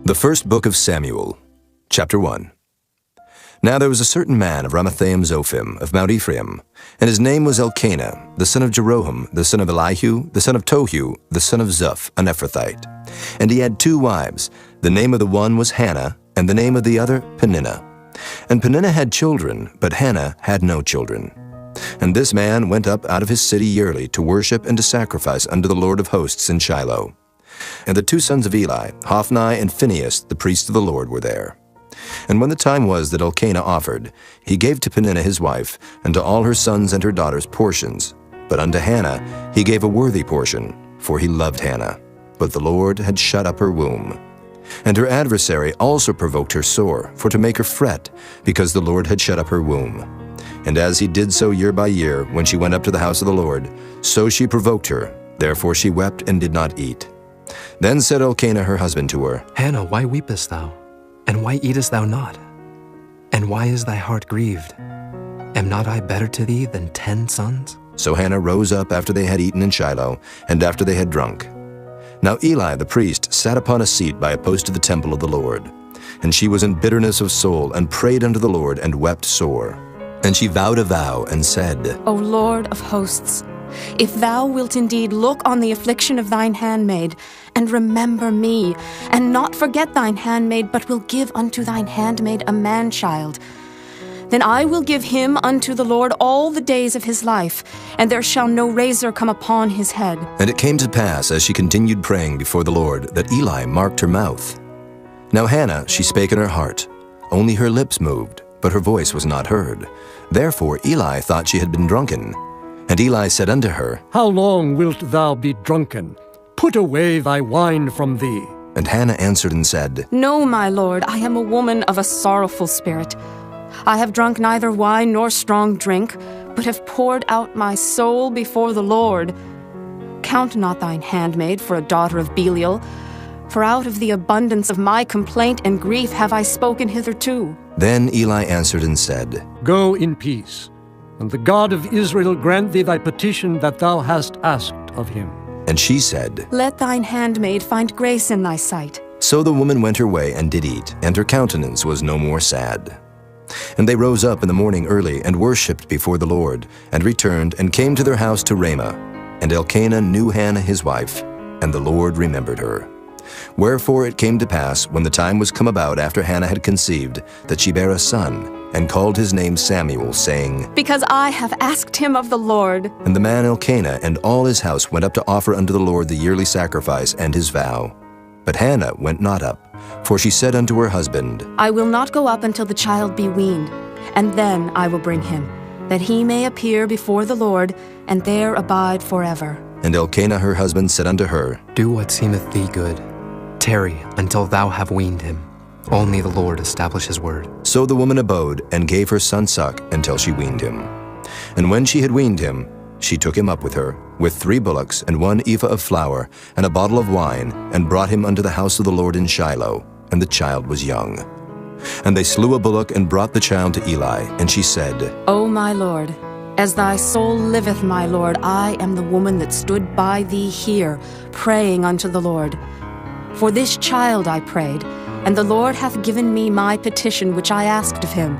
The first book of Samuel, chapter 1. Now there was a certain man of Ramathaim-Zophim of Mount Ephraim, and his name was Elkanah, the son of Jeroham, the son of Elihu, the son of Tohu, the son of Zuph, an Ephrathite. And he had 2 wives. The name of the one was Hannah, and the name of the other Peninnah. And Peninnah had children, but Hannah had no children. And this man went up out of his city yearly to worship and to sacrifice unto the Lord of hosts in Shiloh. And the 2 sons of Eli, Hophni and Phinehas, the priests of the Lord, were there. And when the time was that Elkanah offered, he gave to Peninnah his wife, and to all her sons and her daughters portions. But unto Hannah he gave a worthy portion, for he loved Hannah. But the Lord had shut up her womb. And her adversary also provoked her sore, for to make her fret, because the Lord had shut up her womb. And as he did so year by year, when she went up to the house of the Lord, so she provoked her. Therefore she wept and did not eat. Then said Elkanah her husband to her, Hannah, why weepest thou? And why eatest thou not? And why is thy heart grieved? Am not I better to thee than 10 sons? So Hannah rose up after they had eaten in Shiloh, and after they had drunk. Now Eli the priest sat upon a seat by a post of the temple of the Lord. And she was in bitterness of soul, and prayed unto the Lord, and wept sore. And she vowed a vow, and said, O Lord of hosts, if thou wilt indeed look on the affliction of thine handmaid, and remember me, and not forget thine handmaid, but will give unto thine handmaid a man-child, then I will give him unto the Lord all the days of his life, and there shall no razor come upon his head. And it came to pass, as she continued praying before the Lord, that Eli marked her mouth. Now Hannah, she spake in her heart, only her lips moved, but her voice was not heard. Therefore Eli thought she had been drunken. And Eli said unto her, How long wilt thou be drunken? Put away thy wine from thee. And Hannah answered and said, No, my lord, I am a woman of a sorrowful spirit. I have drunk neither wine nor strong drink, but have poured out my soul before the Lord. Count not thine handmaid for a daughter of Belial, for out of the abundance of my complaint and grief have I spoken hitherto. Then Eli answered and said, Go in peace, and the God of Israel grant thee thy petition that thou hast asked of him. And she said, Let thine handmaid find grace in thy sight. So the woman went her way and did eat, and her countenance was no more sad. And they rose up in the morning early, and worshipped before the Lord, and returned, and came to their house to Ramah. And Elkanah knew Hannah his wife, and the Lord remembered her. Wherefore it came to pass, when the time was come about after Hannah had conceived, that she bare a son, and called his name Samuel, saying, Because I have asked him of the Lord. And the man Elkanah and all his house went up to offer unto the Lord the yearly sacrifice and his vow. But Hannah went not up, for she said unto her husband, I will not go up until the child be weaned, and then I will bring him, that he may appear before the Lord, and there abide forever. And Elkanah her husband said unto her, Do what seemeth thee good. Tarry until thou have weaned him. Only the Lord establish his word. So the woman abode, and gave her son suck until she weaned him. And when she had weaned him, she took him up with her, with 3 bullocks, and 1 ephah of flour, and a bottle of wine, and brought him unto the house of the Lord in Shiloh, and the child was young. And they slew a bullock, and brought the child to Eli, and she said, O my Lord, as thy soul liveth, my Lord, I am the woman that stood by thee here, praying unto the Lord. For this child I prayed, and the Lord hath given me my petition which I asked of him.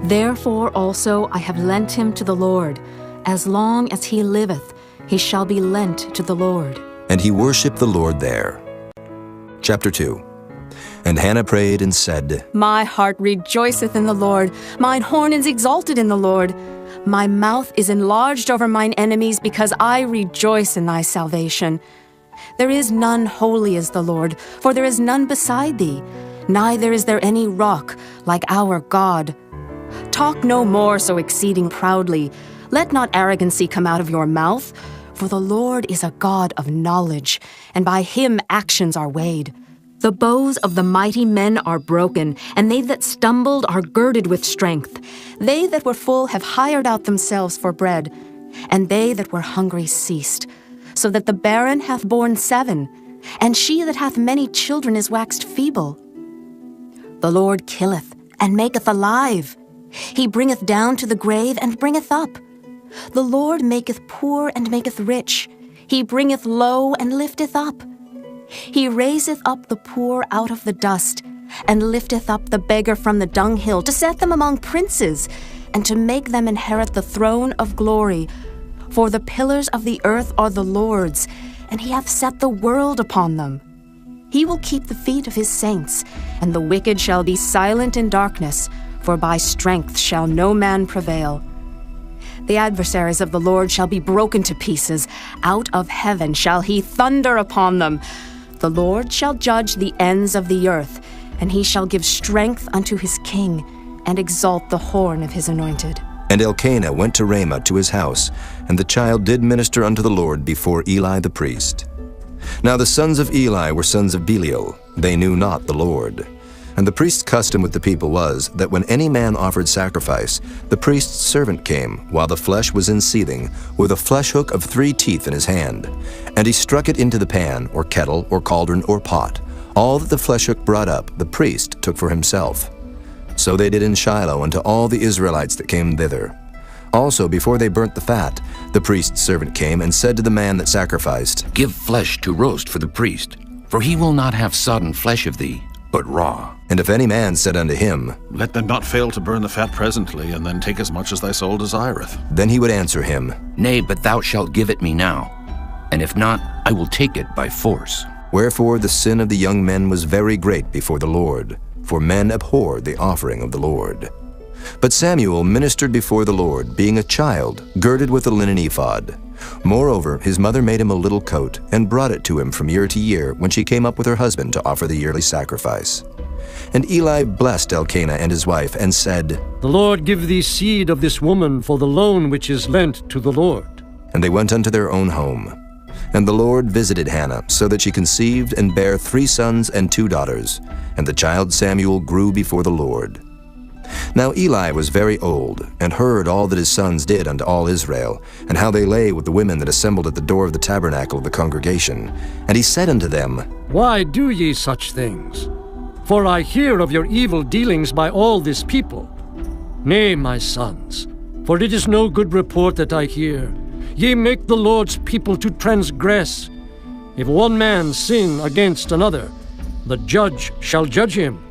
Therefore also I have lent him to the Lord. As long as he liveth, he shall be lent to the Lord. And he worshipped the Lord there. Chapter 2. And Hannah prayed and said, My heart rejoiceth in the Lord, mine horn is exalted in the Lord. My mouth is enlarged over mine enemies, because I rejoice in thy salvation. There is none holy as the Lord, for there is none beside thee, neither is there any rock like our God. Talk no more so exceeding proudly. Let not arrogancy come out of your mouth, for the Lord is a God of knowledge, and by him actions are weighed. The bows of the mighty men are broken, and they that stumbled are girded with strength. They that were full have hired out themselves for bread, and they that were hungry ceased. So that the barren hath borne 7, and she that hath many children is waxed feeble. The Lord killeth, and maketh alive. He bringeth down to the grave, and bringeth up. The Lord maketh poor, and maketh rich. He bringeth low, and lifteth up. He raiseth up the poor out of the dust, and lifteth up the beggar from the dunghill, to set them among princes, and to make them inherit the throne of glory. For the pillars of the earth are the Lord's, and he hath set the world upon them. He will keep the feet of his saints, and the wicked shall be silent in darkness, for by strength shall no man prevail. The adversaries of the Lord shall be broken to pieces. Out of heaven shall he thunder upon them. The Lord shall judge the ends of the earth, and he shall give strength unto his king, and exalt the horn of his anointed. And Elkanah went to Ramah to his house, and the child did minister unto the Lord before Eli the priest. Now the sons of Eli were sons of Belial. They knew not the Lord. And the priest's custom with the people was that when any man offered sacrifice, the priest's servant came, while the flesh was in seething, with a flesh hook of 3 teeth in his hand. And he struck it into the pan, or kettle, or cauldron, or pot. All that the flesh hook brought up, the priest took for himself. So they did in Shiloh unto all the Israelites that came thither. Also, before they burnt the fat, the priest's servant came and said to the man that sacrificed, Give flesh to roast for the priest, for he will not have sodden flesh of thee, but raw. And if any man said unto him, Let them not fail to burn the fat presently, and then take as much as thy soul desireth. Then he would answer him, Nay, but thou shalt give it me now, and if not, I will take it by force. Wherefore the sin of the young men was very great before the Lord, for men abhorred the offering of the Lord. But Samuel ministered before the Lord, being a child, girded with a linen ephod. Moreover, his mother made him a little coat, and brought it to him from year to year, when she came up with her husband to offer the yearly sacrifice. And Eli blessed Elkanah and his wife, and said, The Lord give thee seed of this woman for the loan which is lent to the Lord. And they went unto their own home. And the Lord visited Hannah, so that she conceived and bare 3 sons and 2 daughters. And the child Samuel grew before the Lord. Now Eli was very old, and heard all that his sons did unto all Israel, and how they lay with the women that assembled at the door of the tabernacle of the congregation. And he said unto them, Why do ye such things? For I hear of your evil dealings by all this people. Nay, my sons, for it is no good report that I hear. Ye make the Lord's people to transgress. If one man sin against another, the judge shall judge him.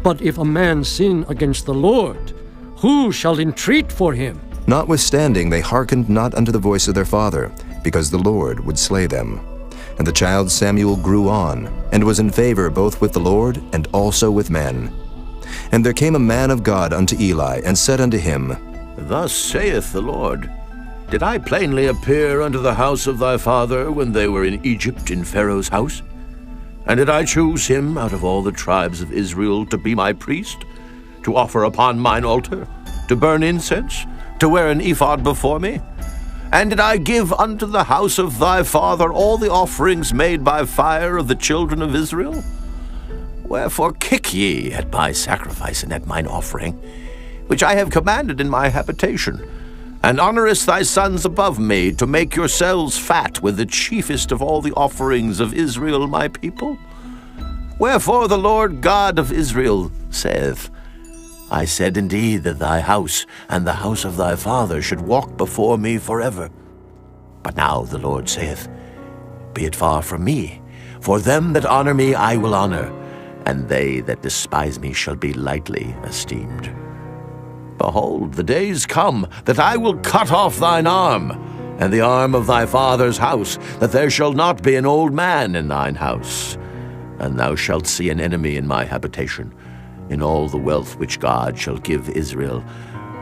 But if a man sin against the Lord, who shall entreat for him? Notwithstanding, they hearkened not unto the voice of their father, because the Lord would slay them. And the child Samuel grew on, and was in favor both with the Lord and also with men. And there came a man of God unto Eli, and said unto him, Thus saith the Lord, Did I plainly appear unto the house of thy father when they were in Egypt in Pharaoh's house? And did I choose him out of all the tribes of Israel to be my priest, to offer upon mine altar, to burn incense, to wear an ephod before me? And did I give unto the house of thy father all the offerings made by fire of the children of Israel? Wherefore kick ye at my sacrifice and at mine offering, which I have commanded in my habitation, and honorest thy sons above me, to make yourselves fat with the chiefest of all the offerings of Israel my people? Wherefore the Lord God of Israel saith, I said indeed that thy house and the house of thy father should walk before me forever. But now the Lord saith, Be it far from me, for them that honor me I will honor, and they that despise me shall be lightly esteemed. Behold, the days come that I will cut off thine arm, and the arm of thy father's house, that there shall not be an old man in thine house. And thou shalt see an enemy in my habitation, in all the wealth which God shall give Israel,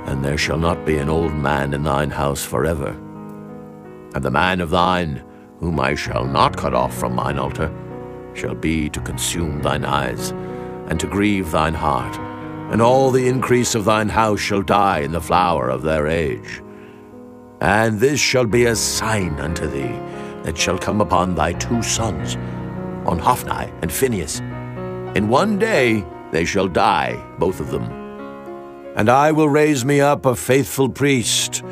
and there shall not be an old man in thine house forever. And the man of thine, whom I shall not cut off from mine altar, shall be to consume thine eyes, and to grieve thine heart, and all the increase of thine house shall die in the flower of their age. And this shall be a sign unto thee, that shall come upon thy 2 sons, on Hophni and Phinehas. In one day they shall die, both of them. And I will raise me up a faithful priest,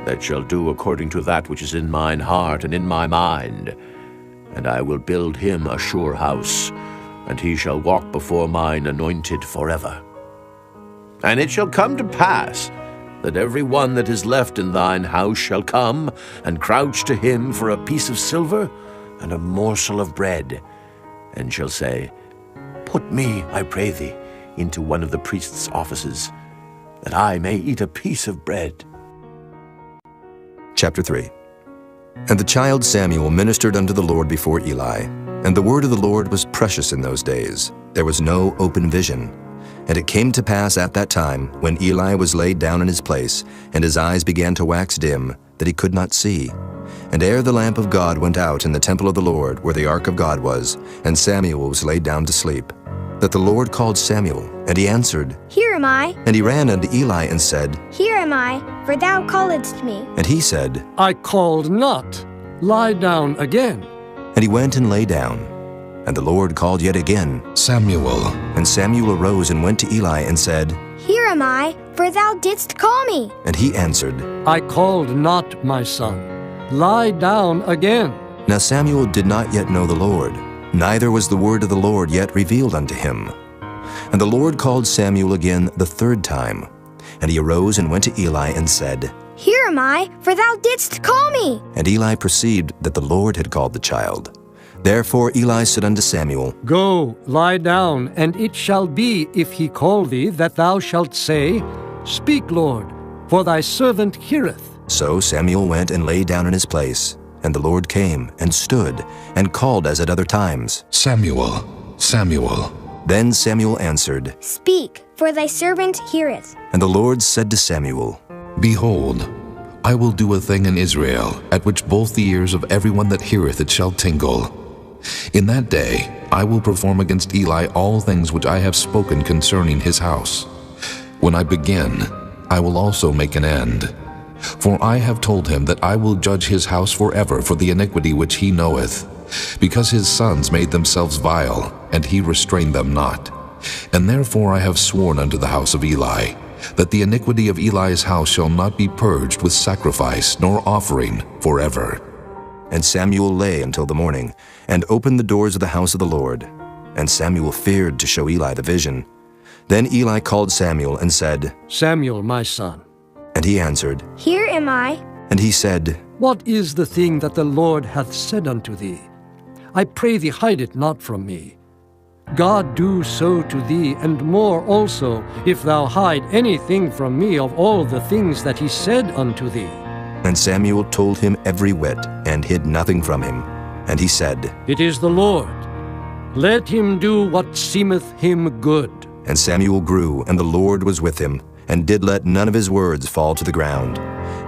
that shall do according to that which is in mine heart and in my mind. And I will build him a sure house, and he shall walk before mine anointed forever. And it shall come to pass, that every one that is left in thine house shall come and crouch to him for a piece of silver and a morsel of bread, and shall say, Put me, I pray thee, into one of the priest's offices, that I may eat a piece of bread. Chapter 3. And the child Samuel ministered unto the Lord before Eli. And the word of the Lord was precious in those days. There was no open vision. And it came to pass at that time, when Eli was laid down in his place, and his eyes began to wax dim, that he could not see. And ere the lamp of God went out in the temple of the Lord, where the ark of God was, and Samuel was laid down to sleep, that the Lord called Samuel, and he answered, Here am I. And he ran unto Eli and said, Here am I, for thou calledst me. And he said, I called not. Lie down again. And he went and lay down. And the Lord called yet again, Samuel. And Samuel arose and went to Eli and said, Here am I, for thou didst call me. And he answered, I called not, my son. Lie down again. Now Samuel did not yet know the Lord, neither was the word of the Lord yet revealed unto him. And the Lord called Samuel again the third time. And he arose and went to Eli and said, Here am I, for thou didst call me. And Eli perceived that the Lord had called the child. Therefore Eli said unto Samuel, Go, lie down, and it shall be, if he call thee, that thou shalt say, Speak, Lord, for thy servant heareth. So Samuel went and lay down in his place. And the Lord came and stood and called as at other times, Samuel, Samuel. Then Samuel answered, Speak, for thy servant heareth. And the Lord said to Samuel, Behold, I will do a thing in Israel, at which both the ears of everyone that heareth it shall tingle. In that day I will perform against Eli all things which I have spoken concerning his house. When I begin, I will also make an end. For I have told him that I will judge his house forever for the iniquity which he knoweth, because his sons made themselves vile, and he restrained them not. And therefore I have sworn unto the house of Eli, that the iniquity of Eli's house shall not be purged with sacrifice nor offering forever. And Samuel lay until the morning, and opened the doors of the house of the Lord. And Samuel feared to show Eli the vision. Then Eli called Samuel and said, Samuel, my son. And he answered, Here am I. And he said, What is the thing that the Lord hath said unto thee? I pray thee, hide it not from me. God do so to thee, and more also, if thou hide anything from me of all the things that he said unto thee. And Samuel told him every whit, and hid nothing from him. And he said, It is the Lord. Let him do what seemeth him good. And Samuel grew, and the Lord was with him, and did let none of his words fall to the ground.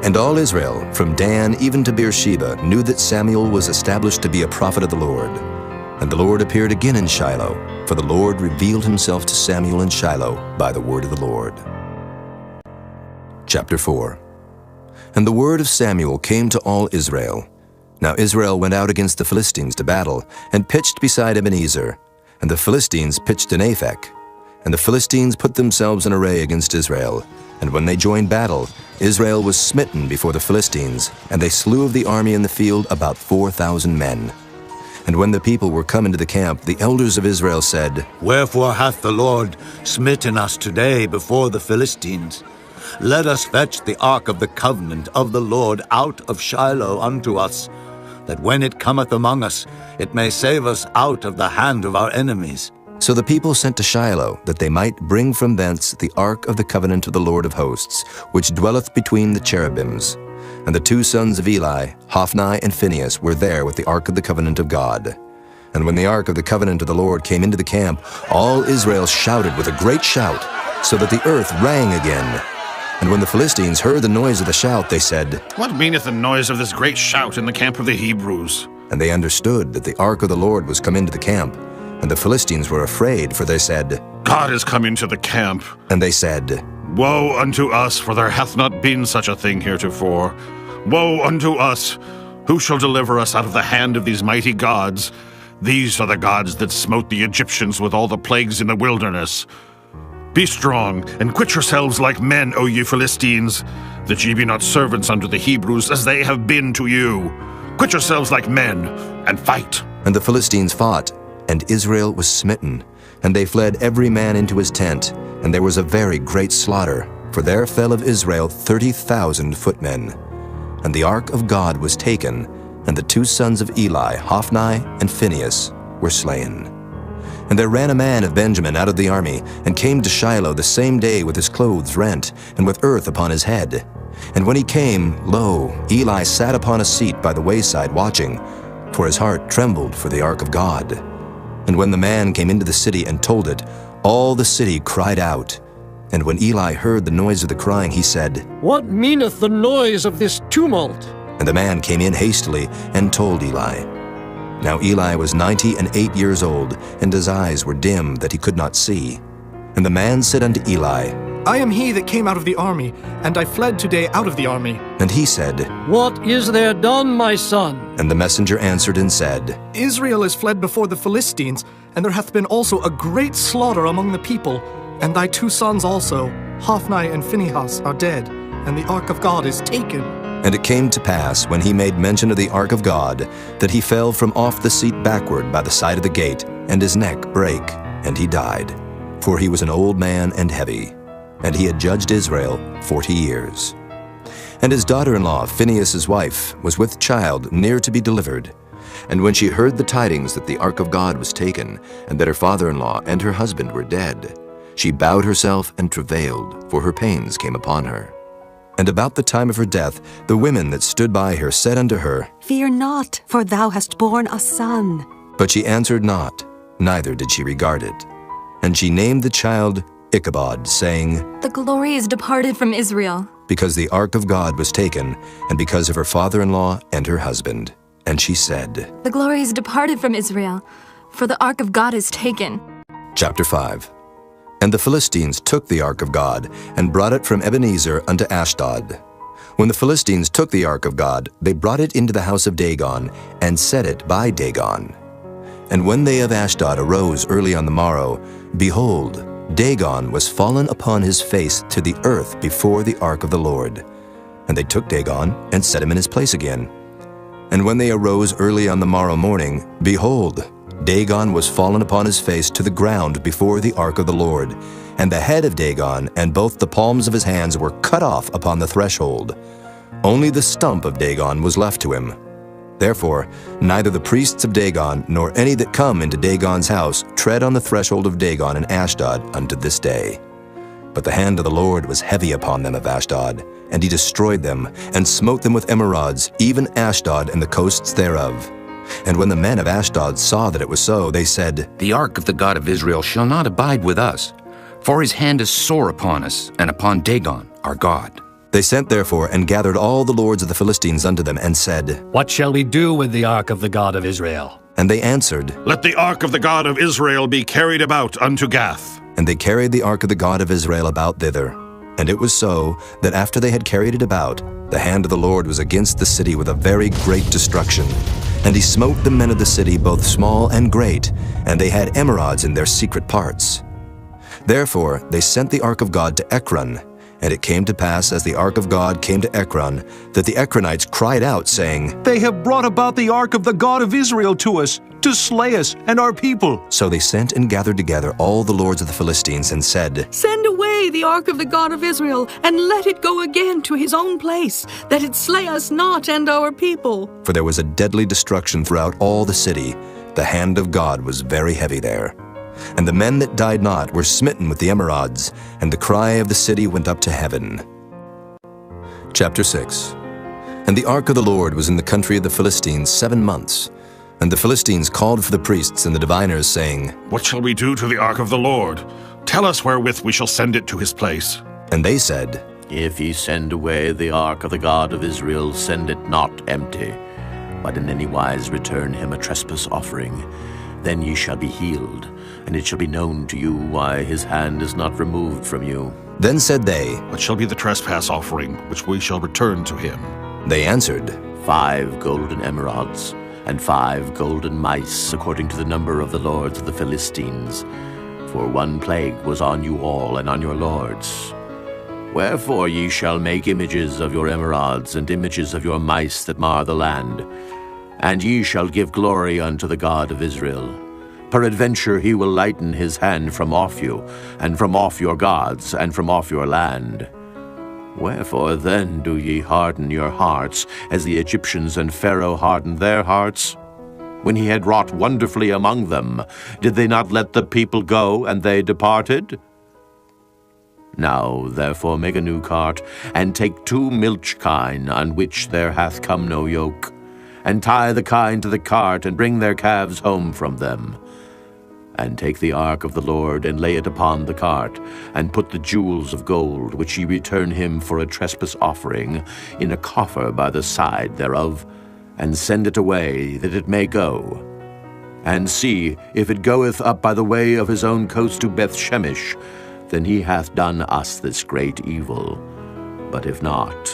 And all Israel, from Dan even to Beersheba, knew that Samuel was established to be a prophet of the Lord. And the Lord appeared again in Shiloh, for the Lord revealed himself to Samuel in Shiloh by the word of the Lord. Chapter 4. And the word of Samuel came to all Israel. Now Israel went out against the Philistines to battle, and pitched beside Ebenezer. And the Philistines pitched in Aphek. And the Philistines put themselves in array against Israel. And when they joined battle, Israel was smitten before the Philistines, and they slew of the army in the field about 4,000 men. And when the people were come into the camp, the elders of Israel said, Wherefore hath the Lord smitten us today before the Philistines? Let us fetch the ark of the covenant of the Lord out of Shiloh unto us, that when it cometh among us, it may save us out of the hand of our enemies. So the people sent to Shiloh, that they might bring from thence the ark of the covenant of the Lord of hosts, which dwelleth between the cherubims. And the two sons of Eli, Hophni and Phinehas, were there with the ark of the covenant of God. And when the ark of the covenant of the Lord came into the camp, all Israel shouted with a great shout, so that the earth rang again. And when the Philistines heard the noise of the shout, they said, What meaneth the noise of this great shout in the camp of the Hebrews? And they understood that the ark of the Lord was come into the camp. And the Philistines were afraid, for they said, God is come into the camp. And they said, Woe unto us, for there hath not been such a thing heretofore. Woe unto us! Who shall deliver us out of the hand of these mighty gods? These are the gods that smote the Egyptians with all the plagues in the wilderness. Be strong, and quit yourselves like men, O ye Philistines, that ye be not servants unto the Hebrews, as they have been to you. Quit yourselves like men, and fight. And the Philistines fought, and Israel was smitten. And they fled every man into his tent, and there was a very great slaughter, for there fell of Israel 30,000 footmen. And the ark of God was taken, and the two sons of Eli, Hophni and Phinehas, were slain. And there ran a man of Benjamin out of the army, and came to Shiloh the same day with his clothes rent, and with earth upon his head. And when he came, lo, Eli sat upon a seat by the wayside watching, for his heart trembled for the ark of God. And when the man came into the city and told it, all the city cried out. And when Eli heard the noise of the crying, he said, What meaneth the noise of this tumult? And the man came in hastily and told Eli. Now Eli was 98 years old, and his eyes were dim that he could not see. And the man said unto Eli, I am he that came out of the army, and I fled today out of the army. And he said, What is there done, my son? And the messenger answered and said, Israel is fled before the Philistines, and there hath been also a great slaughter among the people. And thy 2 sons also, Hophni and Phinehas, are dead, and the ark of God is taken. And it came to pass, when he made mention of the ark of God, that he fell from off the seat backward by the side of the gate, and his neck brake, and he died. For he was an old man and heavy, and he had judged Israel 40 years. And his daughter-in-law, Phinehas' wife, was with child near to be delivered. And when she heard the tidings that the ark of God was taken, and that her father-in-law and her husband were dead, she bowed herself and travailed, for her pains came upon her. And about the time of her death, the women that stood by her said unto her, Fear not, for thou hast borne a son. But she answered not, neither did she regard it. And she named the child Ichabod, saying, The glory is departed from Israel. Because the ark of God was taken, and because of her father-in-law and her husband. And she said, The glory is departed from Israel, for the ark of God is taken. Chapter 5. And the Philistines took the ark of God, and brought it from Ebenezer unto Ashdod. When the Philistines took the ark of God, they brought it into the house of Dagon, and set it by Dagon. And when they of Ashdod arose early on the morrow, behold, Dagon was fallen upon his face to the earth before the ark of the Lord. And they took Dagon, and set him in his place again. And when they arose early on the morrow morning, behold, Dagon was fallen upon his face to the ground before the ark of the Lord, and the head of Dagon and both the palms of his hands were cut off upon the threshold. Only the stump of Dagon was left to him. Therefore, neither the priests of Dagon nor any that come into Dagon's house tread on the threshold of Dagon in Ashdod unto this day. But the hand of the Lord was heavy upon them of Ashdod, and he destroyed them, and smote them with emerods, even Ashdod and the coasts thereof. And when the men of Ashdod saw that it was so, they said, The ark of the God of Israel shall not abide with us, for his hand is sore upon us, and upon Dagon our God. They sent therefore and gathered all the lords of the Philistines unto them, and said, What shall we do with the ark of the God of Israel? And they answered, Let the ark of the God of Israel be carried about unto Gath. And they carried the ark of the God of Israel about thither. And it was so, that after they had carried it about, the hand of the Lord was against the city with a very great destruction. And he smote the men of the city, both small and great, and they had emerods in their secret parts. Therefore they sent the ark of God to Ekron. And it came to pass, as the ark of God came to Ekron, that the Ekronites cried out, saying, They have brought about the ark of the God of Israel to us, to slay us and our people. So they sent and gathered together all the lords of the Philistines, and said, Send away the ark of the God of Israel, and let it go again to his own place, that it slay us not and our people. For there was a deadly destruction throughout all the city. The hand of God was very heavy there. And the men that died not were smitten with the emerods, and the cry of the city went up to heaven. Chapter 6. And the ark of the Lord was in the country of the Philistines 7 months. And the Philistines called for the priests and the diviners, saying, What shall we do to the ark of the Lord? Tell us wherewith we shall send it to his place. And they said, If ye send away the ark of the God of Israel, send it not empty, but in any wise return him a trespass offering. Then ye shall be healed, and it shall be known to you why his hand is not removed from you. Then said they, What shall be the trespass offering which we shall return to him? They answered, 5 golden emerods, and 5 golden mice, according to the number of the lords of the Philistines. For 1 plague was on you all and on your lords. Wherefore ye shall make images of your emerods, and images of your mice that mar the land. And ye shall give glory unto the God of Israel. Peradventure he will lighten his hand from off you, and from off your gods, and from off your land. Wherefore then do ye harden your hearts, as the Egyptians and Pharaoh hardened their hearts? when he had wrought wonderfully among them, did they not let the people go, and they departed? Now therefore make a new cart, and take 2 milch kine, on which there hath come no yoke, and tie the kine to the cart, and bring their calves home from them. And take the ark of the Lord, and lay it upon the cart, and put the jewels of gold, which ye return him for a trespass offering, in a coffer by the side thereof, and send it away, that it may go. And see, if it goeth up by the way of his own coast to Beth-Shemesh, then he hath done us this great evil. But if not,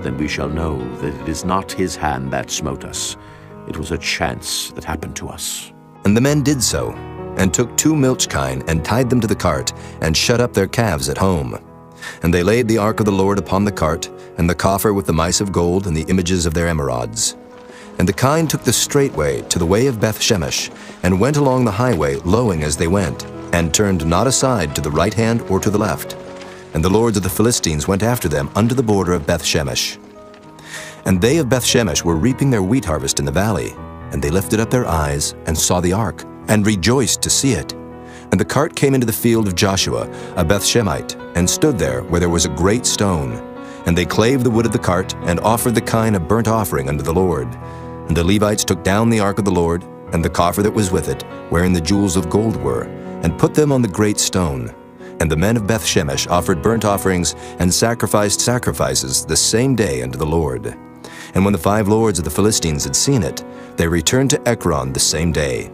then we shall know that it is not his hand that smote us. It was a chance that happened to us. And the men did so, and took 2 milch kine, and tied them to the cart, and shut up their calves at home. And they laid the ark of the Lord upon the cart, and the coffer with the mice of gold and the images of their emerods. And the kine took the straight way to the way of Beth-Shemesh, and went along the highway, lowing as they went, and turned not aside to the right hand or to the left. And the lords of the Philistines went after them unto the border of Beth-Shemesh. And they of Beth-Shemesh were reaping their wheat harvest in the valley, and they lifted up their eyes, and saw the ark, and rejoiced to see it. And the cart came into the field of Joshua, a Beth-Shemite, and stood there where there was a great stone. And they clave the wood of the cart, and offered the kine a burnt offering unto the Lord. And the Levites took down the ark of the Lord, and the coffer that was with it, wherein the jewels of gold were, and put them on the great stone. And the men of Beth-Shemesh offered burnt offerings, and sacrificed sacrifices the same day unto the Lord. And when the 5 lords of the Philistines had seen it, they returned to Ekron the same day.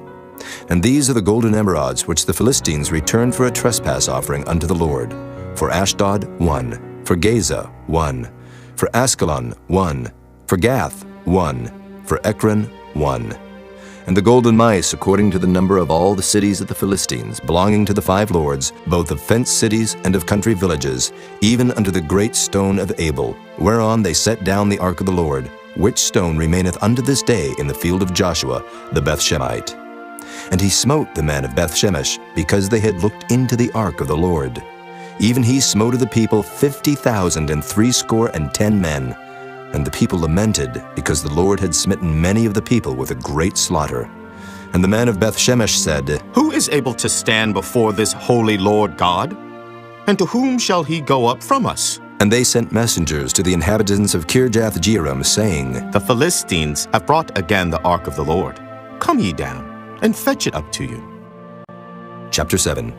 And these are the golden emerods which the Philistines returned for a trespass offering unto the Lord. For Ashdod 1, for Gaza 1, for Askelon 1, for Gath 1, for Ekron 1. And the golden mice according to the number of all the cities of the Philistines, belonging to the 5 lords, both of fenced cities and of country villages, even unto the great stone of Abel, whereon they set down the ark of the Lord, which stone remaineth unto this day in the field of Joshua the Beth-Shemite. And he smote the men of Beth-Shemesh, because they had looked into the ark of the Lord. Even he smote of the people 50,060 men. And the people lamented, because the Lord had smitten many of the people with a great slaughter. And the men of Beth-Shemesh said, Who is able to stand before this holy Lord God? And to whom shall he go up from us? And they sent messengers to the inhabitants of Kirjath-Jearim, saying, The Philistines have brought again the ark of the Lord. Come ye down, and fetch it up to you. Chapter 7.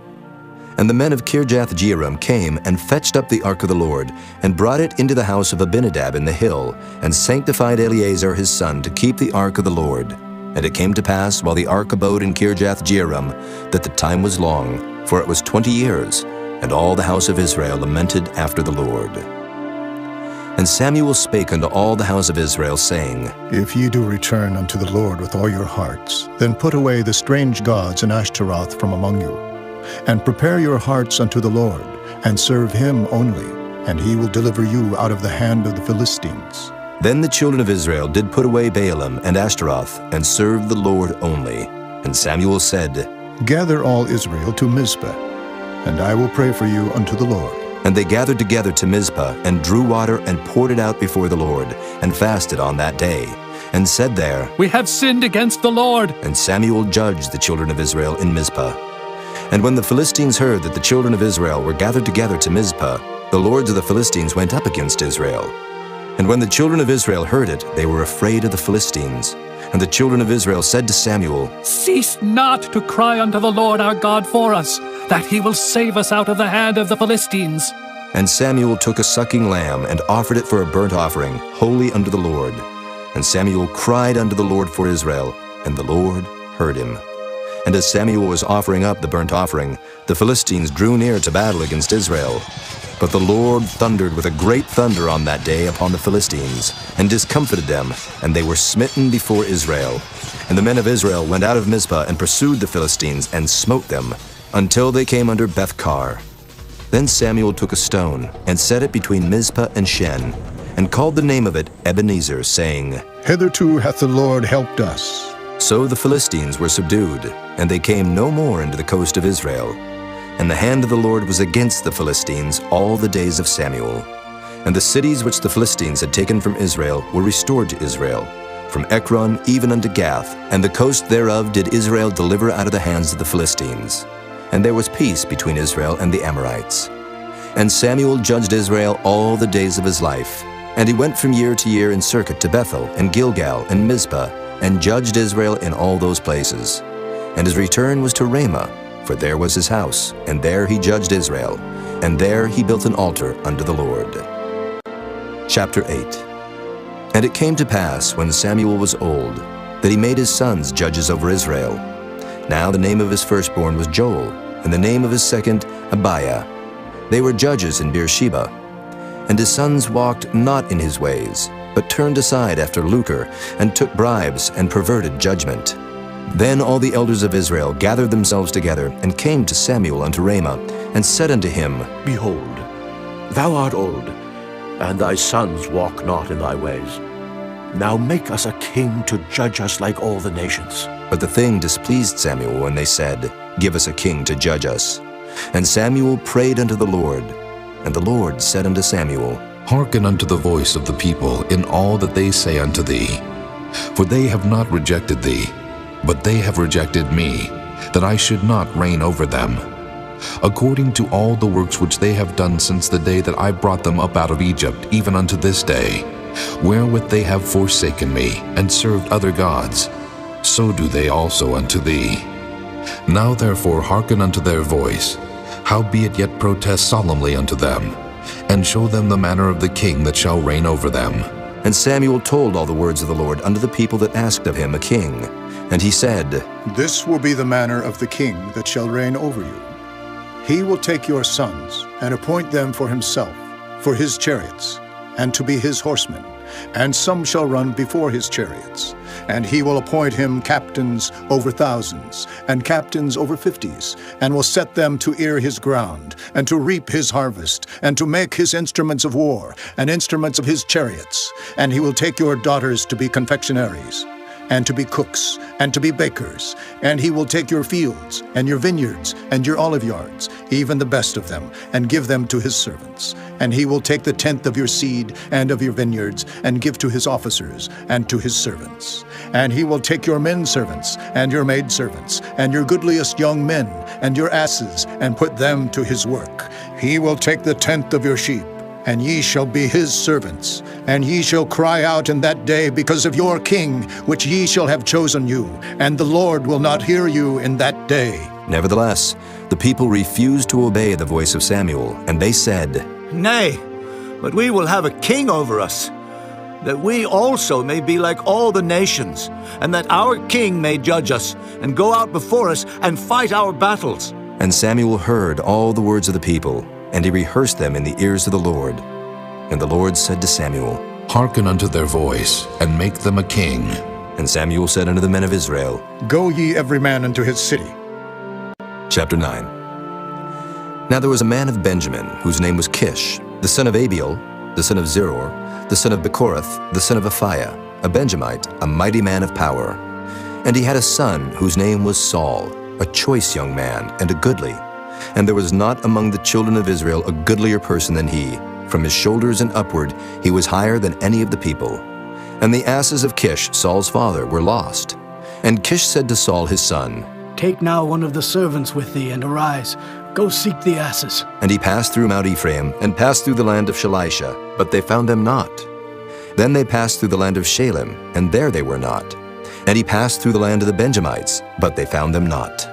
And the men of Kirjath-Jearim came and fetched up the ark of the Lord, and brought it into the house of Abinadab in the hill, and sanctified Eleazar his son to keep the ark of the Lord. And it came to pass, while the ark abode in Kirjath-Jearim, that the time was long, for it was 20 years, and all the house of Israel lamented after the Lord. And Samuel spake unto all the house of Israel, saying, If ye do return unto the Lord with all your hearts, then put away the strange gods and Ashtaroth from among you, and prepare your hearts unto the Lord, and serve him only, and he will deliver you out of the hand of the Philistines. Then the children of Israel did put away Baalim and Ashtaroth, and served the Lord only. And Samuel said, Gather all Israel to Mizpah, and I will pray for you unto the Lord. And they gathered together to Mizpah, and drew water, and poured it out before the Lord, and fasted on that day, and said there, We have sinned against the Lord. And Samuel judged the children of Israel in Mizpah. And when the Philistines heard that the children of Israel were gathered together to Mizpah, the lords of the Philistines went up against Israel. And when the children of Israel heard it, they were afraid of the Philistines. And the children of Israel said to Samuel, Cease not to cry unto the Lord our God for us, that he will save us out of the hand of the Philistines. And Samuel took a sucking lamb, and offered it for a burnt offering, holy unto the Lord. And Samuel cried unto the Lord for Israel, and the Lord heard him. And as Samuel was offering up the burnt offering, the Philistines drew near to battle against Israel. But the Lord thundered with a great thunder on that day upon the Philistines, and discomfited them, and they were smitten before Israel. And the men of Israel went out of Mizpah, and pursued the Philistines, and smote them, until they came under Beth-kar. Then Samuel took a stone, and set it between Mizpah and Shen, and called the name of it Ebenezer, saying, Hitherto hath the Lord helped us. So the Philistines were subdued, and they came no more into the coast of Israel. And the hand of the Lord was against the Philistines all the days of Samuel. And the cities which the Philistines had taken from Israel were restored to Israel, from Ekron even unto Gath, and the coast thereof did Israel deliver out of the hands of the Philistines. And there was peace between Israel and the Amorites. And Samuel judged Israel all the days of his life. And he went from year to year in circuit to Bethel, and Gilgal, and Mizpah, and judged Israel in all those places. And his return was to Ramah, for there was his house, and there he judged Israel, and there he built an altar unto the Lord. Chapter 8. And it came to pass, when Samuel was old, that he made his sons judges over Israel. Now the name of his firstborn was Joel, and the name of his second Abiah. They were judges in Beersheba. And his sons walked not in his ways, but turned aside after lucre, and took bribes, and perverted judgment. Then all the elders of Israel gathered themselves together, and came to Samuel unto Ramah, and said unto him, Behold, thou art old, and thy sons walk not in thy ways. Now make us a king to judge us like all the nations. But the thing displeased Samuel when they said, Give us a king to judge us. And Samuel prayed unto the Lord. And the Lord said unto Samuel, Hearken unto the voice of the people in all that they say unto thee. For they have not rejected thee, but they have rejected me, that I should not reign over them. According to all the works which they have done since the day that I brought them up out of Egypt, even unto this day, wherewith they have forsaken me, and served other gods, so do they also unto thee. Now therefore hearken unto their voice, howbeit yet protest solemnly unto them, and show them the manner of the king that shall reign over them. And Samuel told all the words of the Lord unto the people that asked of him a king. And he said, This will be the manner of the king that shall reign over you. He will take your sons, and appoint them for himself, for his chariots, and to be his horsemen, and some shall run before his chariots. And he will appoint him captains over thousands, and captains over 50s, and will set them to ear his ground, and to reap his harvest, and to make his instruments of war, and instruments of his chariots. And he will take your daughters to be confectionaries, and to be cooks, and to be bakers. And he will take your fields, and your vineyards, and your olive yards, even the best of them, and give them to his servants. And he will take the tenth of your seed, and of your vineyards, and give to his officers, and to his servants. And he will take your men servants, and your maid servants, and your goodliest young men, and your asses, and put them to his work. He will take the tenth of your sheep, and ye shall be his servants. And ye shall cry out in that day because of your king, which ye shall have chosen you, and the Lord will not hear you in that day. Nevertheless, the people refused to obey the voice of Samuel, and they said, Nay, but we will have a king over us, that we also may be like all the nations, and that our king may judge us, and go out before us, and fight our battles. And Samuel heard all the words of the people, and he rehearsed them in the ears of the Lord. And the Lord said to Samuel, Hearken unto their voice, and make them a king. And Samuel said unto the men of Israel, Go ye every man unto his city. Chapter 9. Now there was a man of Benjamin, whose name was Kish, the son of Abiel, the son of Zeror, the son of Bechorath, the son of Aphiah, a Benjamite, a mighty man of power. And he had a son whose name was Saul, a choice young man, and a goodly. And there was not among the children of Israel a goodlier person than he. From his shoulders and upward he was higher than any of the people. And the asses of Kish, Saul's father, were lost. And Kish said to Saul his son, Take now one of the servants with thee, and arise. Go seek the asses. And he passed through Mount Ephraim, and passed through the land of Shalisha, but they found them not. Then they passed through the land of Shalem, and there they were not. And he passed through the land of the Benjamites, but they found them not.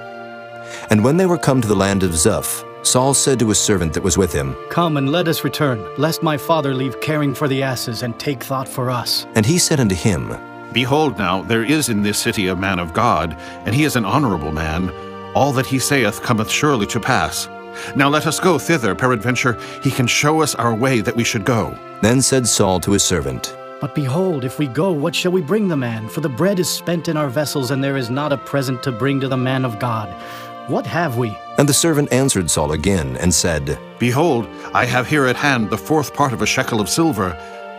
And when they were come to the land of Zuph, Saul said to his servant that was with him, Come and let us return, lest my father leave caring for the asses, and take thought for us. And he said unto him, Behold now, there is in this city a man of God, and he is an honorable man. All that he saith cometh surely to pass. Now let us go thither, peradventure he can show us our way that we should go. Then said Saul to his servant, But behold, if we go, what shall we bring the man? For the bread is spent in our vessels, and there is not a present to bring to the man of God. What have we? And the servant answered Saul again, and said, Behold, I have here at hand the 4th part of a shekel of silver.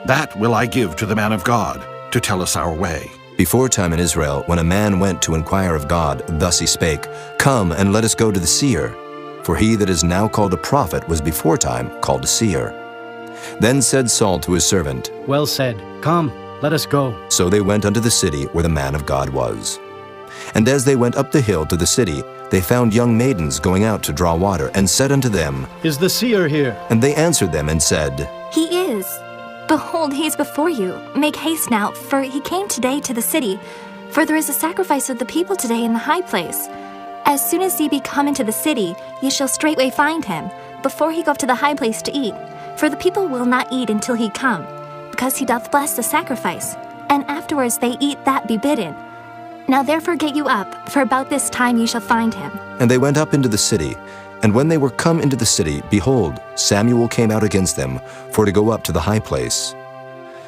That will I give to the man of God, to tell us our way. Before time in Israel, when a man went to inquire of God, thus he spake, Come, and let us go to the seer. For he that is now called a prophet was before time called a seer. Then said Saul to his servant, Well said. Come, let us go. So they went unto the city where the man of God was. And as they went up the hill to the city, they found young maidens going out to draw water, and said unto them, Is the seer here? And they answered them and said, He is. Behold, he is before you. Make haste now, for he came today to the city. For there is a sacrifice of the people today in the high place. As soon as ye be come into the city, ye shall straightway find him, before he go up to the high place to eat. For the people will not eat until he come, because he doth bless the sacrifice, and afterwards they eat that be bidden. Now therefore get you up, for about this time ye shall find him. And they went up into the city. And when they were come into the city, behold, Samuel came out against them, for to go up to the high place.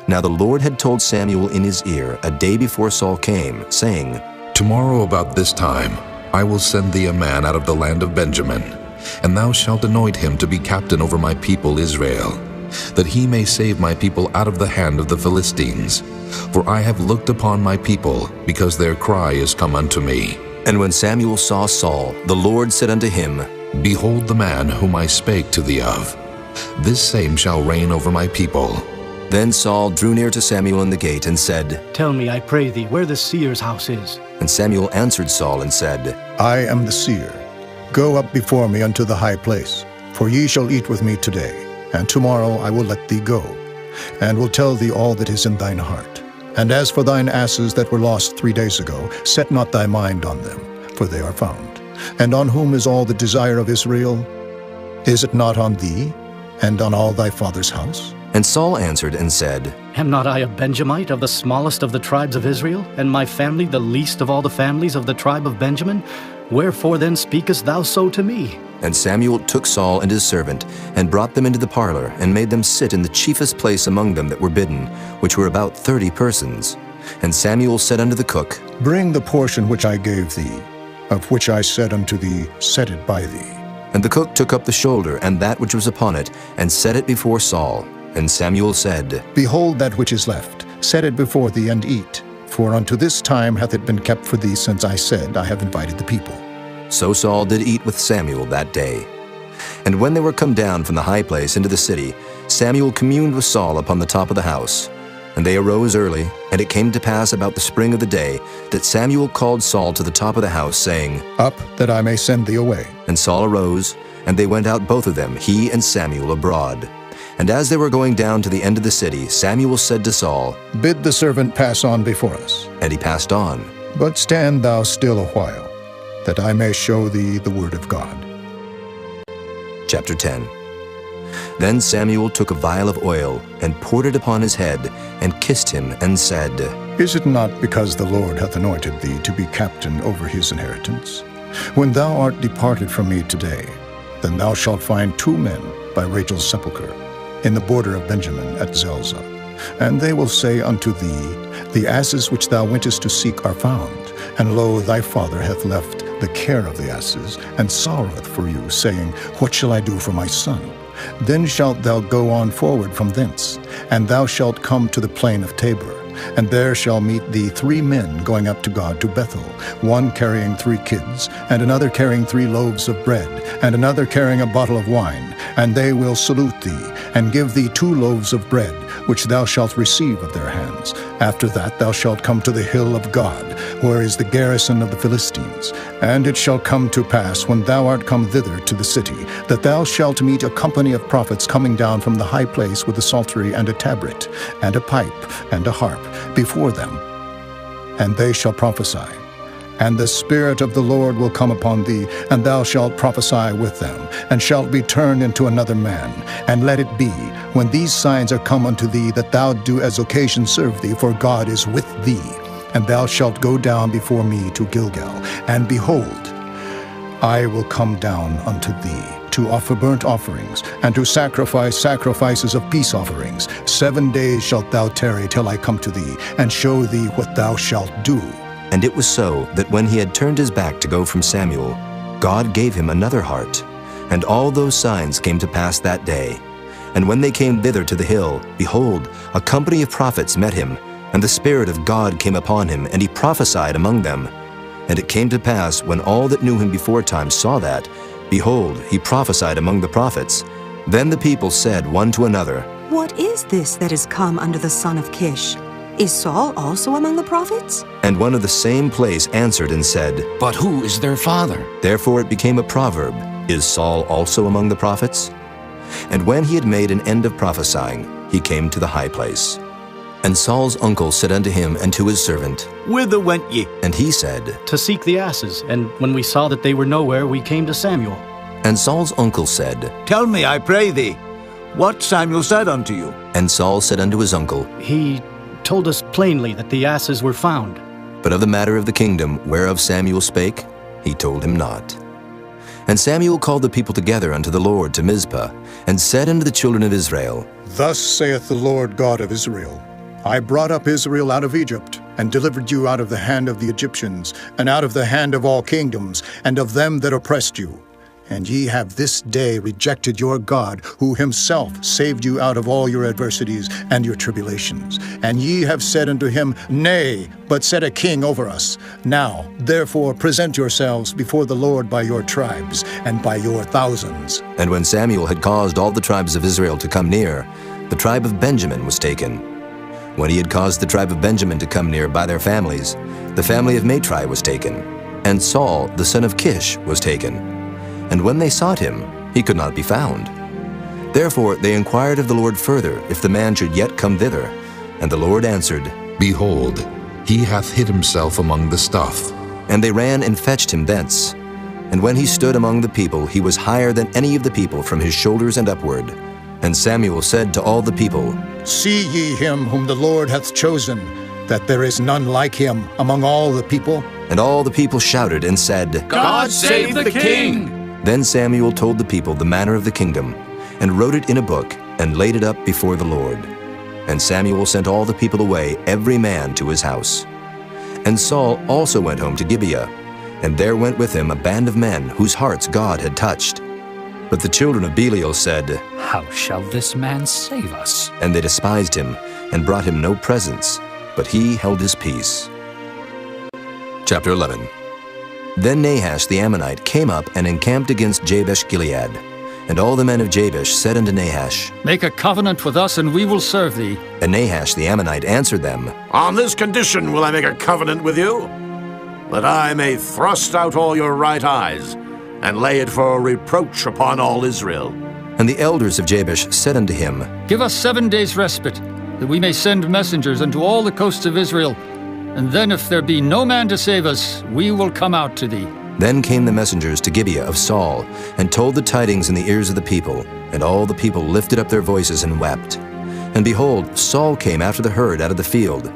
Now the Lord had told Samuel in his ear a day before Saul came, saying, Tomorrow about this time I will send thee a man out of the land of Benjamin, and thou shalt anoint him to be captain over my people Israel, that he may save my people out of the hand of the Philistines. For I have looked upon my people, because their cry is come unto me. And when Samuel saw Saul, the Lord said unto him, Behold the man whom I spake to thee of. This same shall reign over my people. Then Saul drew near to Samuel in the gate, and said, Tell me, I pray thee, where the seer's house is. And Samuel answered Saul and said, I am the seer. Go up before me unto the high place, for ye shall eat with me today, and tomorrow I will let thee go, and will tell thee all that is in thine heart. And as for thine asses that were lost 3 days ago, set not thy mind on them, for they are found. And on whom is all the desire of Israel? Is it not on thee, and on all thy father's house? And Saul answered and said, Am not I a Benjamite of the smallest of the tribes of Israel, and my family the least of all the families of the tribe of Benjamin? Wherefore then speakest thou so to me? And Samuel took Saul and his servant, and brought them into the parlor, and made them sit in the chiefest place among them that were bidden, which were about 30 persons. And Samuel said unto the cook, Bring the portion which I gave thee, of which I said unto thee, Set it by thee. And the cook took up the shoulder, and that which was upon it, and set it before Saul. And Samuel said, Behold that which is left, set it before thee, and eat. For unto this time hath it been kept for thee, since I said, I have invited the people. So Saul did eat with Samuel that day. And when they were come down from the high place into the city, Samuel communed with Saul upon the top of the house. And they arose early, and it came to pass about the spring of the day, that Samuel called Saul to the top of the house, saying, Up, that I may send thee away. And Saul arose, and they went out both of them, he and Samuel, abroad. And as they were going down to the end of the city, Samuel said to Saul, Bid the servant pass on before us. And he passed on. But stand thou still a while, that I may show thee the word of God. Chapter 10. Then Samuel took a vial of oil, and poured it upon his head, and kissed him, and said, Is it not because the Lord hath anointed thee to be captain over his inheritance? When thou art departed from me today, then thou shalt find 2 men by Rachel's sepulchre, in the border of Benjamin at Zelzah. And they will say unto thee, The asses which thou wentest to seek are found, and lo, thy father hath left the care of the asses, and sorroweth for you, saying, What shall I do for my son? Then shalt thou go on forward from thence, and thou shalt come to the plain of Tabor. And there shall meet thee 3 men going up to God to Bethel, one carrying 3 kids, and another carrying 3 loaves of bread, and another carrying a bottle of wine. And they will salute thee, and give thee 2 loaves of bread, which thou shalt receive of their hands. After that thou shalt come to the hill of God, where is the garrison of the Philistines. And it shall come to pass, when thou art come thither to the city, that thou shalt meet a company of prophets coming down from the high place with a psaltery and a tabret, and a pipe, and a harp, before them. And they shall prophesy. And the Spirit of the Lord will come upon thee, and thou shalt prophesy with them, and shalt be turned into another man. And let it be, when these signs are come unto thee, that thou do as occasion serve thee, for God is with thee. And thou shalt go down before me to Gilgal. And behold, I will come down unto thee, to offer burnt offerings, and to sacrifice sacrifices of peace offerings. 7 days shalt thou tarry till I come to thee, and show thee what thou shalt do. And it was so, that when he had turned his back to go from Samuel, God gave him another heart. And all those signs came to pass that day. And when they came thither to the hill, behold, a company of prophets met him, and the Spirit of God came upon him, and he prophesied among them. And it came to pass, when all that knew him beforetime saw that, behold, he prophesied among the prophets. Then the people said one to another, What is this that is come unto the son of Kish? Is Saul also among the prophets? And one of the same place answered and said, But who is their father? Therefore it became a proverb, Is Saul also among the prophets? And when he had made an end of prophesying, he came to the high place. And Saul's uncle said unto him and to his servant, Whither went ye? And he said, To seek the asses, and when we saw that they were nowhere, we came to Samuel. And Saul's uncle said, Tell me, I pray thee, what Samuel said unto you. And Saul said unto his uncle, He told us plainly that the asses were found. But of the matter of the kingdom whereof Samuel spake, he told him not. And Samuel called the people together unto the Lord to Mizpah, and said unto the children of Israel, Thus saith the Lord God of Israel, I brought up Israel out of Egypt, and delivered you out of the hand of the Egyptians, and out of the hand of all kingdoms, and of them that oppressed you. And ye have this day rejected your God, who himself saved you out of all your adversities and your tribulations. And ye have said unto him, Nay, but set a king over us. Now, therefore, present yourselves before the Lord by your tribes, and by your thousands. And when Samuel had caused all the tribes of Israel to come near, the tribe of Benjamin was taken. When he had caused the tribe of Benjamin to come near by their families, the family of Matri was taken, and Saul the son of Kish was taken. And when they sought him, he could not be found. Therefore they inquired of the Lord further, if the man should yet come thither. And the Lord answered, Behold, he hath hid himself among the stuff. And they ran and fetched him thence. And when he stood among the people, he was higher than any of the people from his shoulders and upward. And Samuel said to all the people, See ye him whom the Lord hath chosen, that there is none like him among all the people? And all the people shouted and said, God save the king! Then Samuel told the people the manner of the kingdom, and wrote it in a book, and laid it up before the Lord. And Samuel sent all the people away, every man to his house. And Saul also went home to Gibeah, and there went with him a band of men whose hearts God had touched. But the children of Belial said, How shall this man save us? And they despised him, and brought him no presents, but he held his peace. Chapter 11. Then Nahash the Ammonite came up and encamped against Jabesh-Gilead. And all the men of Jabesh said unto Nahash, Make a covenant with us, and we will serve thee. And Nahash the Ammonite answered them, On this condition will I make a covenant with you, that I may thrust out all your right eyes, and lay it for a reproach upon all Israel. And the elders of Jabesh said unto him, Give us 7 days' respite, that we may send messengers unto all the coasts of Israel. And then if there be no man to save us, we will come out to thee. Then came the messengers to Gibeah of Saul, and told the tidings in the ears of the people. And all the people lifted up their voices and wept. And behold, Saul came after the herd out of the field.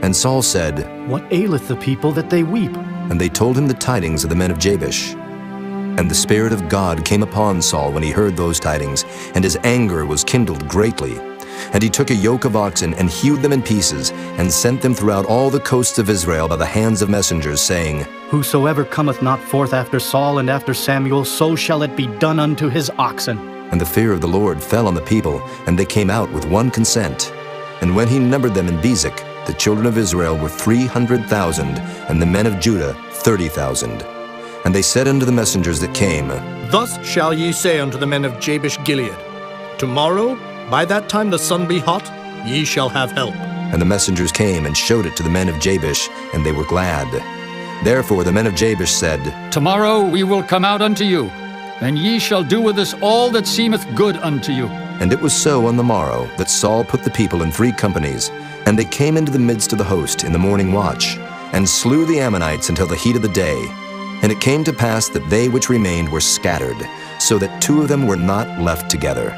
And Saul said, What aileth the people that they weep? And they told him the tidings of the men of Jabesh. And the Spirit of God came upon Saul when he heard those tidings, and his anger was kindled greatly. And he took a yoke of oxen, and hewed them in pieces, and sent them throughout all the coasts of Israel by the hands of messengers, saying, Whosoever cometh not forth after Saul and after Samuel, so shall it be done unto his oxen. And the fear of the Lord fell on the people, and they came out with one consent. And when he numbered them in Bezek, the children of Israel were 300,000, and the men of Judah 30,000. And they said unto the messengers that came, Thus shall ye say unto the men of Jabesh-Gilead, Tomorrow, by that time the sun be hot, ye shall have help. And the messengers came and showed it to the men of Jabesh, and they were glad. Therefore the men of Jabesh said, Tomorrow we will come out unto you, and ye shall do with us all that seemeth good unto you. And it was so on the morrow that Saul put the people in 3 companies, and they came into the midst of the host in the morning watch, and slew the Ammonites until the heat of the day. And it came to pass that they which remained were scattered, so that 2 of them were not left together.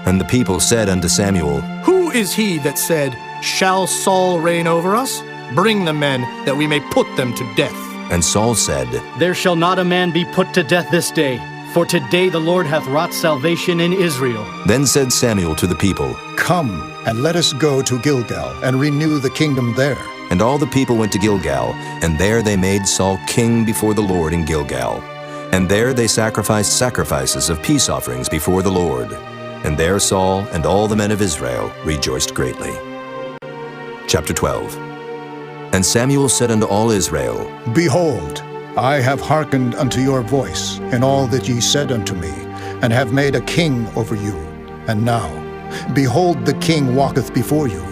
And the people said unto Samuel, Who is he that said, Shall Saul reign over us? Bring the men, that we may put them to death. And Saul said, There shall not a man be put to death this day, for today the Lord hath wrought salvation in Israel. Then said Samuel to the people, Come, and let us go to Gilgal, and renew the kingdom there. And all the people went to Gilgal, and there they made Saul king before the Lord in Gilgal. And there they sacrificed sacrifices of peace offerings before the Lord. And there Saul and all the men of Israel rejoiced greatly. Chapter 12. And Samuel said unto all Israel, Behold, I have hearkened unto your voice in all that ye said unto me, and have made a king over you. And now, behold, the king walketh before you.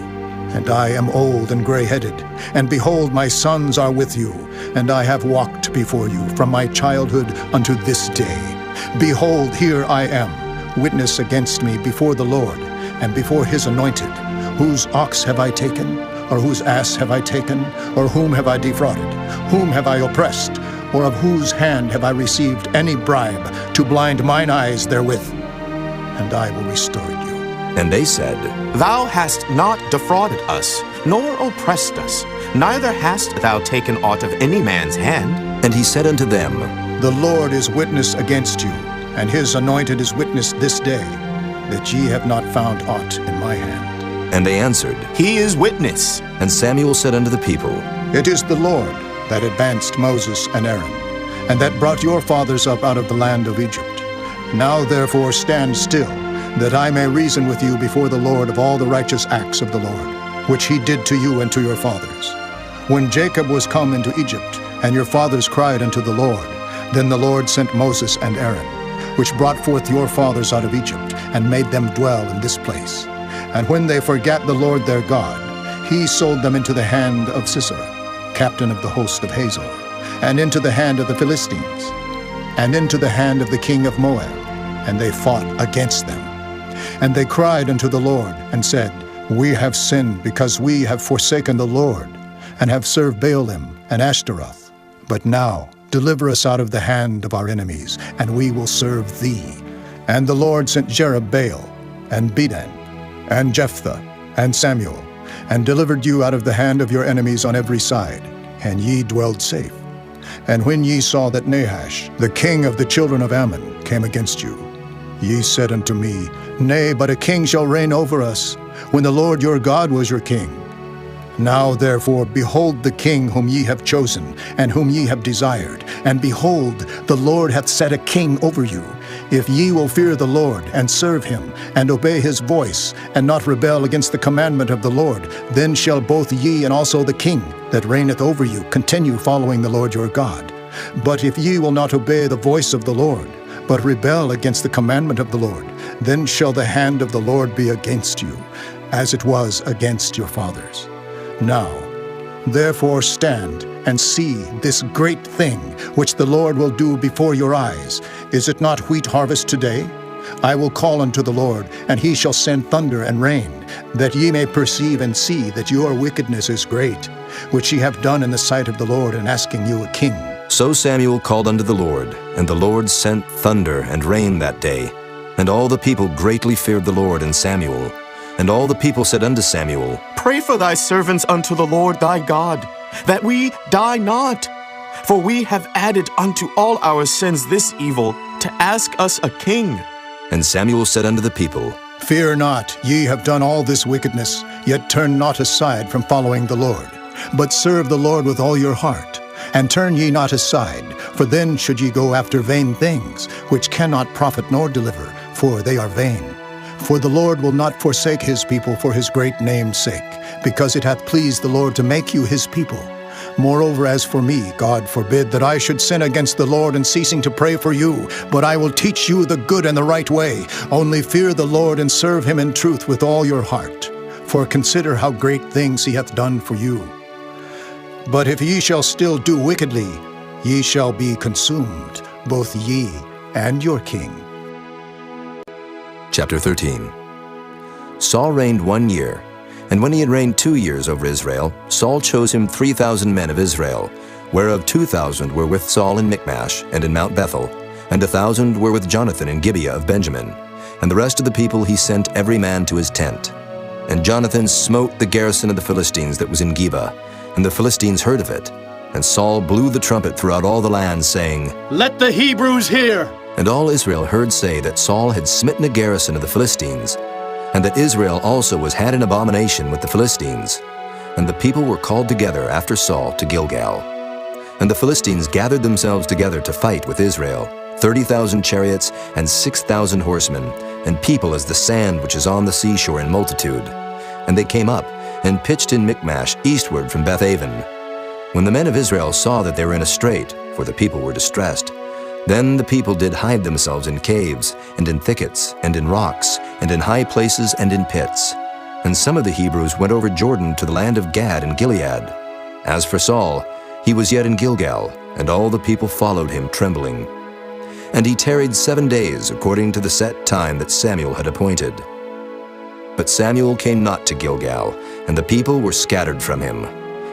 And I am old and gray-headed, and behold, my sons are with you, and I have walked before you from my childhood unto this day. Behold, here I am, witness against me before the Lord, and before his anointed. Whose ox have I taken? Or whose ass have I taken? Or whom have I defrauded? Whom have I oppressed? Or of whose hand have I received any bribe to blind mine eyes therewith? And I will restore you. And they said, Thou hast not defrauded us, nor oppressed us, neither hast thou taken aught of any man's hand. And he said unto them, The Lord is witness against you, and his anointed is witness this day, that ye have not found aught in my hand. And they answered, He is witness. And Samuel said unto the people, It is the Lord that advanced Moses and Aaron, and that brought your fathers up out of the land of Egypt. Now therefore stand still, that I may reason with you before the Lord of all the righteous acts of the Lord, which he did to you and to your fathers. When Jacob was come into Egypt, and your fathers cried unto the Lord, then the Lord sent Moses and Aaron, which brought forth your fathers out of Egypt, and made them dwell in this place. And when they forgat the Lord their God, he sold them into the hand of Sisera, captain of the host of Hazor, and into the hand of the Philistines, and into the hand of the king of Moab, and they fought against them. And they cried unto the Lord, and said, We have sinned, because we have forsaken the Lord, and have served Baalim and Ashtaroth. But now deliver us out of the hand of our enemies, and we will serve thee. And the Lord sent Jerubbaal, and Bedan, and Jephthah, and Samuel, and delivered you out of the hand of your enemies on every side, and ye dwelled safe. And when ye saw that Nahash, the king of the children of Ammon, came against you, ye said unto me, Nay, but a king shall reign over us, when the Lord your God was your king. Now therefore behold the king whom ye have chosen, and whom ye have desired, and behold, the Lord hath set a king over you. If ye will fear the Lord, and serve him, and obey his voice, and not rebel against the commandment of the Lord, then shall both ye and also the king that reigneth over you continue following the Lord your God. But if ye will not obey the voice of the Lord, but rebel against the commandment of the Lord, then shall the hand of the Lord be against you, as it was against your fathers. Now, therefore stand and see this great thing which the Lord will do before your eyes. Is it not wheat harvest today? I will call unto the Lord, and he shall send thunder and rain, that ye may perceive and see that your wickedness is great, which ye have done in the sight of the Lord in asking you a king. So Samuel called unto the Lord, and the Lord sent thunder and rain that day. And all the people greatly feared the Lord and Samuel. And all the people said unto Samuel, Pray for thy servants unto the Lord thy God, that we die not. For we have added unto all our sins this evil, to ask us a king. And Samuel said unto the people, Fear not, ye have done all this wickedness, yet turn not aside from following the Lord, but serve the Lord with all your heart. And turn ye not aside, for then should ye go after vain things, which cannot profit nor deliver, for they are vain. For the Lord will not forsake his people for his great name's sake, because it hath pleased the Lord to make you his people. Moreover, as for me, God forbid that I should sin against the Lord in ceasing to pray for you, but I will teach you the good and the right way. Only fear the Lord and serve him in truth with all your heart. For consider how great things he hath done for you. But if ye shall still do wickedly, ye shall be consumed, both ye and your king. Chapter 13. Saul reigned 1 year, and when he had reigned 2 years over Israel, Saul chose him 3,000 men of Israel, whereof 2,000 were with Saul in Michmash and in Mount Bethel, and 1,000 were with Jonathan in Gibeah of Benjamin. And the rest of the people he sent every man to his tent. And Jonathan smote the garrison of the Philistines that was in Geba, and the Philistines heard of it. And Saul blew the trumpet throughout all the land, saying, Let the Hebrews hear! And all Israel heard say that Saul had smitten a garrison of the Philistines, and that Israel also was had an abomination with the Philistines. And the people were called together after Saul to Gilgal. And the Philistines gathered themselves together to fight with Israel, 30,000 chariots and 6,000 horsemen, and people as the sand which is on the seashore in multitude. And they came up and pitched in Michmash eastward from Beth-aven. When the men of Israel saw that they were in a strait, for the people were distressed, then the people did hide themselves in caves, and in thickets, and in rocks, and in high places, and in pits. And some of the Hebrews went over Jordan to the land of Gad and Gilead. As for Saul, he was yet in Gilgal, and all the people followed him trembling. And he tarried 7 days according to the set time that Samuel had appointed. But Samuel came not to Gilgal, and the people were scattered from him.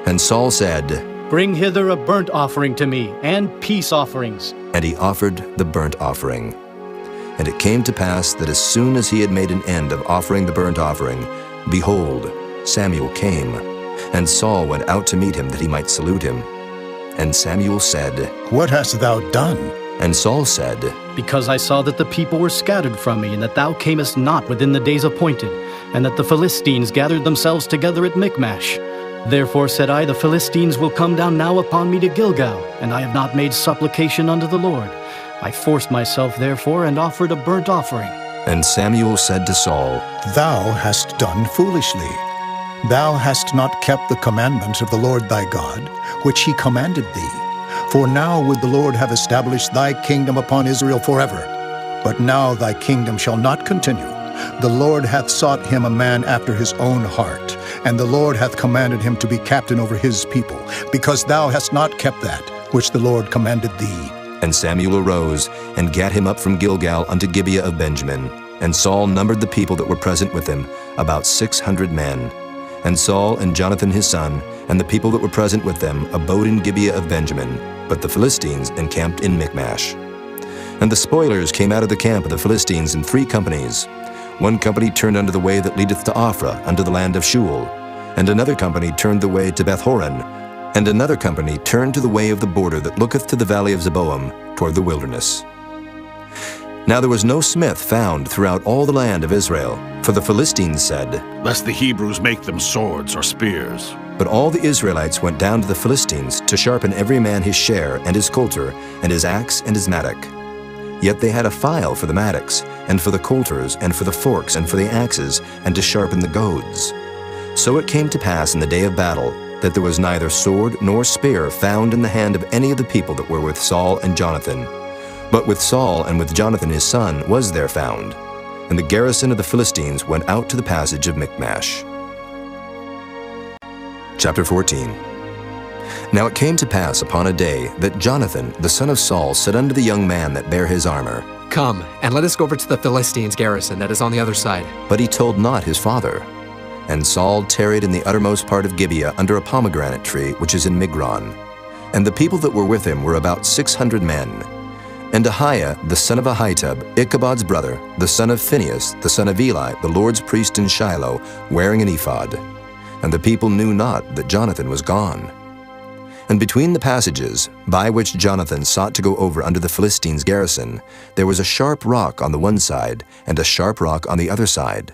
And Saul said, Bring hither a burnt offering to me, and peace offerings. And he offered the burnt offering. And it came to pass that as soon as he had made an end of offering the burnt offering, behold, Samuel came, and Saul went out to meet him that he might salute him. And Samuel said, What hast thou done? And Saul said, Because I saw that the people were scattered from me, and that thou camest not within the days appointed, and that the Philistines gathered themselves together at Michmash. Therefore said I, The Philistines will come down now upon me to Gilgal, and I have not made supplication unto the Lord. I forced myself therefore, and offered a burnt offering. And Samuel said to Saul, Thou hast done foolishly. Thou hast not kept the commandments of the Lord thy God, which he commanded thee. For now would the Lord have established thy kingdom upon Israel forever. But now thy kingdom shall not continue. The Lord hath sought him a man after his own heart, and the Lord hath commanded him to be captain over his people, because thou hast not kept that which the Lord commanded thee. And Samuel arose, and gat him up from Gilgal unto Gibeah of Benjamin. And Saul numbered the people that were present with him, about 600 men. And Saul and Jonathan his son, and the people that were present with them, abode in Gibeah of Benjamin, but the Philistines encamped in Michmash. And the spoilers came out of the camp of the Philistines in 3 companies. One company turned unto the way that leadeth to Ophrah, unto the land of Shual. And another company turned the way to Bethhoron. And another company turned to the way of the border that looketh to the valley of Zeboim, toward the wilderness. Now there was no smith found throughout all the land of Israel, for the Philistines said, Lest the Hebrews make them swords or spears. But all the Israelites went down to the Philistines to sharpen every man his share, and his coulter, and his axe, and his mattock. Yet they had a file for the mattocks, and for the coulters, and for the forks, and for the axes, and to sharpen the goads. So it came to pass in the day of battle, that there was neither sword nor spear found in the hand of any of the people that were with Saul and Jonathan. But with Saul and with Jonathan his son was there found. And the garrison of the Philistines went out to the passage of Michmash. Chapter 14. Now it came to pass upon a day that Jonathan the son of Saul said unto the young man that bare his armor, Come, and let us go over to the Philistines' garrison that is on the other side. But he told not his father. And Saul tarried in the uttermost part of Gibeah under a pomegranate tree which is in Migron. And the people that were with him were about 600 men. And Ahiah the son of Ahitub, Ichabod's brother, the son of Phinehas, the son of Eli, the Lord's priest in Shiloh, wearing an ephod. And the people knew not that Jonathan was gone. And between the passages, by which Jonathan sought to go over unto the Philistines' garrison, there was a sharp rock on the one side, and a sharp rock on the other side.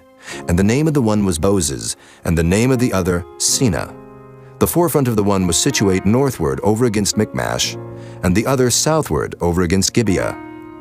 And the name of the one was Bozez, and the name of the other Seneh. The forefront of the one was situate northward over against Michmash, and the other southward over against Gibeah.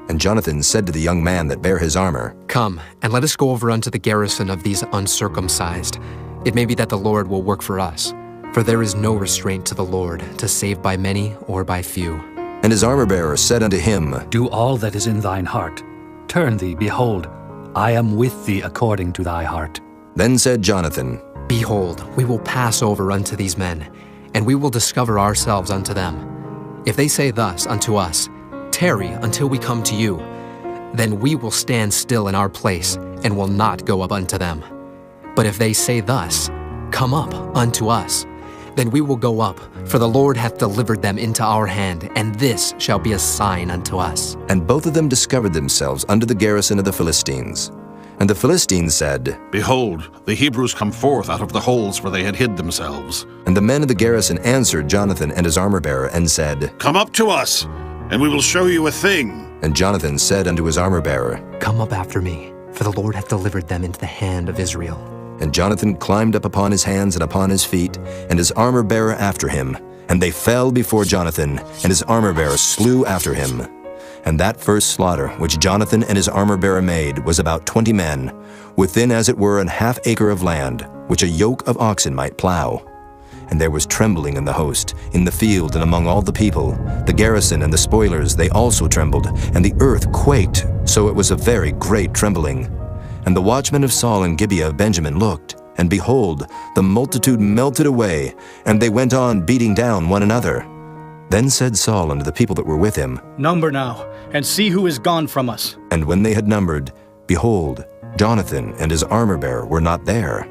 And Jonathan said to the young man that bare his armor, Come, and let us go over unto the garrison of these uncircumcised. It may be that the Lord will work for us. For there is no restraint to the Lord, to save by many or by few. And his armor-bearer said unto him, Do all that is in thine heart. Turn thee, behold, I am with thee according to thy heart. Then said Jonathan, Behold, we will pass over unto these men, and we will discover ourselves unto them. If they say thus unto us, Tarry until we come to you, then we will stand still in our place, and will not go up unto them. But if they say thus, Come up unto us, then we will go up, for the Lord hath delivered them into our hand, and this shall be a sign unto us. And both of them discovered themselves unto the garrison of the Philistines. And the Philistines said, Behold, the Hebrews come forth out of the holes where they had hid themselves. And the men of the garrison answered Jonathan and his armor-bearer, and said, Come up to us, and we will show you a thing. And Jonathan said unto his armor-bearer, Come up after me, for the Lord hath delivered them into the hand of Israel. And Jonathan climbed up upon his hands and upon his feet, and his armor-bearer after him. And they fell before Jonathan, and his armor-bearer slew after him. And that first slaughter which Jonathan and his armor-bearer made was about 20 men, within as it were an half acre of land, which a yoke of oxen might plow. And there was trembling in the host, in the field and among all the people. The garrison and the spoilers, they also trembled, and the earth quaked, so it was a very great trembling. And the watchmen of Saul and Gibeah of Benjamin looked, and behold, the multitude melted away, and they went on beating down one another. Then said Saul unto the people that were with him, Number now, and see who is gone from us. And when they had numbered, behold, Jonathan and his armor-bearer were not there.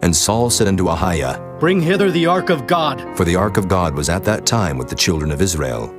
And Saul said unto Ahiah, Bring hither the ark of God. For the ark of God was at that time with the children of Israel.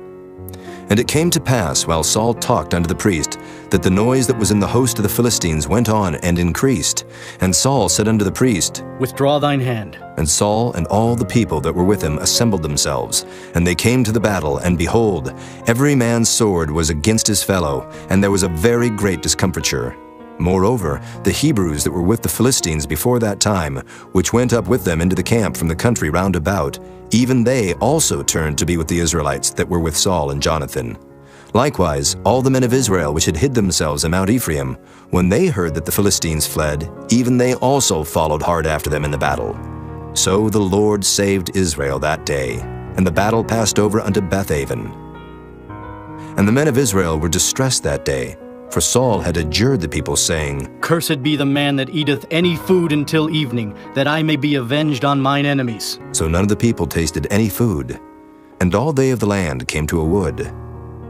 And it came to pass, while Saul talked unto the priest, that the noise that was in the host of the Philistines went on and increased. And Saul said unto the priest, Withdraw thine hand. And Saul and all the people that were with him assembled themselves. And they came to the battle, and behold, every man's sword was against his fellow, and there was a very great discomfiture. Moreover, the Hebrews that were with the Philistines before that time, which went up with them into the camp from the country round about, even they also turned to be with the Israelites that were with Saul and Jonathan. Likewise, all the men of Israel which had hid themselves in Mount Ephraim, when they heard that the Philistines fled, even they also followed hard after them in the battle. So the Lord saved Israel that day, and the battle passed over unto Bethaven. And the men of Israel were distressed that day, for Saul had adjured the people, saying, Cursed be the man that eateth any food until evening, that I may be avenged on mine enemies. So none of the people tasted any food. And all they of the land came to a wood,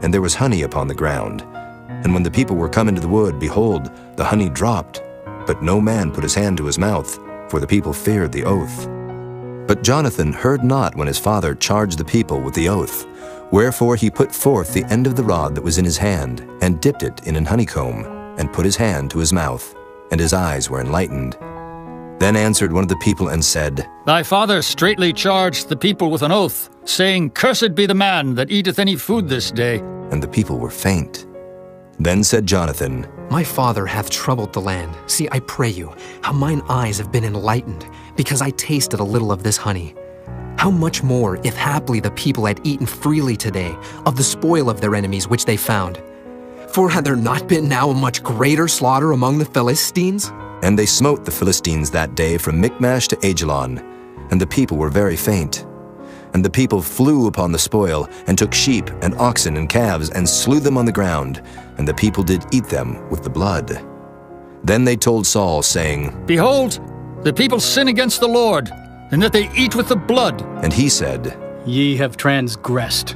and there was honey upon the ground. And when the people were come into the wood, behold, the honey dropped, but no man put his hand to his mouth, for the people feared the oath. But Jonathan heard not when his father charged the people with the oath. Wherefore he put forth the end of the rod that was in his hand, and dipped it in an honeycomb, and put his hand to his mouth, and his eyes were enlightened. Then answered one of the people and said, Thy father straitly charged the people with an oath, saying, Cursed be the man that eateth any food this day. And the people were faint. Then said Jonathan, My father hath troubled the land. See, I pray you, how mine eyes have been enlightened, because I tasted a little of this honey. How much more, if haply the people had eaten freely today of the spoil of their enemies which they found? For had there not been now a much greater slaughter among the Philistines? And they smote the Philistines that day from Michmash to Ajalon, and the people were very faint. And the people flew upon the spoil, and took sheep and oxen and calves, and slew them on the ground, and the people did eat them with the blood. Then they told Saul, saying, Behold, the people sin against the Lord, and that they eat with the blood. And he said, Ye have transgressed.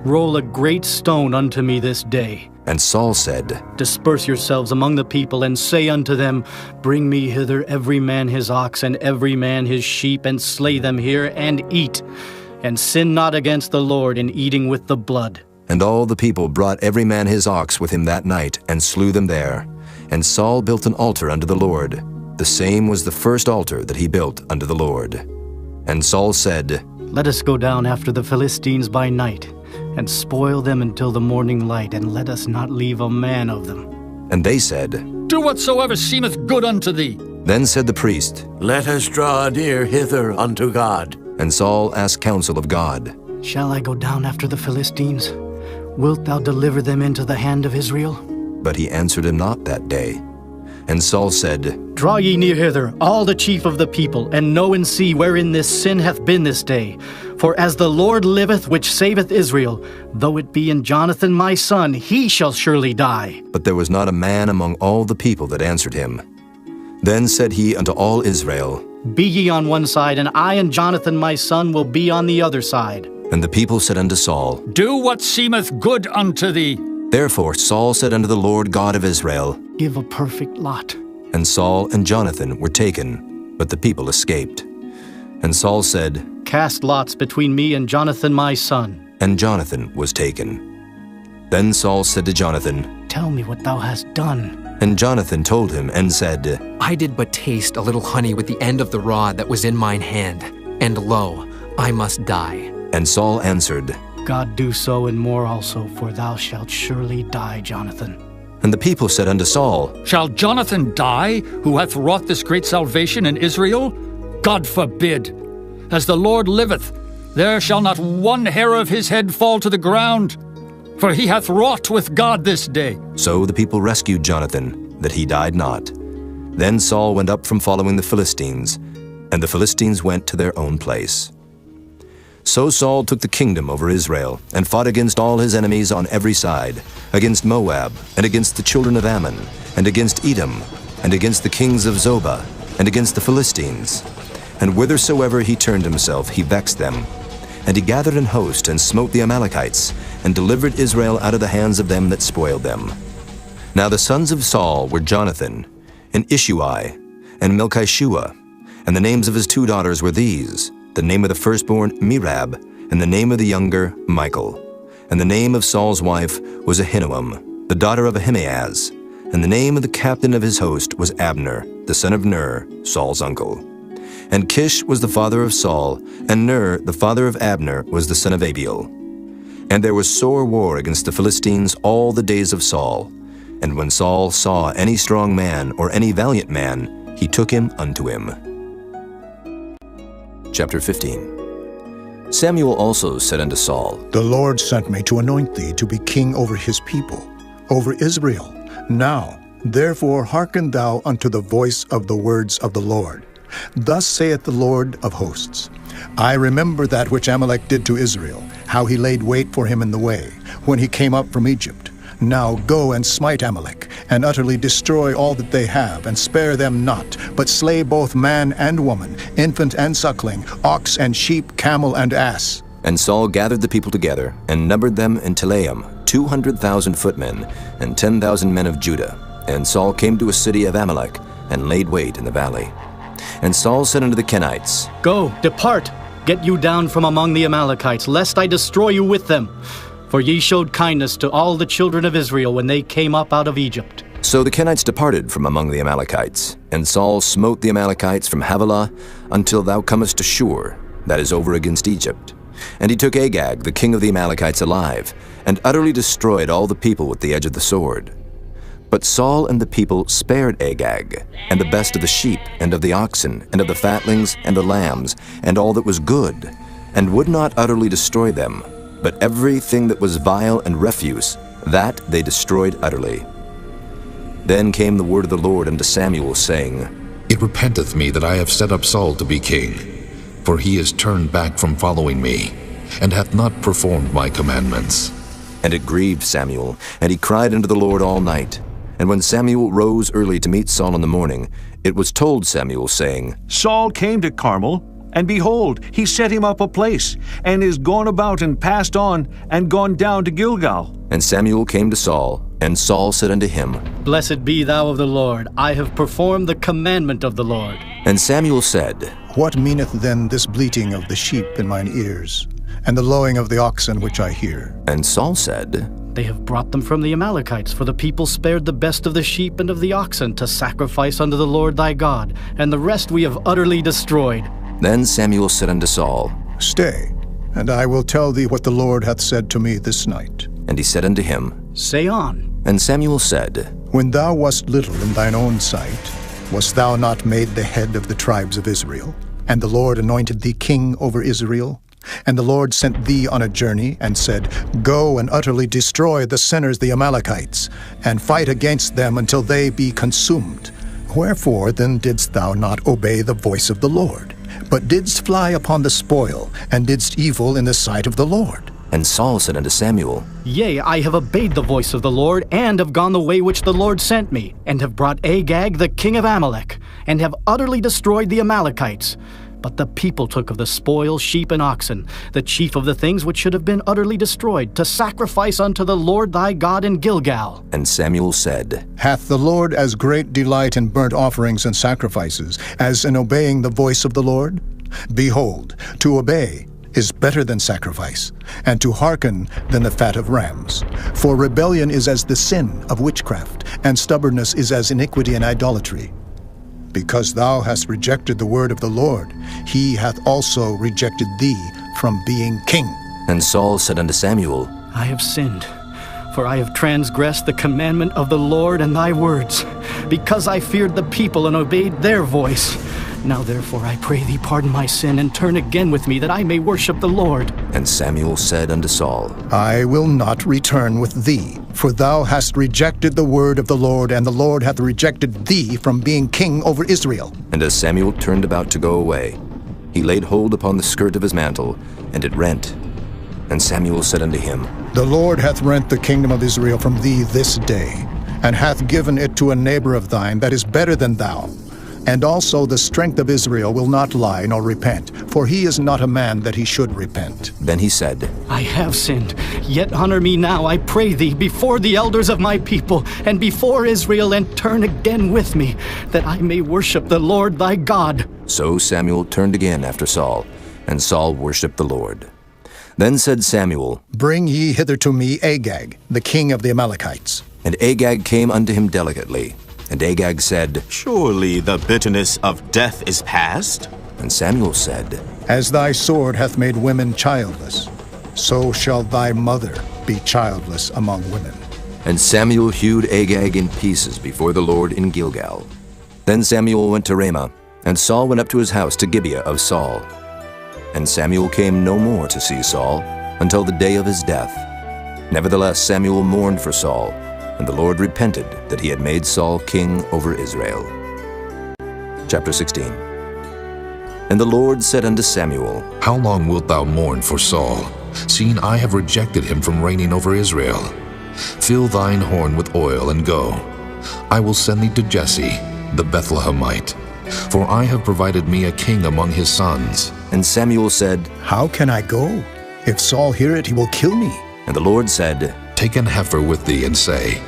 Roll a great stone unto me this day. And Saul said, Disperse yourselves among the people, and say unto them, Bring me hither every man his ox, and every man his sheep, and slay them here, and eat. And sin not against the Lord in eating with the blood. And all the people brought every man his ox with him that night, and slew them there. And Saul built an altar unto the Lord. The same was the first altar that he built unto the Lord. And Saul said, Let us go down after the Philistines by night, and spoil them until the morning light, and let us not leave a man of them. And they said, Do whatsoever seemeth good unto thee. Then said the priest, Let us draw near hither unto God. And Saul asked counsel of God, Shall I go down after the Philistines? Wilt thou deliver them into the hand of Israel? But he answered him not that day. And Saul said, Draw ye near hither, all the chief of the people, and know and see wherein this sin hath been this day. For as the Lord liveth, which saveth Israel, though it be in Jonathan my son, he shall surely die. But there was not a man among all the people that answered him. Then said he unto all Israel, Be ye on one side, and I and Jonathan my son will be on the other side. And the people said unto Saul, Do what seemeth good unto thee. Therefore Saul said unto the Lord God of Israel, Give a perfect lot. And Saul and Jonathan were taken, but the people escaped. And Saul said, Cast lots between me and Jonathan my son. And Jonathan was taken. Then Saul said to Jonathan, Tell me what thou hast done. And Jonathan told him and said, I did but taste a little honey with the end of the rod that was in mine hand, and lo, I must die. And Saul answered, God do so and more also, for thou shalt surely die, Jonathan. And the people said unto Saul, Shall Jonathan die, who hath wrought this great salvation in Israel? God forbid. As the Lord liveth, there shall not one hair of his head fall to the ground, for he hath wrought with God this day. So the people rescued Jonathan, that he died not. Then Saul went up from following the Philistines, and the Philistines went to their own place. So Saul took the kingdom over Israel, and fought against all his enemies on every side, against Moab, and against the children of Ammon, and against Edom, and against the kings of Zobah, and against the Philistines. And whithersoever he turned himself, he vexed them. And he gathered an host, and smote the Amalekites, and delivered Israel out of the hands of them that spoiled them. Now the sons of Saul were Jonathan, and Ishuai, and Melchishua. And the names of his 2 daughters were these, the name of the firstborn Merab, and the name of the younger Michal. And the name of Saul's wife was Ahinoam, the daughter of Ahimaaz. And the name of the captain of his host was Abner, the son of Ner, Saul's uncle. And Kish was the father of Saul, and Ner, the father of Abner, was the son of Abiel. And there was sore war against the Philistines all the days of Saul. And when Saul saw any strong man or any valiant man, he took him unto him. Chapter 15. Samuel also said unto Saul, The Lord sent me to anoint thee to be king over his people, over Israel. Now, therefore, hearken thou unto the voice of the words of the Lord. Thus saith the Lord of hosts, I remember that which Amalek did to Israel, how he laid wait for him in the way, when he came up from Egypt. Now go and smite Amalek, and utterly destroy all that they have, and spare them not, but slay both man and woman, infant and suckling, ox and sheep, camel and ass. And Saul gathered the people together, and numbered them in Telaim, 200,000 footmen, and 10,000 men of Judah. And Saul came to a city of Amalek, and laid wait in the valley. And Saul said unto the Kenites, Go, depart, get you down from among the Amalekites, lest I destroy you with them. For ye showed kindness to all the children of Israel when they came up out of Egypt. So the Kenites departed from among the Amalekites, and Saul smote the Amalekites from Havilah until thou comest to Shur, that is over against Egypt. And he took Agag, the king of the Amalekites, alive, and utterly destroyed all the people with the edge of the sword. But Saul and the people spared Agag, and the best of the sheep, and of the oxen, and of the fatlings, and the lambs, and all that was good, and would not utterly destroy them, but everything that was vile and refuse, that they destroyed utterly. Then came the word of the Lord unto Samuel, saying, It repenteth me that I have set up Saul to be king, for he is turned back from following me, and hath not performed my commandments. And it grieved Samuel, and he cried unto the Lord all night. And when Samuel rose early to meet Saul in the morning, it was told Samuel, saying, Saul came to Carmel, and behold, he set him up a place, and is gone about and passed on, and gone down to Gilgal. And Samuel came to Saul, and Saul said unto him, Blessed be thou of the Lord, I have performed the commandment of the Lord. And Samuel said, What meaneth then this bleating of the sheep in mine ears, and the lowing of the oxen which I hear? And Saul said, They have brought them from the Amalekites, for the people spared the best of the sheep and of the oxen to sacrifice unto the Lord thy God, and the rest we have utterly destroyed. Then Samuel said unto Saul, Stay, and I will tell thee what the Lord hath said to me this night. And he said unto him, Say on. And Samuel said, When thou wast little in thine own sight, wast thou not made the head of the tribes of Israel? And the Lord anointed thee king over Israel? And the Lord sent thee on a journey, and said, Go and utterly destroy the sinners the Amalekites, and fight against them until they be consumed. Wherefore then didst thou not obey the voice of the Lord, but didst fly upon the spoil, and didst evil in the sight of the Lord? And Saul said unto Samuel, Yea, I have obeyed the voice of the Lord, and have gone the way which the Lord sent me, and have brought Agag the king of Amalek, and have utterly destroyed the Amalekites. But the people took of the spoil sheep and oxen, the chief of the things which should have been utterly destroyed, to sacrifice unto the Lord thy God in Gilgal. And Samuel said, Hath the Lord as great delight in burnt offerings and sacrifices as in obeying the voice of the Lord? Behold, to obey is better than sacrifice, and to hearken than the fat of rams. For rebellion is as the sin of witchcraft, and stubbornness is as iniquity and idolatry. Because thou hast rejected the word of the Lord, he hath also rejected thee from being king. And Saul said unto Samuel, I have sinned, for I have transgressed the commandment of the Lord and thy words, because I feared the people and obeyed their voice. Now therefore I pray thee pardon my sin, and turn again with me, that I may worship the Lord. And Samuel said unto Saul, I will not return with thee, for thou hast rejected the word of the Lord, and the Lord hath rejected thee from being king over Israel. And as Samuel turned about to go away, he laid hold upon the skirt of his mantle, and it rent. And Samuel said unto him, The Lord hath rent the kingdom of Israel from thee this day, and hath given it to a neighbor of thine that is better than thou. And also the strength of Israel will not lie nor repent, for he is not a man that he should repent. Then he said, I have sinned, yet honor me now, I pray thee, before the elders of my people, and before Israel, and turn again with me, that I may worship the Lord thy God. So Samuel turned again after Saul, and Saul worshipped the Lord. Then said Samuel, Bring ye hither to me Agag, the king of the Amalekites. And Agag came unto him delicately. And Agag said, Surely the bitterness of death is past? And Samuel said, As thy sword hath made women childless, so shall thy mother be childless among women. And Samuel hewed Agag in pieces before the Lord in Gilgal. Then Samuel went to Ramah, and Saul went up to his house to Gibeah of Saul. And Samuel came no more to see Saul until the day of his death. Nevertheless Samuel mourned for Saul, and the Lord repented that he had made Saul king over Israel. Chapter 16. And the Lord said unto Samuel, How long wilt thou mourn for Saul, seeing I have rejected him from reigning over Israel? Fill thine horn with oil, and go. I will send thee to Jesse, the Bethlehemite, for I have provided me a king among his sons. And Samuel said, How can I go? If Saul hear it, he will kill me. And the Lord said, Take an heifer with thee, and say,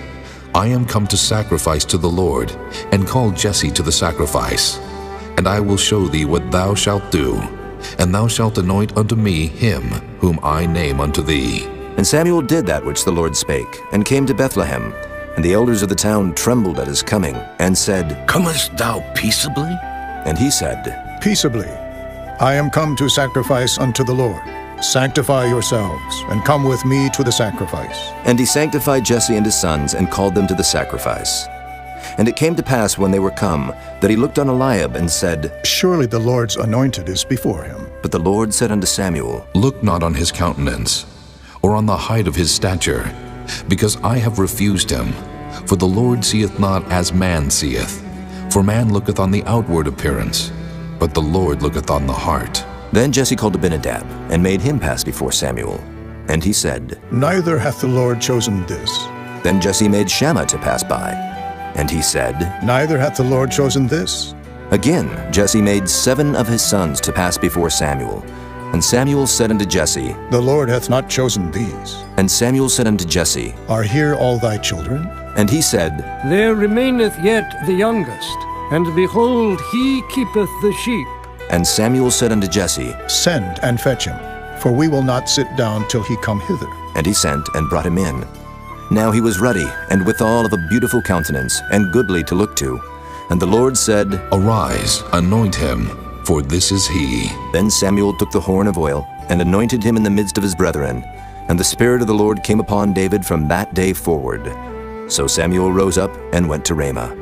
I am come to sacrifice to the Lord, and call Jesse to the sacrifice. And I will show thee what thou shalt do, and thou shalt anoint unto me him whom I name unto thee. And Samuel did that which the Lord spake, and came to Bethlehem. And the elders of the town trembled at his coming, and said, Comest thou peaceably? And he said, Peaceably. I am come to sacrifice unto the Lord. Sanctify yourselves, and come with me to the sacrifice. And he sanctified Jesse and his sons, and called them to the sacrifice. And it came to pass when they were come, that he looked on Eliab, and said, Surely the Lord's anointed is before him. But the Lord said unto Samuel, Look not on his countenance, or on the height of his stature, because I have refused him. For the Lord seeth not as man seeth. For man looketh on the outward appearance, but the Lord looketh on the heart. Then Jesse called Abinadab, and made him pass before Samuel. And he said, Neither hath the Lord chosen this. Then Jesse made Shammah to pass by. And he said, Neither hath the Lord chosen this. Again Jesse made 7 of his sons to pass before Samuel. And Samuel said unto Jesse, The Lord hath not chosen these. And Samuel said unto Jesse, Are here all thy children? And he said, There remaineth yet the youngest, and behold, he keepeth the sheep. And Samuel said unto Jesse, Send and fetch him, for we will not sit down till he come hither. And he sent and brought him in. Now he was ruddy, and withal of a beautiful countenance, and goodly to look to. And the Lord said, Arise, anoint him, for this is he. Then Samuel took the horn of oil, and anointed him in the midst of his brethren. And the Spirit of the Lord came upon David from that day forward. So Samuel rose up and went to Ramah.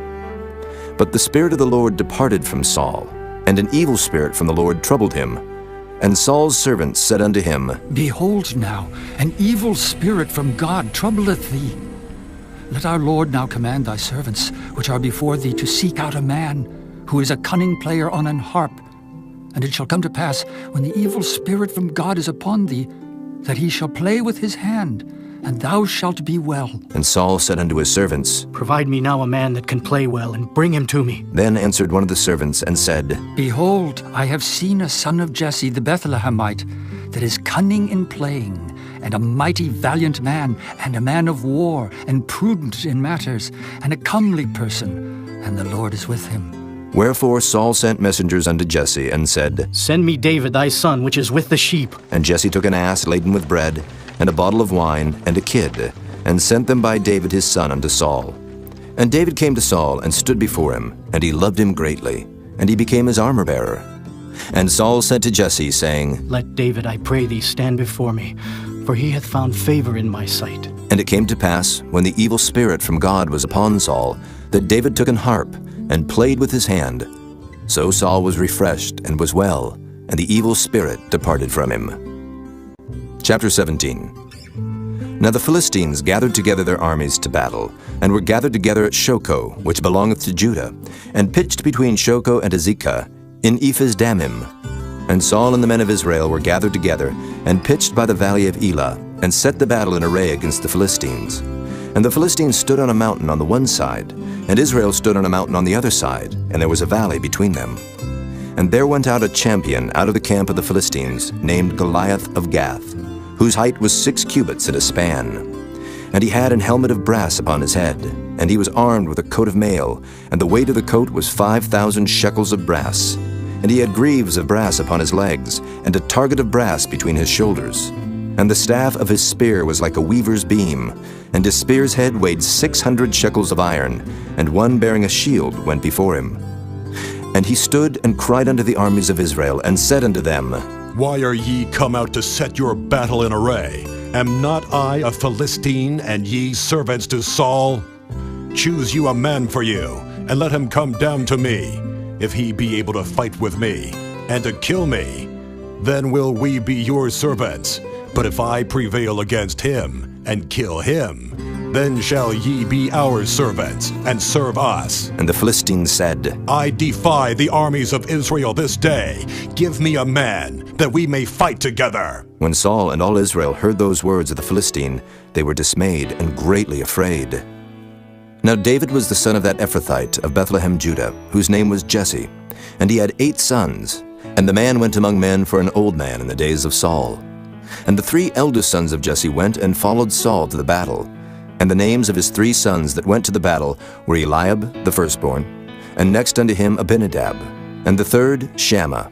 But the Spirit of the Lord departed from Saul, and an evil spirit from the Lord troubled him. And Saul's servants said unto him, Behold now, an evil spirit from God troubleth thee. Let our Lord now command thy servants, which are before thee, to seek out a man, who is a cunning player on an harp. And it shall come to pass, when the evil spirit from God is upon thee, that he shall play with his hand, and thou shalt be well. And Saul said unto his servants, Provide me now a man that can play well, and bring him to me. Then answered one of the servants, and said, Behold, I have seen a son of Jesse the Bethlehemite, that is cunning in playing, and a mighty valiant man, and a man of war, and prudent in matters, and a comely person, and the Lord is with him. Wherefore Saul sent messengers unto Jesse, and said, Send me David thy son, which is with the sheep. And Jesse took an ass laden with bread, and a bottle of wine, and a kid, and sent them by David his son unto Saul. And David came to Saul, and stood before him, and he loved him greatly, and he became his armor-bearer. And Saul sent to Jesse, saying, Let David, I pray thee, stand before me, for he hath found favor in my sight. And it came to pass, when the evil spirit from God was upon Saul, that David took an harp, and played with his hand. So Saul was refreshed, and was well, and the evil spirit departed from him. Chapter 17. Now the Philistines gathered together their armies to battle, and were gathered together at Shochoh, which belongeth to Judah, and pitched between Shochoh and Azekah, in Ephes-dammim. And Saul and the men of Israel were gathered together, and pitched by the valley of Elah, and set the battle in array against the Philistines. And the Philistines stood on a mountain on the one side, and Israel stood on a mountain on the other side, and there was a valley between them. And there went out a champion out of the camp of the Philistines, named Goliath of Gath, whose height was 6 cubits and a span. And he had an helmet of brass upon his head, and he was armed with a coat of mail, and the weight of the coat was 5,000 shekels of brass. And he had greaves of brass upon his legs, and a target of brass between his shoulders. And the staff of his spear was like a weaver's beam, and his spear's head weighed 600 shekels of iron, and one bearing a shield went before him. And he stood and cried unto the armies of Israel, and said unto them, Why are ye come out to set your battle in array? Am not I a Philistine, and ye servants to Saul? Choose you a man for you, and let him come down to me, if he be able to fight with me, and to kill me. Then will we be your servants. But if I prevail against him, and kill him, then shall ye be our servants, and serve us. And the Philistines said, I defy the armies of Israel this day. Give me a man, that we may fight together. When Saul and all Israel heard those words of the Philistine, they were dismayed and greatly afraid. Now David was the son of that Ephrathite of Bethlehem, Judah, whose name was Jesse, and he had 8 sons. And the man went among men for an old man in the days of Saul. And the 3 eldest sons of Jesse went and followed Saul to the battle. And the names of his 3 sons that went to the battle were Eliab, the firstborn, and next unto him Abinadab, and the third Shammah.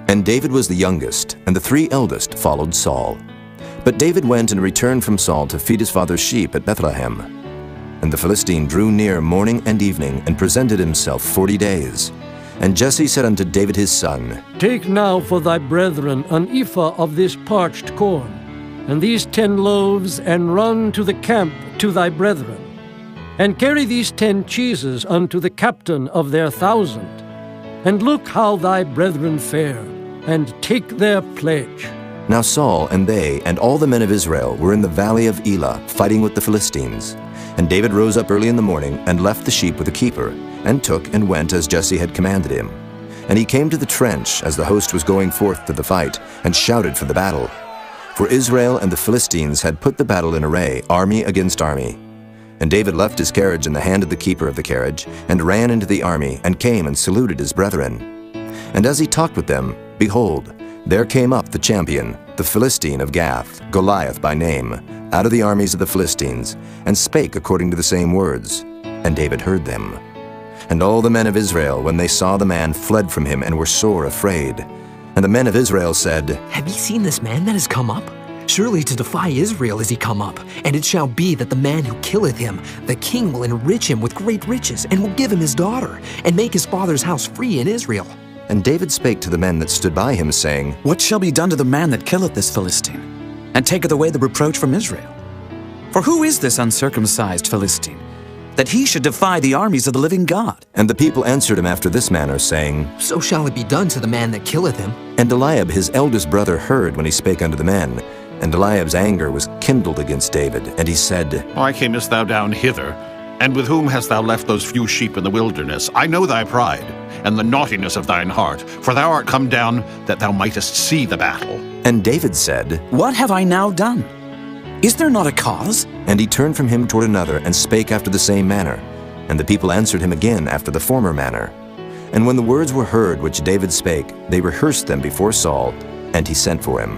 And David was the youngest, and the 3 eldest followed Saul. But David went and returned from Saul to feed his father's sheep at Bethlehem. And the Philistine drew near morning and evening, and presented himself 40 days. And Jesse said unto David his son, Take now for thy brethren an ephah of this parched corn, and these 10 loaves, and run to the camp to thy brethren. And carry these 10 cheeses unto the captain of their 1,000. And look how thy brethren fare, and take their pledge. Now Saul and they and all the men of Israel were in the valley of Elah, fighting with the Philistines. And David rose up early in the morning, and left the sheep with the keeper, and took and went as Jesse had commanded him. And he came to the trench as the host was going forth to the fight, and shouted for the battle. For Israel and the Philistines had put the battle in array, army against army. And David left his carriage in the hand of the keeper of the carriage, and ran into the army, and came and saluted his brethren. And as he talked with them, behold, there came up the champion, the Philistine of Gath, Goliath by name, out of the armies of the Philistines, and spake according to the same words. And David heard them. And all the men of Israel, when they saw the man, fled from him, and were sore afraid. And the men of Israel said, Have ye seen this man that is come up? Surely to defy Israel is he come up. And it shall be that the man who killeth him, the king will enrich him with great riches, and will give him his daughter, and make his father's house free in Israel. And David spake to the men that stood by him, saying, What shall be done to the man that killeth this Philistine, and taketh away the reproach from Israel? For who is this uncircumcised Philistine, that he should defy the armies of the living God? And the people answered him after this manner, saying, So shall it be done to the man that killeth him. And Eliab his eldest brother heard when he spake unto the men. And Eliab's anger was kindled against David, and he said, Why camest thou down hither? And with whom hast thou left those few sheep in the wilderness? I know thy pride, and the naughtiness of thine heart, for thou art come down that thou mightest see the battle. And David said, What have I now done? Is there not a cause? And he turned from him toward another, and spake after the same manner. And the people answered him again after the former manner. And when the words were heard which David spake, they rehearsed them before Saul, and he sent for him.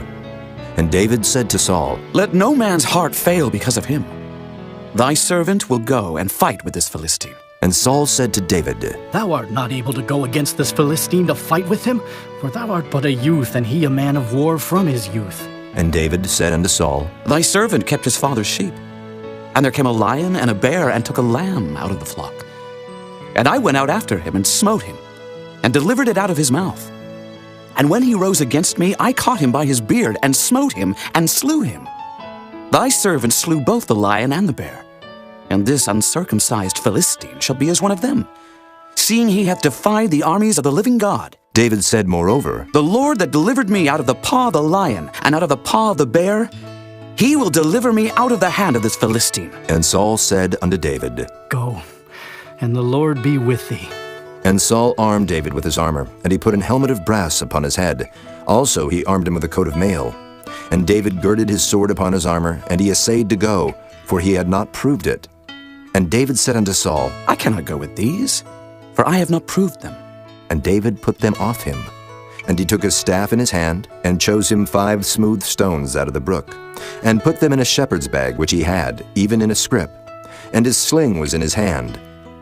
And David said to Saul, Let no man's heart fail because of him. Thy servant will go and fight with this Philistine. And Saul said to David, Thou art not able to go against this Philistine to fight with him, for thou art but a youth, and he a man of war from his youth. And David said unto Saul, Thy servant kept his father's sheep. And there came a lion and a bear, and took a lamb out of the flock. And I went out after him, and smote him, and delivered it out of his mouth. And when he rose against me, I caught him by his beard, and smote him, and slew him. Thy servant slew both the lion and the bear. And this uncircumcised Philistine shall be as one of them, seeing he hath defied the armies of the living God. David said moreover, The Lord that delivered me out of the paw of the lion, and out of the paw of the bear, he will deliver me out of the hand of this Philistine. And Saul said unto David, Go, and the Lord be with thee. And Saul armed David with his armor, and he put an helmet of brass upon his head. Also he armed him with a coat of mail. And David girded his sword upon his armor, and he essayed to go, for he had not proved it. And David said unto Saul, I cannot go with these, for I have not proved them. And David put them off him. And he took his staff in his hand, and chose him 5 smooth stones out of the brook, and put them in a shepherd's bag which he had, even in a scrip. And his sling was in his hand.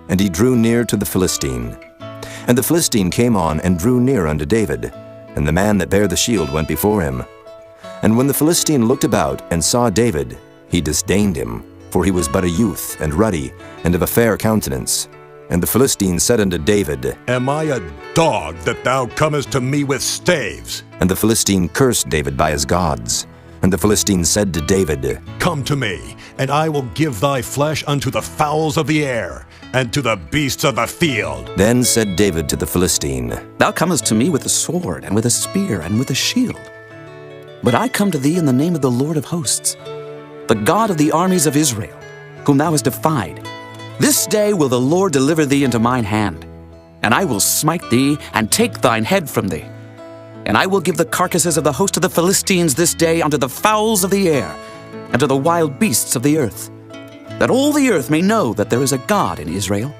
And he drew near to the Philistine. And the Philistine came on and drew near unto David, and the man that bare the shield went before him. And when the Philistine looked about and saw David, he disdained him, for he was but a youth, and ruddy, and of a fair countenance. And the Philistine said unto David, Am I a dog that thou comest to me with staves? And the Philistine cursed David by his gods. And the Philistine said to David, Come to me, and I will give thy flesh unto the fowls of the air, and to the beasts of the field. Then said David to the Philistine, Thou comest to me with a sword, and with a spear, and with a shield. But I come to thee in the name of the Lord of hosts, the God of the armies of Israel, whom thou hast defied. This day will the Lord deliver thee into mine hand, and I will smite thee, and take thine head from thee. And I will give the carcasses of the host of the Philistines this day unto the fowls of the air, and to the wild beasts of the earth, that all the earth may know that there is a God in Israel.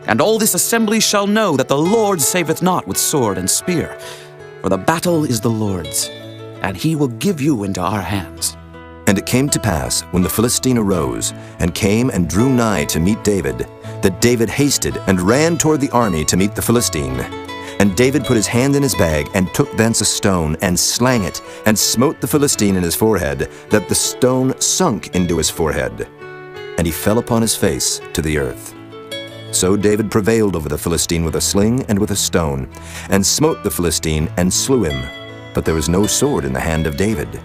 And all this assembly shall know that the Lord saveth not with sword and spear, for the battle is the Lord's, and he will give you into our hands. And it came to pass, when the Philistine arose, and came and drew nigh to meet David, that David hasted and ran toward the army to meet the Philistine. And David put his hand in his bag, and took thence a stone, and slang it, and smote the Philistine in his forehead, that the stone sunk into his forehead. And he fell upon his face to the earth. So David prevailed over the Philistine with a sling and with a stone, and smote the Philistine, and slew him. But there was no sword in the hand of David.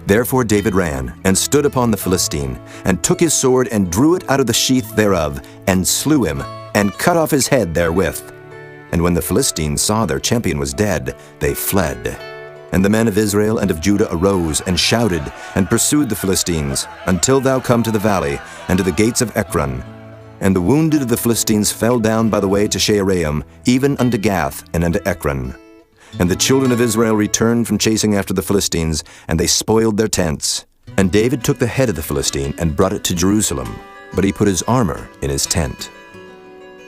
Therefore David ran, and stood upon the Philistine, and took his sword, and drew it out of the sheath thereof, and slew him, and cut off his head therewith. And when the Philistines saw their champion was dead, they fled. And the men of Israel and of Judah arose, and shouted, and pursued the Philistines, until thou come to the valley, and to the gates of Ekron. And the wounded of the Philistines fell down by the way to Shaaraim, even unto Gath, and unto Ekron. And the children of Israel returned from chasing after the Philistines, and they spoiled their tents. And David took the head of the Philistine, and brought it to Jerusalem, but he put his armor in his tent.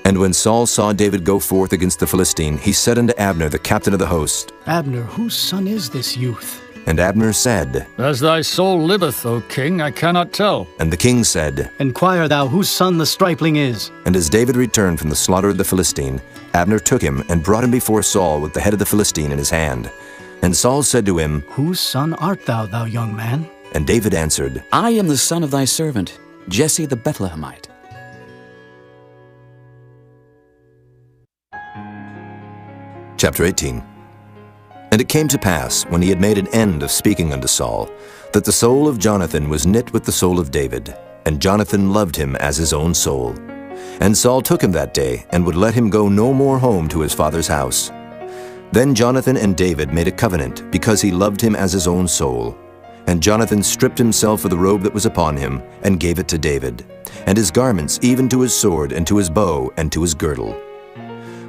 And when Saul saw David go forth against the Philistine, he said unto Abner, the captain of the host, Abner, whose son is this youth? And Abner said, As thy soul liveth, O king, I cannot tell. And the king said, Inquire thou whose son the stripling is. And as David returned from the slaughter of the Philistine, Abner took him, and brought him before Saul with the head of the Philistine in his hand. And Saul said to him, Whose son art thou, thou young man? And David answered, I am the son of thy servant, Jesse the Bethlehemite. Chapter 18. And it came to pass, when he had made an end of speaking unto Saul, that the soul of Jonathan was knit with the soul of David, and Jonathan loved him as his own soul. And Saul took him that day, and would let him go no more home to his father's house. Then Jonathan and David made a covenant, because he loved him as his own soul. And Jonathan stripped himself of the robe that was upon him, and gave it to David, and his garments, even to his sword, and to his bow, and to his girdle.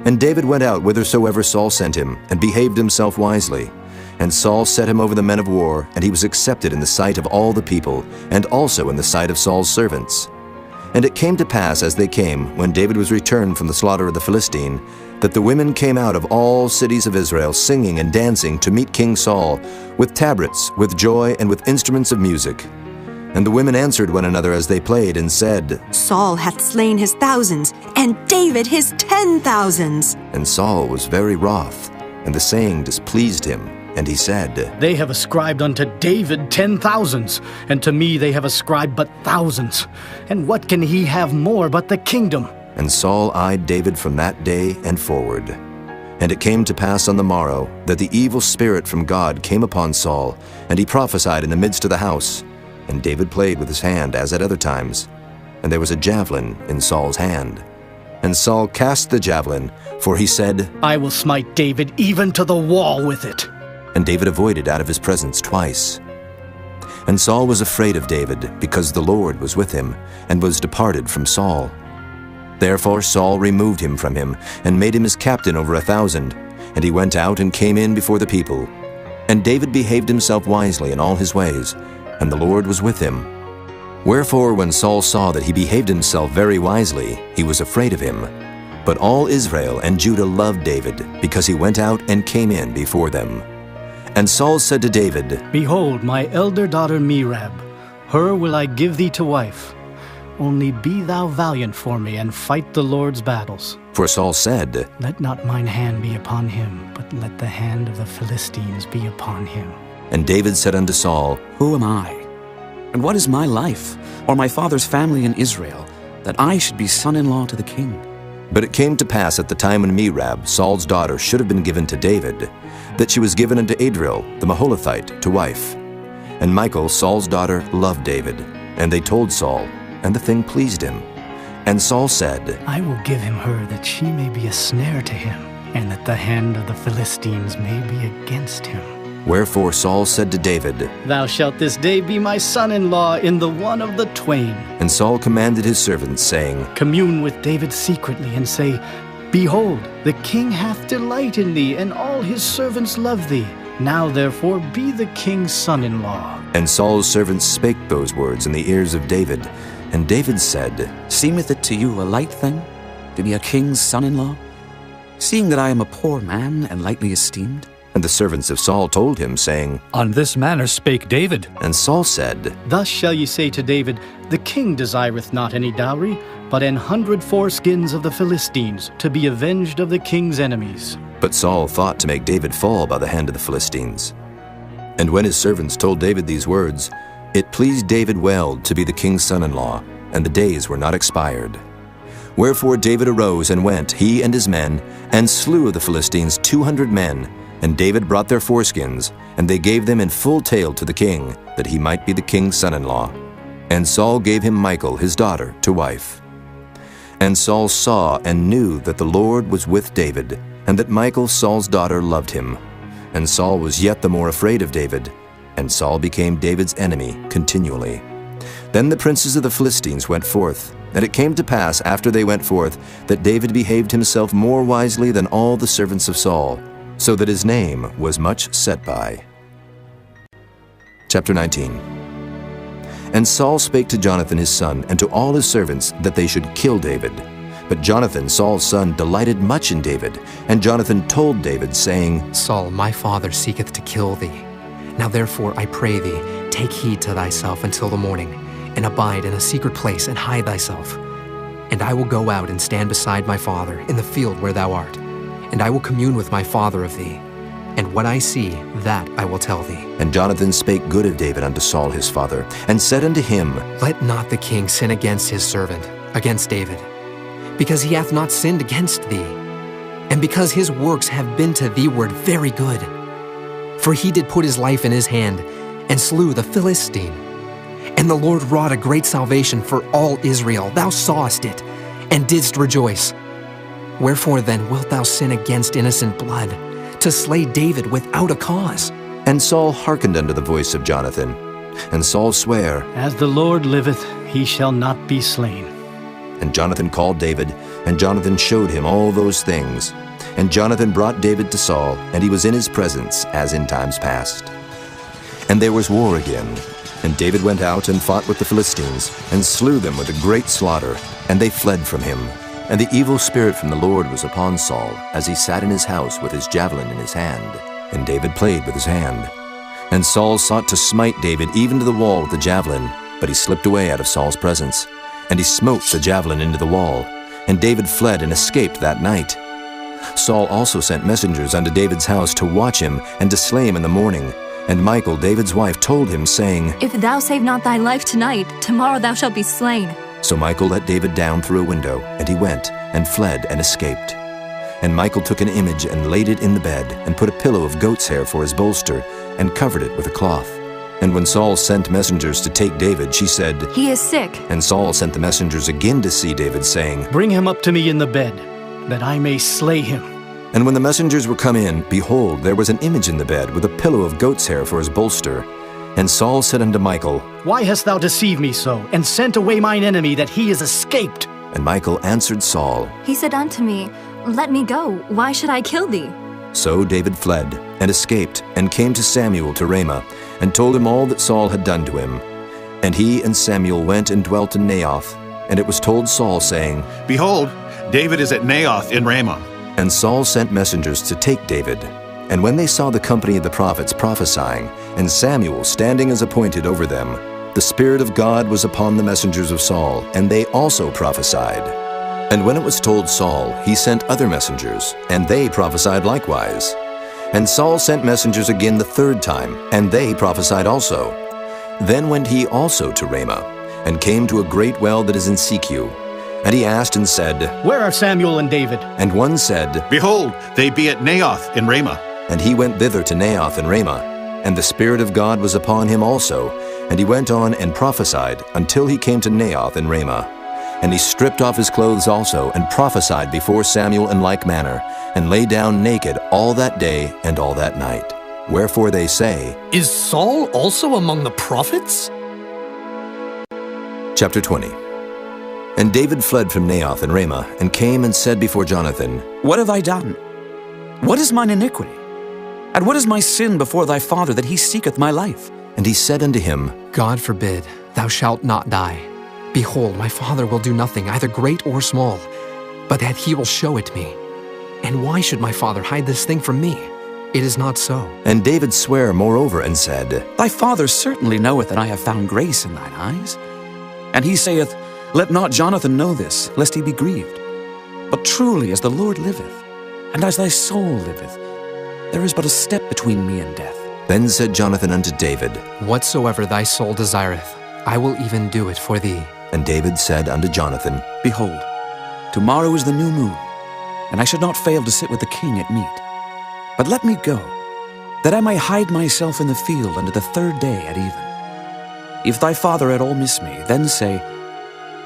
And David went out whithersoever Saul sent him, and behaved himself wisely. And Saul set him over the men of war, and he was accepted in the sight of all the people, and also in the sight of Saul's servants. And it came to pass, as they came, when David was returned from the slaughter of the Philistine, that the women came out of all cities of Israel, singing and dancing to meet King Saul, with tabrets, with joy, and with instruments of music. And the women answered one another as they played, and said, Saul hath slain his thousands, and David his 10,000s. And Saul was very wroth, and the saying displeased him. And he said, They have ascribed unto David 10,000s, and to me they have ascribed but thousands. And what can he have more but the kingdom? And Saul eyed David from that day and forward. And it came to pass on the morrow, that the evil spirit from God came upon Saul, and he prophesied in the midst of the house. And David played with his hand as at other times. And there was a javelin in Saul's hand. And Saul cast the javelin, for he said, I will smite David even to the wall with it. And David avoided out of his presence twice. And Saul was afraid of David, because the Lord was with him, and was departed from Saul. Therefore Saul removed him from him, and made him his captain over 1,000. And he went out and came in before the people. And David behaved himself wisely in all his ways, and the Lord was with him. Wherefore when Saul saw that he behaved himself very wisely, he was afraid of him. But all Israel and Judah loved David, because he went out and came in before them. And Saul said to David, Behold, my elder daughter Merab, her will I give thee to wife. Only be thou valiant for me, and fight the Lord's battles. For Saul said, Let not mine hand be upon him, but let the hand of the Philistines be upon him. And David said unto Saul, Who am I? And what is my life, or my father's family in Israel, that I should be son-in-law to the king? But it came to pass at the time when Merab, Saul's daughter, should have been given to David, that she was given unto Adriel, the Maholathite, to wife. And Michal, Saul's daughter, loved David. And they told Saul, and the thing pleased him. And Saul said, I will give him her, that she may be a snare to him, and that the hand of the Philistines may be against him. Wherefore Saul said to David, Thou shalt this day be my son-in-law in the one of the twain. And Saul commanded his servants, saying, Commune with David secretly, and say, Behold, the king hath delight in thee, and all his servants love thee. Now therefore be the king's son-in-law. And Saul's servants spake those words in the ears of David. And David said, Seemeth it to you a light thing, to be a king's son-in-law, seeing that I am a poor man and lightly esteemed? And the servants of Saul told him, saying, On this manner spake David. And Saul said, Thus shall ye say to David, The king desireth not any dowry, but 100 foreskins of the Philistines, to be avenged of the king's enemies. But Saul thought to make David fall by the hand of the Philistines. And when his servants told David these words, it pleased David well to be the king's son-in-law, and the days were not expired. Wherefore David arose and went, he and his men, and slew of the Philistines 200 men. And David brought their foreskins, and they gave them in full tale to the king, that he might be the king's son-in-law. And Saul gave him Michal his daughter to wife. And Saul saw and knew that the Lord was with David, and that Michal Saul's daughter loved him. And Saul was yet the more afraid of David, and Saul became David's enemy continually. Then the princes of the Philistines went forth, and it came to pass after they went forth, that David behaved himself more wisely than all the servants of Saul, so that his name was much set by. Chapter 19. And Saul spake to Jonathan his son, and to all his servants, that they should kill David. But Jonathan, Saul's son, delighted much in David. And Jonathan told David, saying, Saul, my father seeketh to kill thee. Now therefore, I pray thee, take heed to thyself until the morning, and abide in a secret place, and hide thyself. And I will go out and stand beside my father in the field where thou art. And I will commune with my father of thee. And what I see, that I will tell thee. And Jonathan spake good of David unto Saul his father, and said unto him, Let not the king sin against his servant, against David, because he hath not sinned against thee, and because his works have been to thee ward very good. For he did put his life in his hand, and slew the Philistine. And the Lord wrought a great salvation for all Israel. Thou sawest it, and didst rejoice. Wherefore then wilt thou sin against innocent blood, to slay David without a cause? And Saul hearkened unto the voice of Jonathan. And Saul sware, As the Lord liveth, he shall not be slain. And Jonathan called David, and Jonathan showed him all those things. And Jonathan brought David to Saul, and he was in his presence, as in times past. And there was war again. And David went out and fought with the Philistines, and slew them with a great slaughter, and they fled from him. And the evil spirit from the Lord was upon Saul, as he sat in his house with his javelin in his hand. And David played with his hand. And Saul sought to smite David even to the wall with the javelin, but he slipped away out of Saul's presence. And he smote the javelin into the wall. And David fled and escaped that night. Saul also sent messengers unto David's house to watch him, and to slay him in the morning. And Michal, David's wife, told him, saying, If thou save not thy life tonight, tomorrow thou shalt be slain. So Michal let David down through a window, and he went, and fled, and escaped. And Michal took an image, and laid it in the bed, and put a pillow of goat's hair for his bolster, and covered it with a cloth. And when Saul sent messengers to take David, she said, He is sick. And Saul sent the messengers again to see David, saying, Bring him up to me in the bed, that I may slay him. And when the messengers were come in, behold, there was an image in the bed, with a pillow of goat's hair for his bolster. And Saul said unto Michal, Why hast thou deceived me so, and sent away mine enemy, that he is escaped? And Michal answered Saul, He said unto me, Let me go. Why should I kill thee? So David fled, and escaped, and came to Samuel to Ramah, and told him all that Saul had done to him. And he and Samuel went and dwelt in Naioth. And it was told Saul, saying, Behold, David is at Naioth in Ramah. And Saul sent messengers to take David. And when they saw the company of the prophets prophesying, and Samuel standing as appointed over them, the Spirit of God was upon the messengers of Saul, and they also prophesied. And when it was told Saul, he sent other messengers, and they prophesied likewise. And Saul sent messengers again the third time, and they prophesied also. Then went he also to Ramah, and came to a great well that is in Secu. And he asked and said, Where are Samuel and David? And one said, Behold, they be at Naioth in Ramah. And he went thither to Naioth in Ramah. And the Spirit of God was upon him also. And he went on and prophesied until he came to Naioth in Ramah. And he stripped off his clothes also, and prophesied before Samuel in like manner, and lay down naked all that day and all that night. Wherefore they say, Is Saul also among the prophets? Chapter 20. And David fled from Naioth in Ramah, and came and said before Jonathan, What have I done? What is mine iniquity? And what is my sin before thy father, that he seeketh my life? And he said unto him, God forbid, thou shalt not die. Behold, my father will do nothing, either great or small, but that he will show it me. And why should my father hide this thing from me? It is not so. And David sware moreover and said, Thy father certainly knoweth that I have found grace in thine eyes. And he saith, Let not Jonathan know this, lest he be grieved. But truly as the Lord liveth, and as thy soul liveth, there is but a step between me and death. Then said Jonathan unto David, Whatsoever thy soul desireth, I will even do it for thee. And David said unto Jonathan, Behold, tomorrow is the new moon, and I should not fail to sit with the king at meat. But let me go, that I may hide myself in the field unto the third day at even. If thy father at all miss me, then say,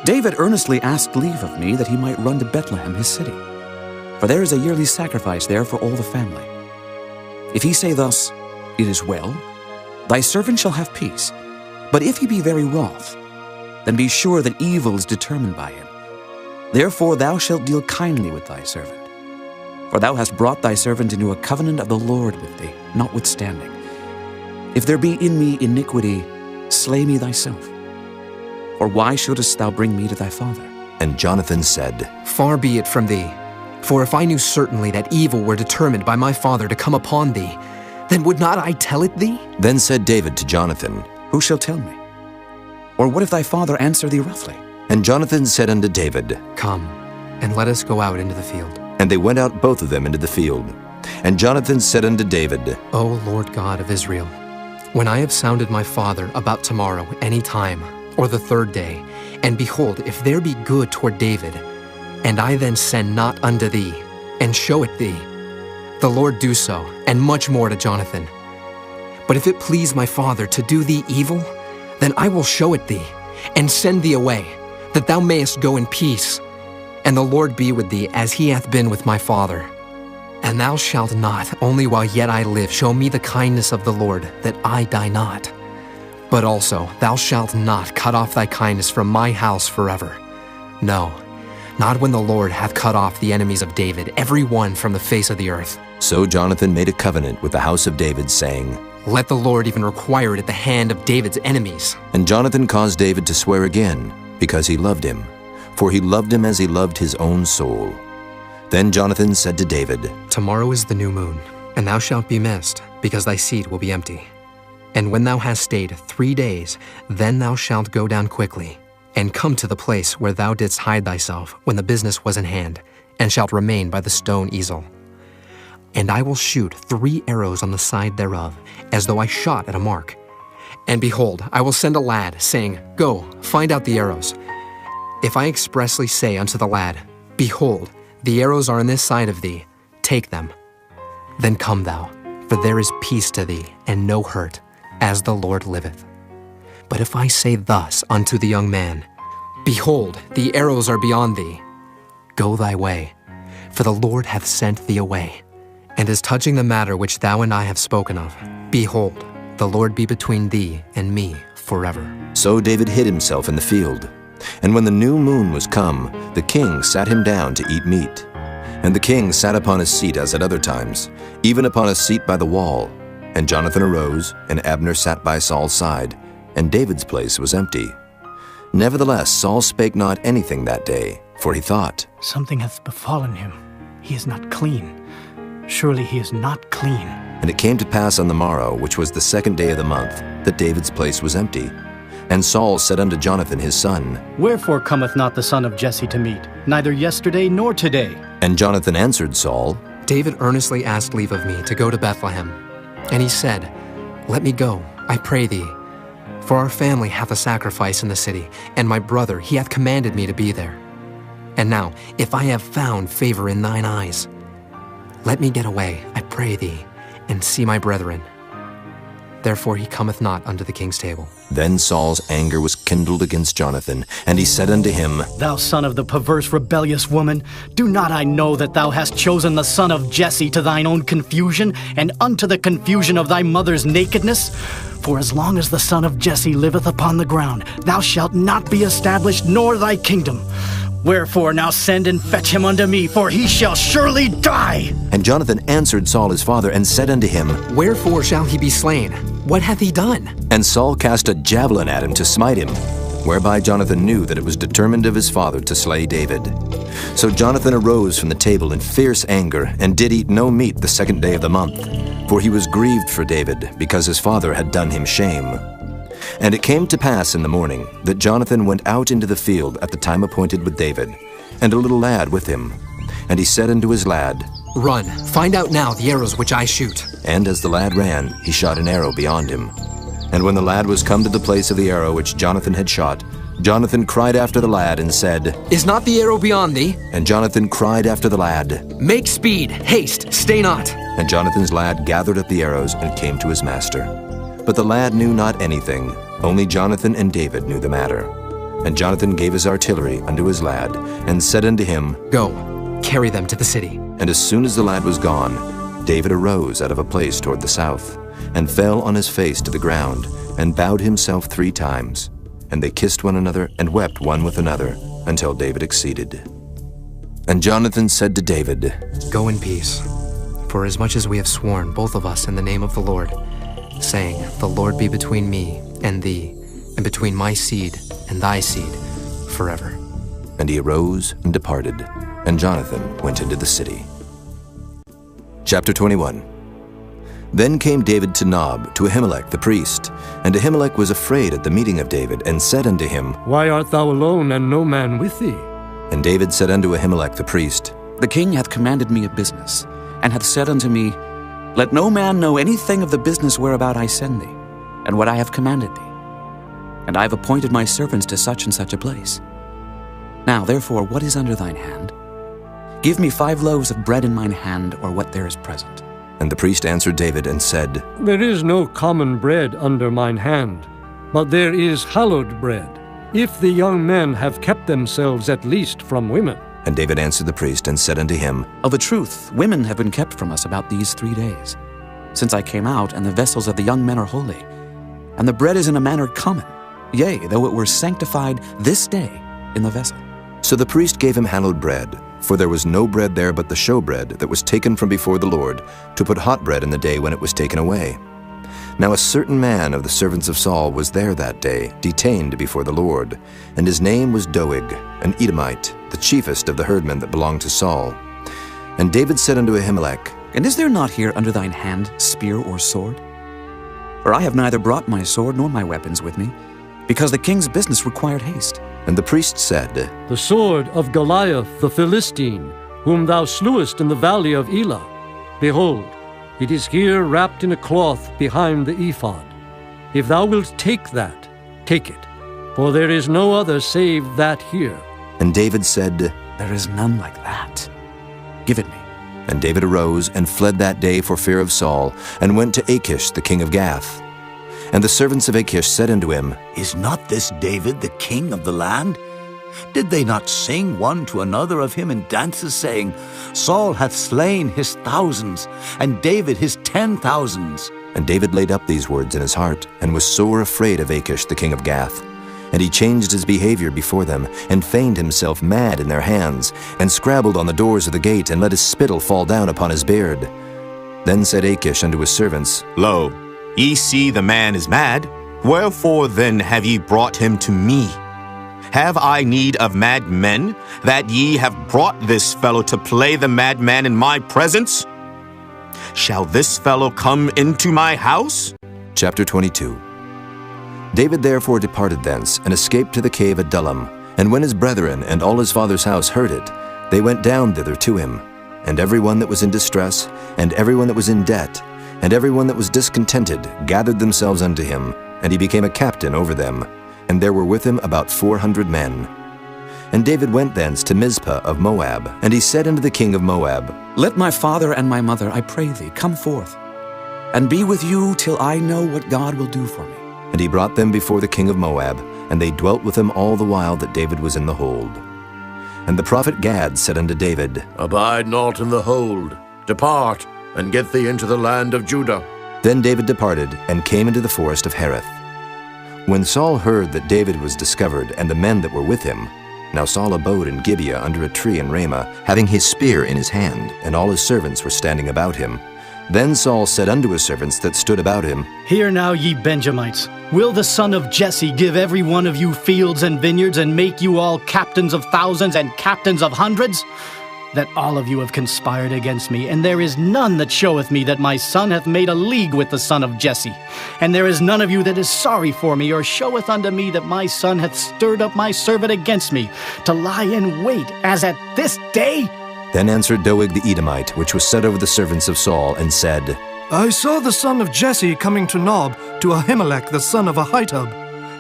David earnestly asked leave of me that he might run to Bethlehem his city, for there is a yearly sacrifice there for all the family. If he say thus, It is well, thy servant shall have peace. But if he be very wroth, then be sure that evil is determined by him. Therefore thou shalt deal kindly with thy servant. For thou hast brought thy servant into a covenant of the Lord with thee, notwithstanding. If there be in me iniquity, slay me thyself. For why shouldest thou bring me to thy father? And Jonathan said, Far be it from thee. For if I knew certainly that evil were determined by my father to come upon thee, then would not I tell it thee? Then said David to Jonathan, Who shall tell me? Or what if thy father answer thee roughly? And Jonathan said unto David, Come, and let us go out into the field. And they went out both of them into the field. And Jonathan said unto David, O Lord God of Israel, when I have sounded my father about tomorrow any time, or the third day, and behold, if there be good toward David, and I then send not unto thee, and show it thee, the Lord do so, and much more to Jonathan. But if it please my father to do thee evil, then I will show it thee, and send thee away, that thou mayest go in peace. And the Lord be with thee, as he hath been with my father. And thou shalt not, only while yet I live, show me the kindness of the Lord, that I die not. But also thou shalt not cut off thy kindness from my house forever. No, not when the Lord hath cut off the enemies of David, every one from the face of the earth. So Jonathan made a covenant with the house of David, saying, Let the Lord even require it at the hand of David's enemies. And Jonathan caused David to swear again, because he loved him. For he loved him as he loved his own soul. Then Jonathan said to David, Tomorrow is the new moon, and thou shalt be missed, because thy seat will be empty. And when thou hast stayed 3 days, then thou shalt go down quickly, and come to the place where thou didst hide thyself when the business was in hand, and shalt remain by the stone easel. And I will shoot 3 arrows on the side thereof, as though I shot at a mark. And behold, I will send a lad, saying, Go, find out the arrows. If I expressly say unto the lad, Behold, the arrows are on this side of thee, take them. Then come thou, for there is peace to thee, and no hurt, as the Lord liveth. But if I say thus unto the young man, Behold, the arrows are beyond thee, go thy way, for the Lord hath sent thee away. And as touching the matter which thou and I have spoken of, behold, the Lord be between thee and me forever. So David hid himself in the field. And when the new moon was come, the king sat him down to eat meat. And the king sat upon his seat as at other times, even upon a seat by the wall. And Jonathan arose, and Abner sat by Saul's side. and David's place was empty. Nevertheless, Saul spake not anything that day, for he thought, Something hath befallen him. He is not clean. Surely he is not clean. And it came to pass on the morrow, which was the 2nd day of the month, that David's place was empty. And Saul said unto Jonathan his son, Wherefore cometh not the son of Jesse to meet, neither yesterday nor today? And Jonathan answered Saul, David earnestly asked leave of me to go to Bethlehem. And he said, Let me go, I pray thee. For our family hath a sacrifice in the city, and my brother, he hath commanded me to be there. And now, if I have found favor in thine eyes, let me get away, I pray thee, and see my brethren. Therefore he cometh not unto the king's table. Then Saul's anger was kindled against Jonathan, and he said unto him, Thou son of the perverse rebellious woman, do not I know that thou hast chosen the son of Jesse to thine own confusion, and unto the confusion of thy mother's nakedness? For as long as the son of Jesse liveth upon the ground, thou shalt not be established, nor thy kingdom. Wherefore now send and fetch him unto me, for he shall surely die. And Jonathan answered Saul his father, and said unto him, Wherefore shall he be slain? What hath he done? And Saul cast a javelin at him to smite him, whereby Jonathan knew that it was determined of his father to slay David. So Jonathan arose from the table in fierce anger, and did eat no meat the 2nd day of the month, for he was grieved for David, because his father had done him shame. And it came to pass in the morning that Jonathan went out into the field at the time appointed with David, and a little lad with him. And he said unto his lad, Run, find out now the arrows which I shoot. And as the lad ran, he shot an arrow beyond him. And when the lad was come to the place of the arrow which Jonathan had shot, Jonathan cried after the lad and said, Is not the arrow beyond thee? And Jonathan cried after the lad, Make speed, haste, stay not. And Jonathan's lad gathered up the arrows and came to his master. But the lad knew not anything, only Jonathan and David knew the matter. And Jonathan gave his artillery unto his lad, and said unto him, Go, carry them to the city. And as soon as the lad was gone, David arose out of a place toward the south, and fell on his face to the ground, and bowed himself 3 times. And they kissed one another, and wept one with another, until David exceeded. And Jonathan said to David, Go in peace, for as much as we have sworn, both of us, in the name of the Lord, saying, The Lord be between me and thee, and between my seed and thy seed, forever. And he arose and departed, and Jonathan went into the city. Chapter 21. Then came David to Nob, to Ahimelech the priest. And Ahimelech was afraid at the meeting of David, and said unto him, Why art thou alone, and no man with thee? And David said unto Ahimelech the priest, The king hath commanded me a business, and hath said unto me, Let no man know anything of the business whereabout I send thee, and what I have commanded thee. And I have appointed my servants to such and such a place. Now therefore, what is under thine hand? Give me 5 loaves of bread in mine hand, or what there is present. And the priest answered David and said, There is no common bread under mine hand, but there is hallowed bread, if the young men have kept themselves at least from women. And David answered the priest and said unto him, Of a truth, women have been kept from us about these 3 days, since I came out, and the vessels of the young men are holy. And the bread is in a manner common, yea, though it were sanctified this day in the vessel. So the priest gave him hallowed bread, for there was no bread there but the showbread that was taken from before the Lord, to put hot bread in the day when it was taken away. Now a certain man of the servants of Saul was there that day, detained before the Lord, and his name was Doeg, an Edomite, the chiefest of the herdmen that belonged to Saul. And David said unto Ahimelech, And is there not here under thine hand spear or sword? For I have neither brought my sword nor my weapons with me, because the king's business required haste. And the priest said, The sword of Goliath the Philistine, whom thou slewest in the valley of Elah. Behold, it is here wrapped in a cloth behind the ephod. If thou wilt take that, take it, for there is no other save that here. And David said, There is none like that. Give it me. And David arose and fled that day for fear of Saul, and went to Achish the king of Gath. And the servants of Achish said unto him, Is not this David the king of the land? Did they not sing one to another of him in dances, saying, Saul hath slain his thousands, and David his 10,000s? And David laid up these words in his heart, and was sore afraid of Achish the king of Gath. And he changed his behavior before them, and feigned himself mad in their hands, and scrabbled on the doors of the gate, and let his spittle fall down upon his beard. Then said Achish unto his servants, Lo, ye see the man is mad. Wherefore then have ye brought him to me? Have I need of madmen, that ye have brought this fellow to play the madman in my presence? Shall this fellow come into my house? Chapter 22. David therefore departed thence, and escaped to the cave Adullam. And when his brethren and all his father's house heard it, they went down thither to him. And every one that was in distress, and every one that was in debt, and every one that was discontented, gathered themselves unto him, and he became a captain over them. And there were with him about 400 men. And David went thence to Mizpah of Moab, and he said unto the king of Moab, Let my father and my mother, I pray thee, come forth, and be with you till I know what God will do for me. And he brought them before the king of Moab, and they dwelt with him all the while that David was in the hold. And the prophet Gad said unto David, Abide not in the hold. Depart, and get thee into the land of Judah. Then David departed, and came into the forest of Hereth. When Saul heard that David was discovered, and the men that were with him, now Saul abode in Gibeah under a tree in Ramah, having his spear in his hand, and all his servants were standing about him. Then Saul said unto his servants that stood about him, Hear now, ye Benjamites, will the son of Jesse give every one of you fields and vineyards, and make you all captains of thousands and captains of hundreds? That all of you have conspired against me, and there is none that showeth me that my son hath made a league with the son of Jesse. And there is none of you that is sorry for me, or showeth unto me that my son hath stirred up my servant against me, to lie in wait, as at this day? Then answered Doeg the Edomite, which was set over the servants of Saul, and said, I saw the son of Jesse coming to Nob, to Ahimelech the son of Ahitub.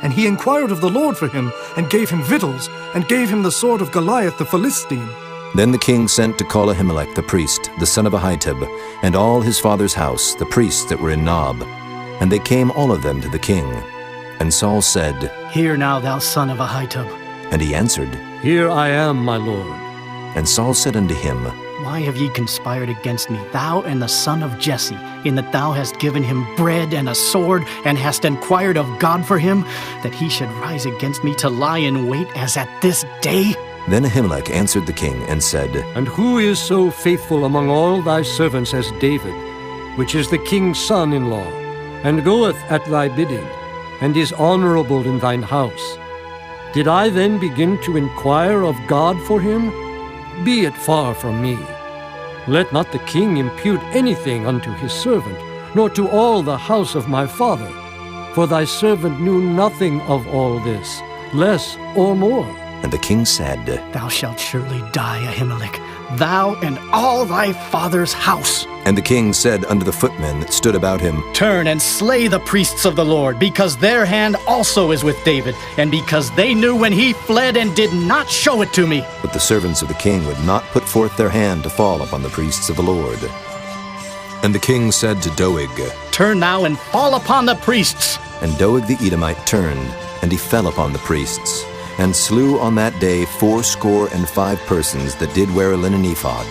And he inquired of the Lord for him, and gave him victuals, and gave him the sword of Goliath the Philistine. Then the king sent to call Ahimelech the priest, the son of Ahitub, and all his father's house, the priests that were in Nob. And they came all of them to the king. And Saul said, Hear now, thou son of Ahitub. And he answered, Here I am, my lord. And Saul said unto him, Why have ye conspired against me, thou and the son of Jesse, in that thou hast given him bread and a sword, and hast inquired of God for him, that he should rise against me to lie in wait as at this day? Then Ahimelech answered the king, and said, And who is so faithful among all thy servants as David, which is the king's son-in-law, and goeth at thy bidding, and is honorable in thine house? Did I then begin to inquire of God for him? Be it far from me. Let not the king impute anything unto his servant, nor to all the house of my father. For thy servant knew nothing of all this, less or more. And the king said, Thou shalt surely die, Ahimelech, thou and all thy father's house. And the king said unto the footmen that stood about him, Turn and slay the priests of the Lord, because their hand also is with David, and because they knew when he fled and did not show it to me. But the servants of the king would not put forth their hand to fall upon the priests of the Lord. And the king said to Doeg, Turn now and fall upon the priests. And Doeg the Edomite turned, and he fell upon the priests, and slew on that day 75 persons that did wear a linen ephod.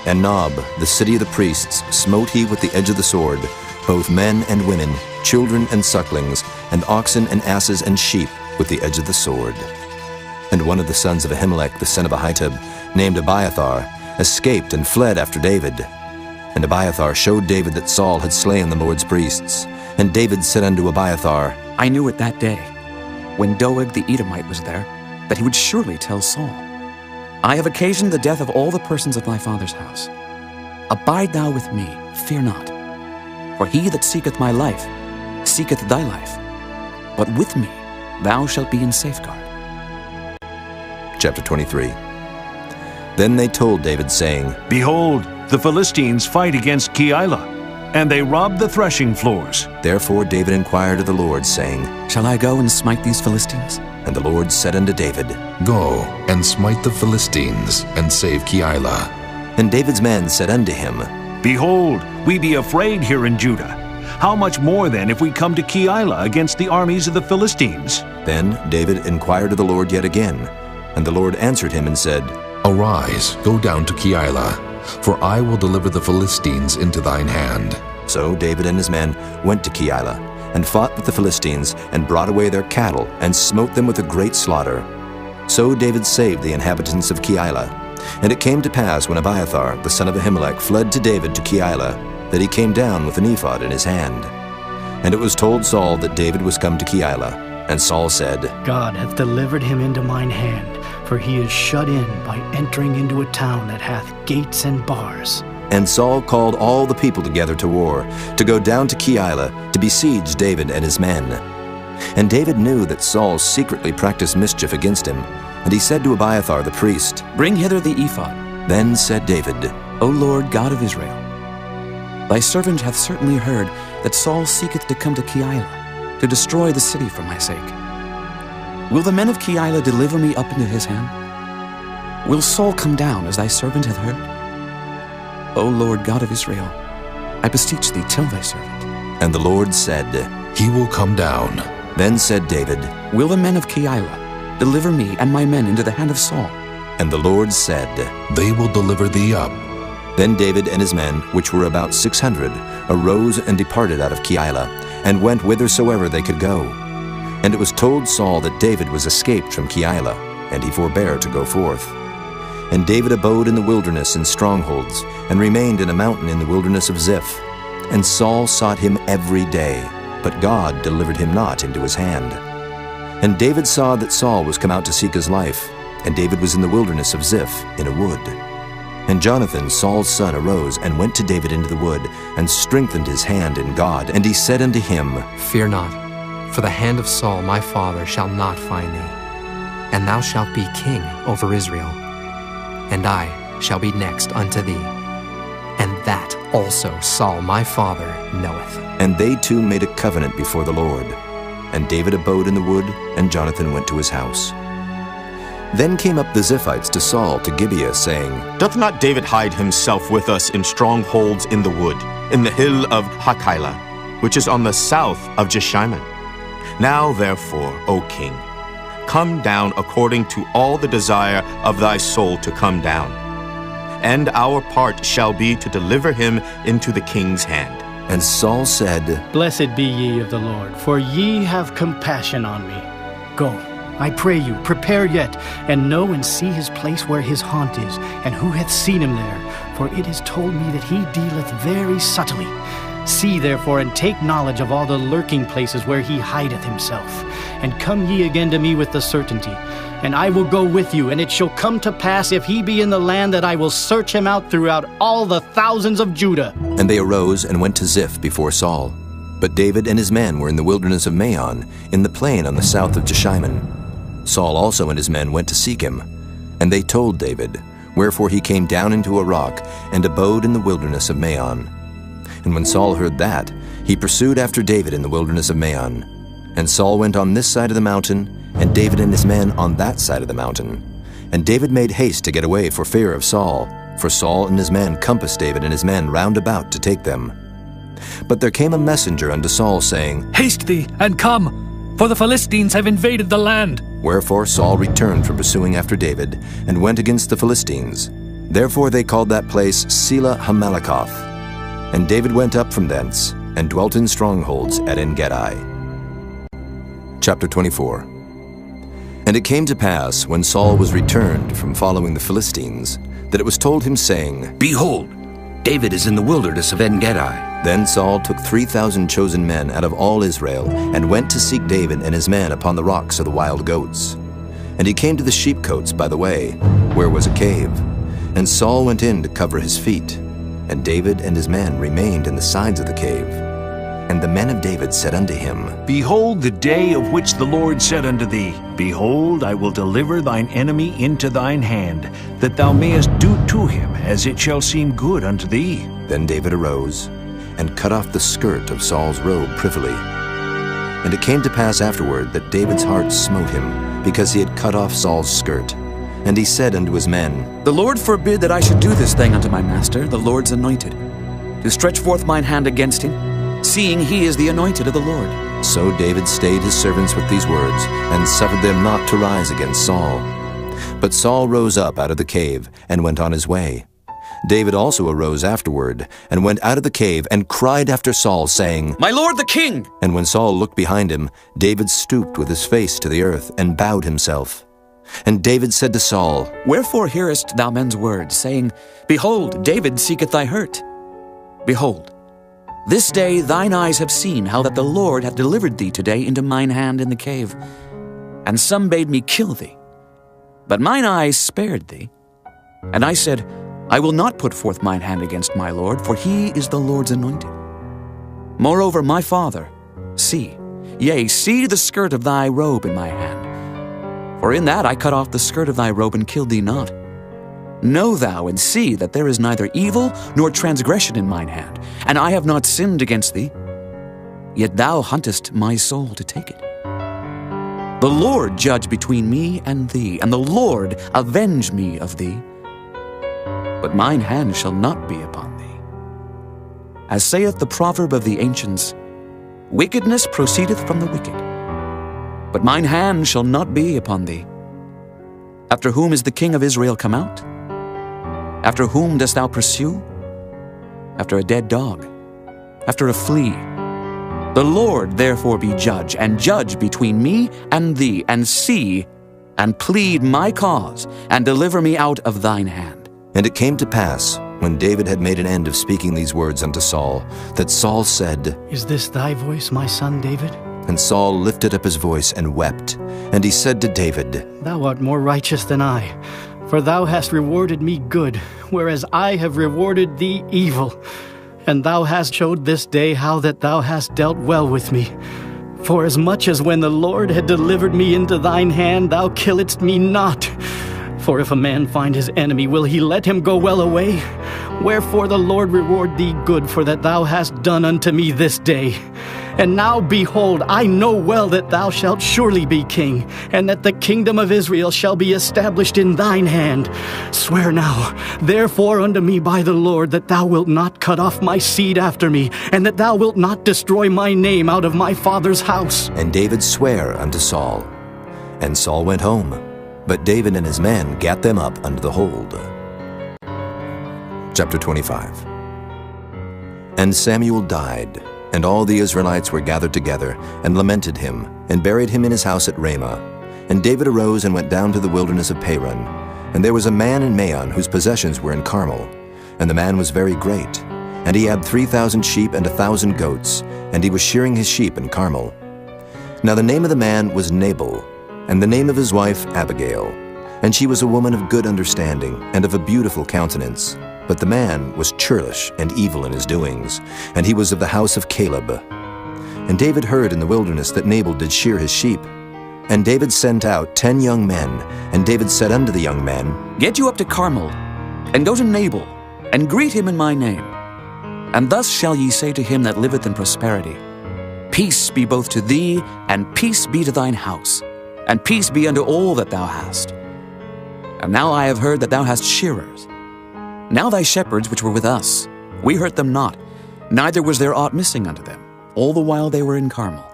And Nob, the city of the priests, smote he with the edge of the sword, both men and women, children and sucklings, and oxen and asses and sheep, with the edge of the sword. And one of the sons of Ahimelech the son of Ahitub, named Abiathar, escaped and fled after David. And Abiathar showed David that Saul had slain the Lord's priests. And David said unto Abiathar, I knew it that day, when Doeg the Edomite was there, that he would surely tell Saul, I have occasioned the death of all the persons of thy father's house. Abide thou with me, fear not. For he that seeketh my life, seeketh thy life. But with me thou shalt be in safeguard. Chapter 23. Then they told David, saying, Behold, the Philistines fight against Keilah, and they rob the threshing floors. Therefore David inquired of the Lord, saying, Shall I go and smite these Philistines? And the Lord said unto David, Go and smite the Philistines, and save Keilah. And David's men said unto him, Behold, we be afraid here in Judah. How much more then if we come to Keilah against the armies of the Philistines? Then David inquired of the Lord yet again. And the Lord answered him and said, Arise, go down to Keilah, for I will deliver the Philistines into thine hand. So David and his men went to Keilah, and fought with the Philistines, and brought away their cattle, and smote them with a great slaughter. So David saved the inhabitants of Keilah. And it came to pass, when Abiathar the son of Ahimelech fled to David to Keilah, that he came down with an ephod in his hand. And it was told Saul that David was come to Keilah. And Saul said, God hath delivered him into mine hand, for he is shut in by entering into a town that hath gates and bars. And Saul called all the people together to war, to go down to Keilah, to besiege David and his men. And David knew that Saul secretly practiced mischief against him, and he said to Abiathar the priest, Bring hither the ephod. Then said David, O Lord God of Israel, thy servant hath certainly heard that Saul seeketh to come to Keilah, to destroy the city for my sake. Will the men of Keilah deliver me up into his hand? Will Saul come down as thy servant hath heard? O Lord God of Israel, I beseech thee, tell thy servant. And the Lord said, He will come down. Then said David, Will the men of Keilah deliver me and my men into the hand of Saul? And the Lord said, They will deliver thee up. Then David and his men, which were about 600, arose and departed out of Keilah, and went whithersoever they could go. And it was told Saul that David was escaped from Keilah, and he forbare to go forth. And David abode in the wilderness in strongholds, and remained in a mountain in the wilderness of Ziph. And Saul sought him every day, but God delivered him not into his hand. And David saw that Saul was come out to seek his life, and David was in the wilderness of Ziph in a wood. And Jonathan, Saul's son, arose and went to David into the wood, and strengthened his hand in God. And he said unto him, Fear not, for the hand of Saul my father shall not find thee, and thou shalt be king over Israel, and I shall be next unto thee. And that also Saul my father knoweth. And they two made a covenant before the Lord. And David abode in the wood, and Jonathan went to his house. Then came up the Ziphites to Saul to Gibeah, saying, Doth not David hide himself with us in strongholds in the wood, in the hill of Hachilah, which is on the south of Jeshimon? Now therefore, O king, come down according to all the desire of thy soul to come down. And our part shall be to deliver him into the king's hand. And Saul said, Blessed be ye of the Lord, for ye have compassion on me. Go, I pray you, prepare yet, and know and see his place where his haunt is, and who hath seen him there. For it is told me that he dealeth very subtly. See therefore, and take knowledge of all the lurking places where he hideth himself. And come ye again to me with the certainty. And I will go with you, and it shall come to pass, if he be in the land, that I will search him out throughout all the thousands of Judah. And they arose and went to Ziph before Saul. But David and his men were in the wilderness of Maon, in the plain on the south of Jeshimon. Saul also and his men went to seek him. And they told David, wherefore he came down into a rock, and abode in the wilderness of Maon. And when Saul heard that, he pursued after David in the wilderness of Maon. And Saul went on this side of the mountain, and David and his men on that side of the mountain. And David made haste to get away for fear of Saul, for Saul and his men compassed David and his men round about to take them. But there came a messenger unto Saul, saying, Haste thee, and come, for the Philistines have invaded the land. Wherefore Saul returned from pursuing after David, and went against the Philistines. Therefore they called that place Selah Hamalakoth. And David went up from thence, and dwelt in strongholds at En-gedi. Chapter 24. And it came to pass, when Saul was returned from following the Philistines, that it was told him, saying, Behold, David is in the wilderness of En-gedi. Then Saul took 3,000 chosen men out of all Israel, and went to seek David and his men upon the rocks of the wild goats. And he came to the sheepcotes by the way, where was a cave. And Saul went in to cover his feet. And David and his men remained in the sides of the cave. And the men of David said unto him, Behold the day of which the Lord said unto thee, Behold, I will deliver thine enemy into thine hand, that thou mayest do to him as it shall seem good unto thee. Then David arose, and cut off the skirt of Saul's robe privily. And it came to pass afterward that David's heart smote him, because he had cut off Saul's skirt. And he said unto his men, The Lord forbid that I should do this thing unto my master, the Lord's anointed, to stretch forth mine hand against him, seeing he is the anointed of the Lord. So David stayed his servants with these words, and suffered them not to rise against Saul. But Saul rose up out of the cave, and went on his way. David also arose afterward, and went out of the cave, and cried after Saul, saying, My lord the king! And when Saul looked behind him, David stooped with his face to the earth, and bowed himself. And David said to Saul, Wherefore hearest thou men's words, saying, Behold, David seeketh thy hurt? Behold, This day thine eyes have seen how that the Lord hath delivered thee today into mine hand in the cave. And some bade me kill thee. But mine eyes spared thee. And I said, I will not put forth mine hand against my Lord, for he is the Lord's anointed. Moreover, my father, see the skirt of thy robe in my hand. For in that I cut off the skirt of thy robe and killed thee not. Know thou and see that there is neither evil nor transgression in mine hand, and I have not sinned against thee. Yet thou huntest my soul to take it. The Lord judge between me and thee, and the Lord avenge me of thee. But mine hand shall not be upon thee. As saith the proverb of the ancients, wickedness proceedeth from the wicked. But mine hand shall not be upon thee. After whom is the king of Israel come out? After whom dost thou pursue? After a dead dog, after a flea. The Lord therefore be judge, and judge between me and thee, and see, and plead my cause, and deliver me out of thine hand. And it came to pass, when David had made an end of speaking these words unto Saul, that Saul said, Is this thy voice, my son David? And Saul lifted up his voice and wept. And he said to David, Thou art more righteous than I, for thou hast rewarded me good, whereas I have rewarded thee evil. And thou hast showed this day how that thou hast dealt well with me. For as much as when the Lord had delivered me into thine hand, thou killedst me not. For if a man find his enemy, will he let him go well away? Wherefore the Lord reward thee good for that thou hast done unto me this day. And now, behold, I know well that thou shalt surely be king, and that the kingdom of Israel shall be established in thine hand. Swear now, therefore, unto me by the Lord, that thou wilt not cut off my seed after me, and that thou wilt not destroy my name out of my father's house. And David sware unto Saul. And Saul went home, but David and his men gat them up unto the hold. Chapter 25. And Samuel died, and all the Israelites were gathered together, and lamented him, and buried him in his house at Ramah. And David arose and went down to the wilderness of Paran. And there was a man in Maon whose possessions were in Carmel. And the man was very great. And he had 3,000 sheep and 1,000 goats, and he was shearing his sheep in Carmel. Now the name of the man was Nabal, and the name of his wife Abigail. And she was a woman of good understanding, and of a beautiful countenance. But the man was churlish and evil in his doings, and he was of the house of Caleb. And David heard in the wilderness that Nabal did shear his sheep. And David sent out 10 young men, and David said unto the young men, Get you up to Carmel, and go to Nabal, and greet him in my name. And thus shall ye say to him that liveth in prosperity, Peace be both to thee, and peace be to thine house, and peace be unto all that thou hast. And now I have heard that thou hast shearers. Now thy shepherds which were with us, we hurt them not, neither was there aught missing unto them, all the while they were in Carmel.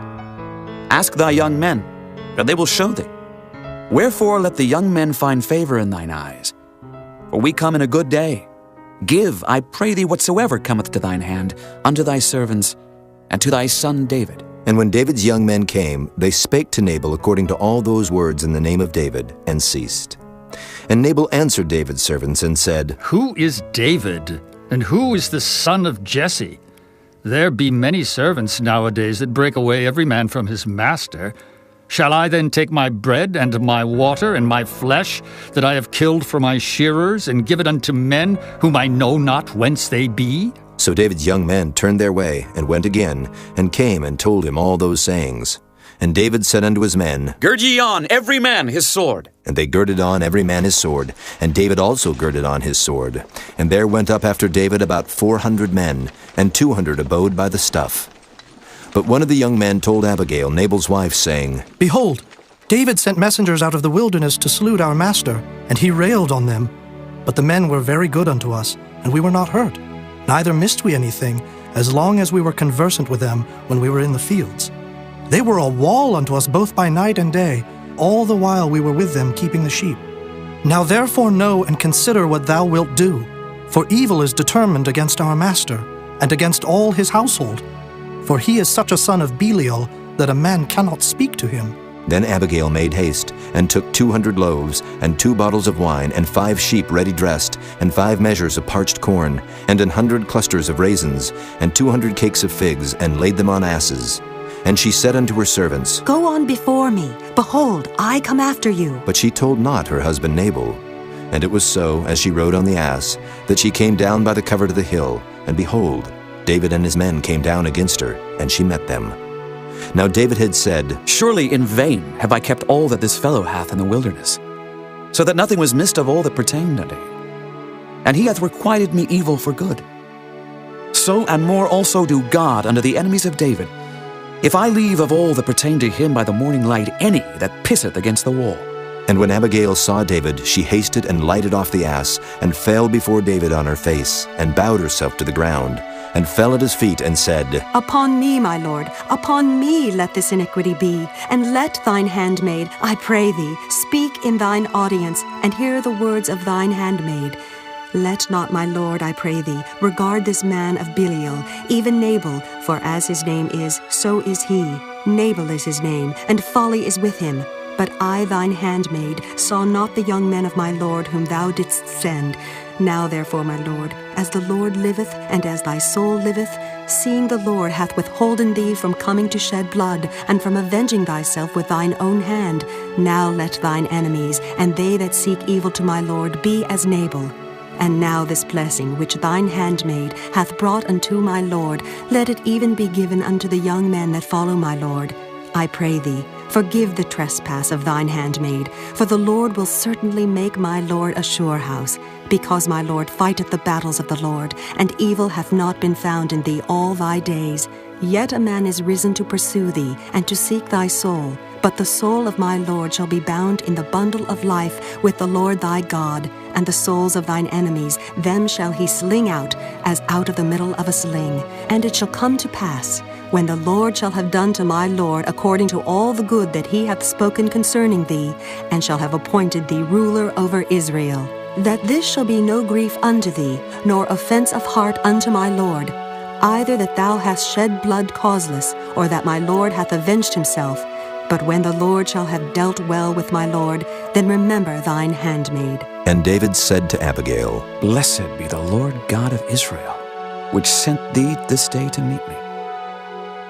Ask thy young men, and they will show thee. Wherefore let the young men find favor in thine eyes. For we come in a good day. Give, I pray thee, whatsoever cometh to thine hand, unto thy servants, and to thy son David. And when David's young men came, they spake to Nabal according to all those words in the name of David, and ceased. And Nabal answered David's servants and said, Who is David, and who is the son of Jesse? There be many servants nowadays that break away every man from his master. Shall I then take my bread and my water and my flesh that I have killed for my shearers, and give it unto men whom I know not whence they be? So David's young men turned their way, and went again, and came and told him all those sayings. And David said unto his men, Gird ye on, every man his sword. And they girded on every man his sword, and David also girded on his sword. And there went up after David about 400 men, and 200 abode by the stuff. But one of the young men told Abigail, Nabal's wife, saying, Behold, David sent messengers out of the wilderness to salute our master, and he railed on them. But the men were very good unto us, and we were not hurt. Neither missed we anything, as long as we were conversant with them when we were in the fields. They were a wall unto us both by night and day, all the while we were with them keeping the sheep. Now therefore know and consider what thou wilt do, for evil is determined against our master, and against all his household. For he is such a son of Belial, that a man cannot speak to him. Then Abigail made haste, and took 200 loaves, and 2 bottles of wine, and 5 sheep ready dressed, and 5 measures of parched corn, and 100 clusters of raisins, and 200 cakes of figs, and laid them on asses. And she said unto her servants, Go on before me. Behold, I come after you. But she told not her husband Nabal. And it was so, as she rode on the ass, that she came down by the covert of the hill, and behold, David and his men came down against her, and she met them. Now David had said, Surely in vain have I kept all that this fellow hath in the wilderness, so that nothing was missed of all that pertained unto him. And he hath requited me evil for good. So and more also do God unto the enemies of David, if I leave of all that pertain to him by the morning light any that pisseth against the wall. And when Abigail saw David, she hasted and lighted off the ass, and fell before David on her face, and bowed herself to the ground, and fell at his feet, and said, Upon me, my lord, upon me let this iniquity be, and let thine handmaid, I pray thee, speak in thine audience, and hear the words of thine handmaid. Let not, my lord, I pray thee, regard this man of Belial, even Nabal, for as his name is, so is he. Nabal is his name, and folly is with him. But I, thine handmaid, saw not the young men of my lord whom thou didst send. Now therefore, my lord, as the Lord liveth, and as thy soul liveth, seeing the Lord hath withholden thee from coming to shed blood, and from avenging thyself with thine own hand, now let thine enemies, and they that seek evil to my lord, be as Nabal. And now this blessing which thine handmaid hath brought unto my lord, let it even be given unto the young men that follow my lord. I pray thee, forgive the trespass of thine handmaid, for the Lord will certainly make my lord a sure house, because my lord fighteth the battles of the Lord, and evil hath not been found in thee all thy days. Yet a man is risen to pursue thee, and to seek thy soul. But the soul of my lord shall be bound in the bundle of life with the Lord thy God, and the souls of thine enemies, them shall he sling out, as out of the middle of a sling. And it shall come to pass, when the Lord shall have done to my lord according to all the good that he hath spoken concerning thee, and shall have appointed thee ruler over Israel, that this shall be no grief unto thee, nor offense of heart unto my lord, either that thou hast shed blood causeless, or that my lord hath avenged himself. But when the Lord shall have dealt well with my lord, then remember thine handmaid. And David said to Abigail, Blessed be the Lord God of Israel, which sent thee this day to meet me.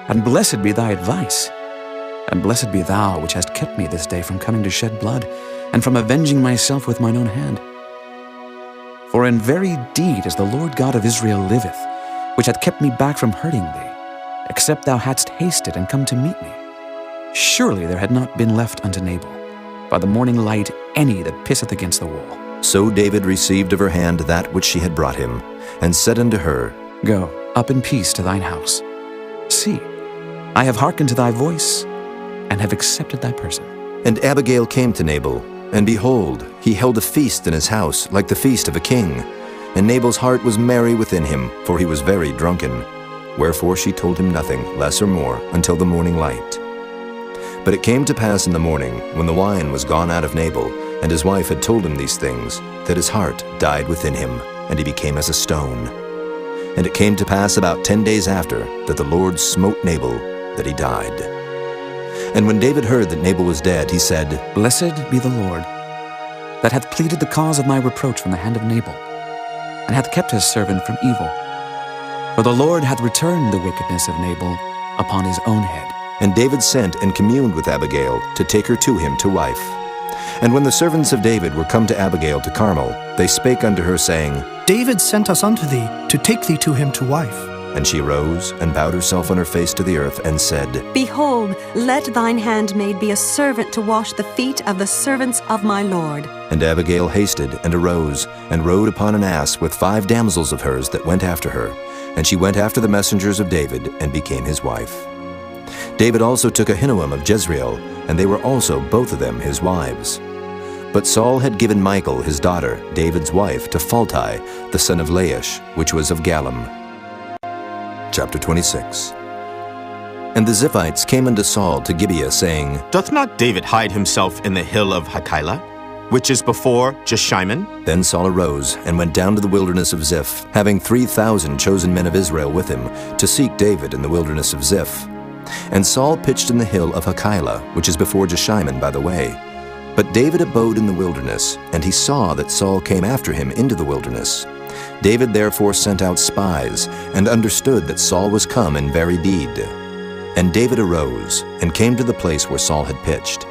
And blessed be thy advice, and blessed be thou which hast kept me this day from coming to shed blood, and from avenging myself with mine own hand. For in very deed as the Lord God of Israel liveth, which hath kept me back from hurting thee, except thou hadst hasted and come to meet me, surely there had not been left unto Nabal, by the morning light, any that pisseth against the wall. So David received of her hand that which she had brought him, and said unto her, Go up in peace to thine house. See, I have hearkened to thy voice, and have accepted thy person. And Abigail came to Nabal, and behold, he held a feast in his house, like the feast of a king. And Nabal's heart was merry within him, for he was very drunken. Wherefore she told him nothing, less or more, until the morning light. But it came to pass in the morning, when the wine was gone out of Nabal, and his wife had told him these things, that his heart died within him, and he became as a stone. And it came to pass about 10 days after, that the Lord smote Nabal, that he died. And when David heard that Nabal was dead, he said, Blessed be the Lord, that hath pleaded the cause of my reproach from the hand of Nabal, and hath kept his servant from evil. For the Lord hath returned the wickedness of Nabal upon his own head. And David sent and communed with Abigail to take her to him to wife. And when the servants of David were come to Abigail to Carmel, they spake unto her, saying, David sent us unto thee, to take thee to him to wife. And she rose, and bowed herself on her face to the earth, and said, Behold, let thine handmaid be a servant to wash the feet of the servants of my lord. And Abigail hasted, and arose, and rode upon an ass with 5 damsels of hers that went after her. And she went after the messengers of David, and became his wife. David also took Ahinoam of Jezreel, and they were also both of them his wives. But Saul had given Michal his daughter, David's wife, to Phalti, the son of Laish, which was of Gallim. Chapter 26. And the Ziphites came unto Saul to Gibeah, saying, Doth not David hide himself in the hill of Hachilah, which is before Jeshimon? Then Saul arose, and went down to the wilderness of Ziph, having 3,000 chosen men of Israel with him, to seek David in the wilderness of Ziph. And Saul pitched in the hill of Hachilah, which is before Jeshimon by the way. But David abode in the wilderness, and he saw that Saul came after him into the wilderness. David therefore sent out spies, and understood that Saul was come in very deed. And David arose, and came to the place where Saul had pitched.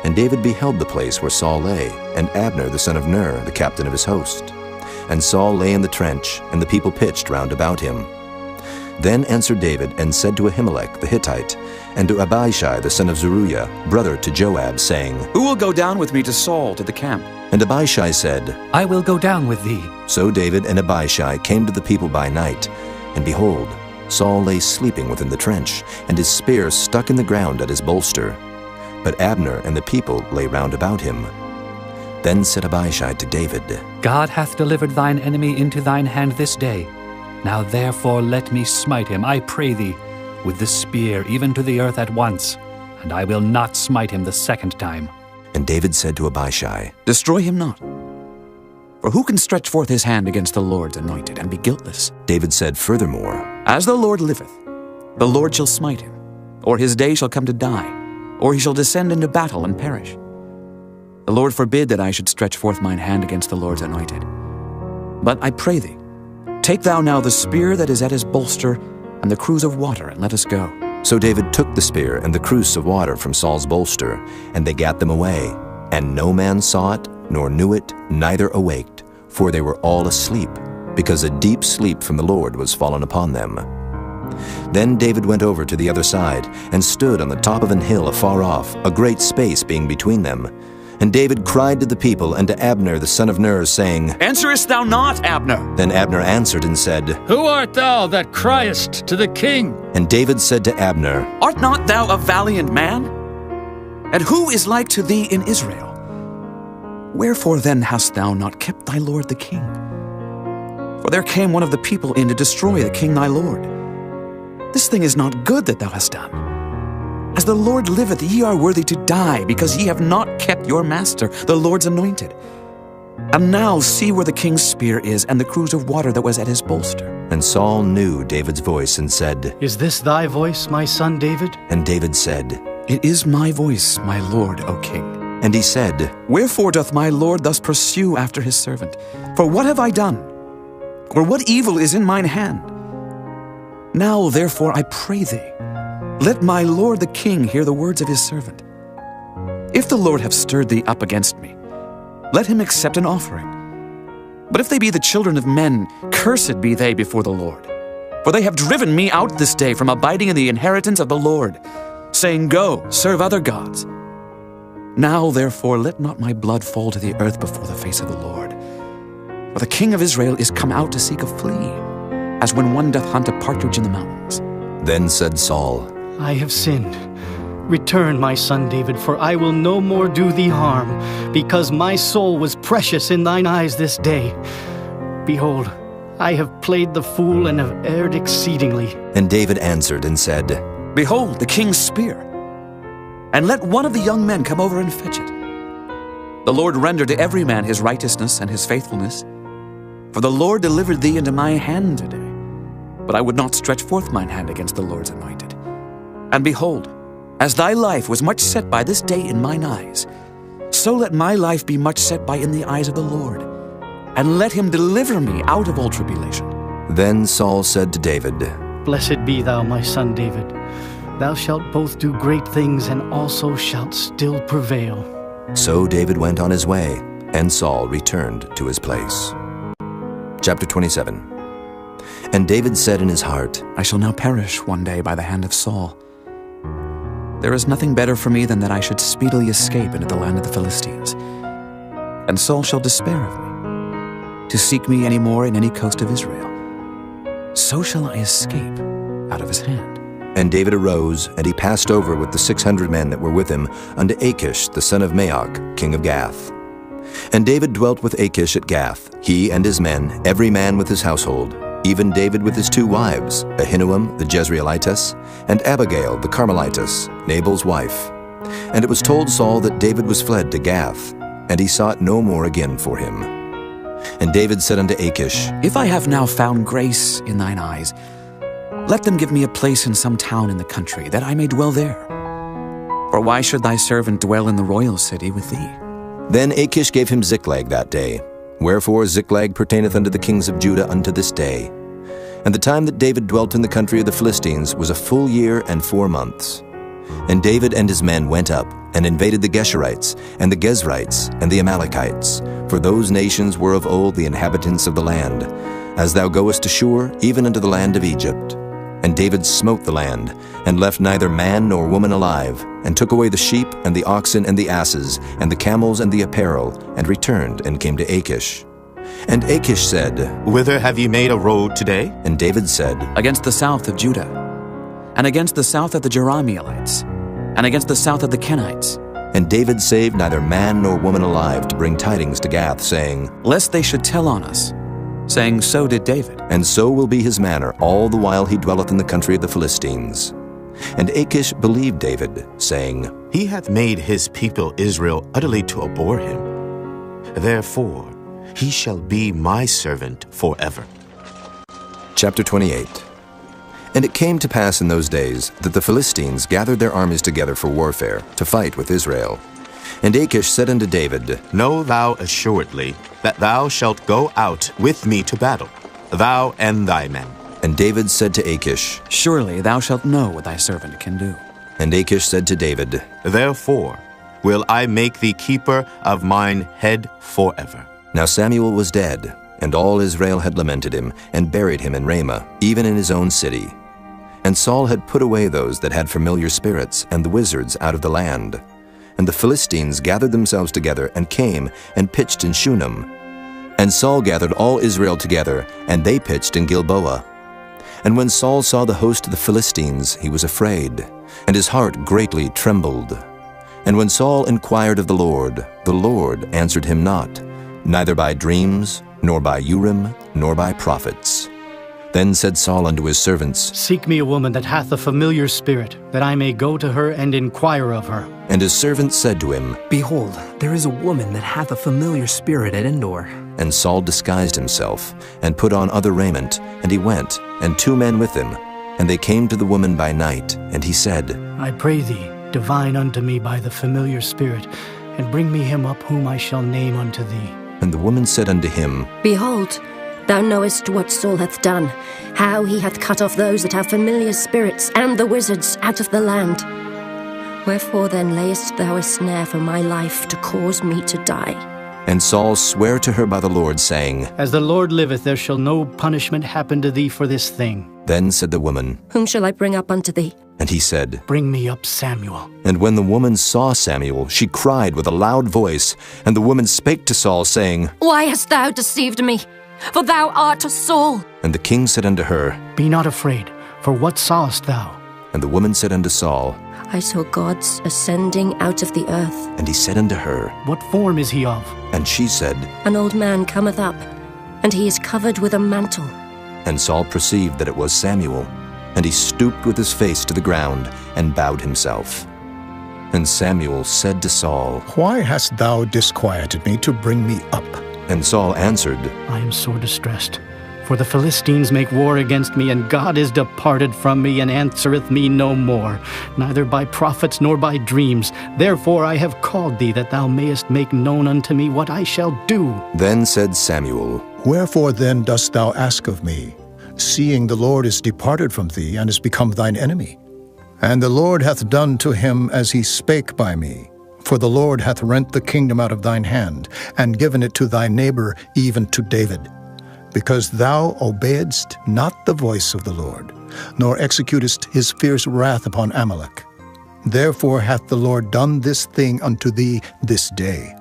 And David beheld the place where Saul lay, and Abner the son of Ner, the captain of his host. And Saul lay in the trench, and the people pitched round about him. Then answered David, and said to Ahimelech the Hittite, and to Abishai the son of Zeruiah, brother to Joab, saying, Who will go down with me to Saul to the camp? And Abishai said, I will go down with thee. So David and Abishai came to the people by night, and behold, Saul lay sleeping within the trench, and his spear stuck in the ground at his bolster. But Abner and the people lay round about him. Then said Abishai to David, God hath delivered thine enemy into thine hand this day. Now therefore let me smite him, I pray thee, with the spear even to the earth at once, and I will not smite him the second time. And David said to Abishai, Destroy him not. For who can stretch forth his hand against the Lord's anointed and be guiltless? David said furthermore, As the Lord liveth, the Lord shall smite him, or his day shall come to die, or he shall descend into battle and perish. The Lord forbid that I should stretch forth mine hand against the Lord's anointed. But I pray thee, take thou now the spear that is at his bolster and the cruse of water, and let us go. So David took the spear and the cruse of water from Saul's bolster, and they gat them away. And no man saw it, nor knew it, neither awaked, for they were all asleep, because a deep sleep from the Lord was fallen upon them. Then David went over to the other side, and stood on the top of an hill afar off, a great space being between them. And David cried to the people and to Abner the son of Ner, saying, Answerest thou not, Abner? Then Abner answered and said, Who art thou that criest to the king? And David said to Abner, Art not thou a valiant man? And who is like to thee in Israel? Wherefore then hast thou not kept thy lord the king? For there came one of the people in to destroy the king thy lord. This thing is not good that thou hast done. As the Lord liveth, ye are worthy to die, because ye have not kept your master, the Lord's anointed. And now see where the king's spear is, and the cruse of water that was at his bolster. And Saul knew David's voice, and said, Is this thy voice, my son David? And David said, It is my voice, my lord, O king. And he said, Wherefore doth my lord thus pursue after his servant? For what have I done? Or what evil is in mine hand? Now therefore I pray thee, let my lord the king hear the words of his servant. If the Lord have stirred thee up against me, let him accept an offering. But if they be the children of men, cursed be they before the Lord. For they have driven me out this day from abiding in the inheritance of the Lord, saying, Go, serve other gods. Now therefore let not my blood fall to the earth before the face of the Lord. For the king of Israel is come out to seek a flea, as when one doth hunt a partridge in the mountains. Then said Saul, I have sinned. Return, my son David, for I will no more do thee harm, because my soul was precious in thine eyes this day. Behold, I have played the fool and have erred exceedingly. And David answered and said, Behold, the king's spear, and let one of the young men come over and fetch it. The Lord render to every man his righteousness and his faithfulness. For the Lord delivered thee into my hand today, but I would not stretch forth mine hand against the Lord's anointed. And behold, as thy life was much set by this day in mine eyes, so let my life be much set by in the eyes of the Lord, and let him deliver me out of all tribulation. Then Saul said to David, Blessed be thou, my son David. Thou shalt both do great things, and also shalt still prevail. So David went on his way, and Saul returned to his place. Chapter 27. And David said in his heart, I shall now perish one day by the hand of Saul. There is nothing better for me than that I should speedily escape into the land of the Philistines. And Saul shall despair of me, to seek me any more in any coast of Israel. So shall I escape out of his hand. And David arose, and he passed over with the 600 men that were with him unto Achish the son of Maoch, king of Gath. And David dwelt with Achish at Gath, he and his men, every man with his household, even David with his 2 wives, Ahinoam the Jezreelitess, and Abigail the Carmelitess, Nabal's wife. And it was told Saul that David was fled to Gath, and he sought no more again for him. And David said unto Achish, If I have now found grace in thine eyes, Let them give me a place in some town in the country, that I may dwell there. For why should thy servant dwell in the royal city with thee? Then Achish gave him Ziklag that day. Wherefore Ziklag pertaineth unto the kings of Judah unto this day. And the time that David dwelt in the country of the Philistines was a full year and 4 months. And David and his men went up, and invaded the Geshurites, and the Gezrites, and the Amalekites, for those nations were of old the inhabitants of the land, as thou goest to Shur, even unto the land of Egypt. And David smote the land, and left neither man nor woman alive, and took away the sheep, and the oxen, and the asses, and the camels, and the apparel, and returned, and came to Achish. And Achish said, Whither have ye made a road today? And David said, Against the south of Judah, and against the south of the Jerahmeelites, and against the south of the Kenites. And David saved neither man nor woman alive to bring tidings to Gath, saying, Lest they should tell on us, saying, So did David. And so will be his manner all the while he dwelleth in the country of the Philistines. And Achish believed David, saying, He hath made his people Israel utterly to abhor him. Therefore he shall be my servant forever. Chapter 28. And it came to pass in those days that the Philistines gathered their armies together for warfare, to fight with Israel. And Achish said unto David, Know thou assuredly that thou shalt go out with me to battle, thou and thy men. And David said to Achish, Surely thou shalt know what thy servant can do. And Achish said to David, Therefore will I make thee keeper of mine head forever. Now Samuel was dead, and all Israel had lamented him, and buried him in Ramah, even in his own city. And Saul had put away those that had familiar spirits, and the wizards out of the land. And the Philistines gathered themselves together, and came, and pitched in Shunem. And Saul gathered all Israel together, and they pitched in Gilboa. And when Saul saw the host of the Philistines, he was afraid, and his heart greatly trembled. And when Saul inquired of the Lord answered him not, neither by dreams, nor by Urim, nor by prophets. Then said Saul unto his servants, Seek me a woman that hath a familiar spirit, that I may go to her and inquire of her. And his servants said to him, Behold, there is a woman that hath a familiar spirit at Endor. And Saul disguised himself, and put on other raiment, and he went, and 2 men with him. And they came to the woman by night, and he said, I pray thee, divine unto me by the familiar spirit, and bring me him up whom I shall name unto thee. And the woman said unto him, Behold, thou knowest what Saul hath done, how he hath cut off those that have familiar spirits, and the wizards out of the land. Wherefore then layest thou a snare for my life, to cause me to die? And Saul sware to her by the Lord, saying, As the Lord liveth, there shall no punishment happen to thee for this thing. Then said the woman, Whom shall I bring up unto thee? And he said, Bring me up Samuel. And when the woman saw Samuel, she cried with a loud voice. And the woman spake to Saul, saying, Why hast thou deceived me? For thou art a Saul. And the king said unto her, Be not afraid, for what sawest thou? And the woman said unto Saul, I saw gods ascending out of the earth. And he said unto her, What form is he of? And she said, An old man cometh up, and he is covered with a mantle. And Saul perceived that it was Samuel. And he stooped with his face to the ground, and bowed himself. And Samuel said to Saul, Why hast thou disquieted me to bring me up? And Saul answered, I am sore distressed. For the Philistines make war against me, and God is departed from me, and answereth me no more, neither by prophets nor by dreams. Therefore I have called thee, that thou mayest make known unto me what I shall do. Then said Samuel, Wherefore then dost thou ask of me, seeing the Lord is departed from thee, and is become thine enemy? And the Lord hath done to him as he spake by me. For the Lord hath rent the kingdom out of thine hand, and given it to thy neighbor, even to David. Because thou obeyedst not the voice of the Lord, nor executest his fierce wrath upon Amalek. Therefore hath the Lord done this thing unto thee this day.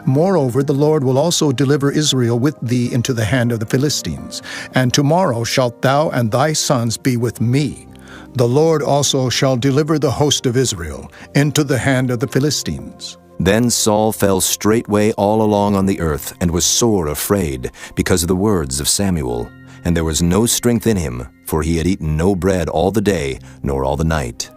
Moreover, the Lord will also deliver Israel with thee into the hand of the Philistines. And tomorrow shalt thou and thy sons be with me. The Lord also shall deliver the host of Israel into the hand of the Philistines. Then Saul fell straightway all along on the earth, and was sore afraid, because of the words of Samuel. And there was no strength in him, for he had eaten no bread all the day, nor all the night.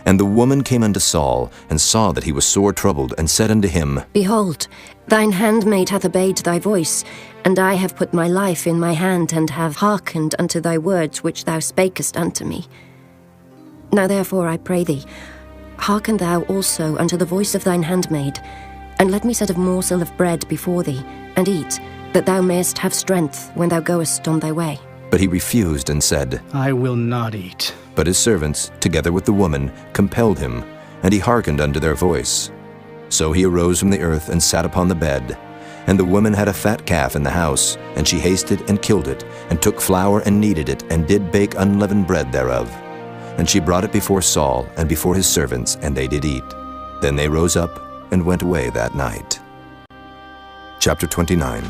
And the woman came unto Saul, and saw that he was sore troubled, and said unto him, Behold, thine handmaid hath obeyed thy voice, and I have put my life in my hand, and have hearkened unto thy words which thou spakest unto me. Now therefore, I pray thee, hearken thou also unto the voice of thine handmaid, and let me set a morsel of bread before thee, and eat, that thou mayest have strength when thou goest on thy way. But he refused and said, I will not eat. But his servants, together with the woman, compelled him, and he hearkened unto their voice. So he arose from the earth and sat upon the bed. And the woman had a fat calf in the house, and she hasted and killed it, and took flour and kneaded it, and did bake unleavened bread thereof. And she brought it before Saul and before his servants, and they did eat. Then they rose up and went away that night. Chapter 29.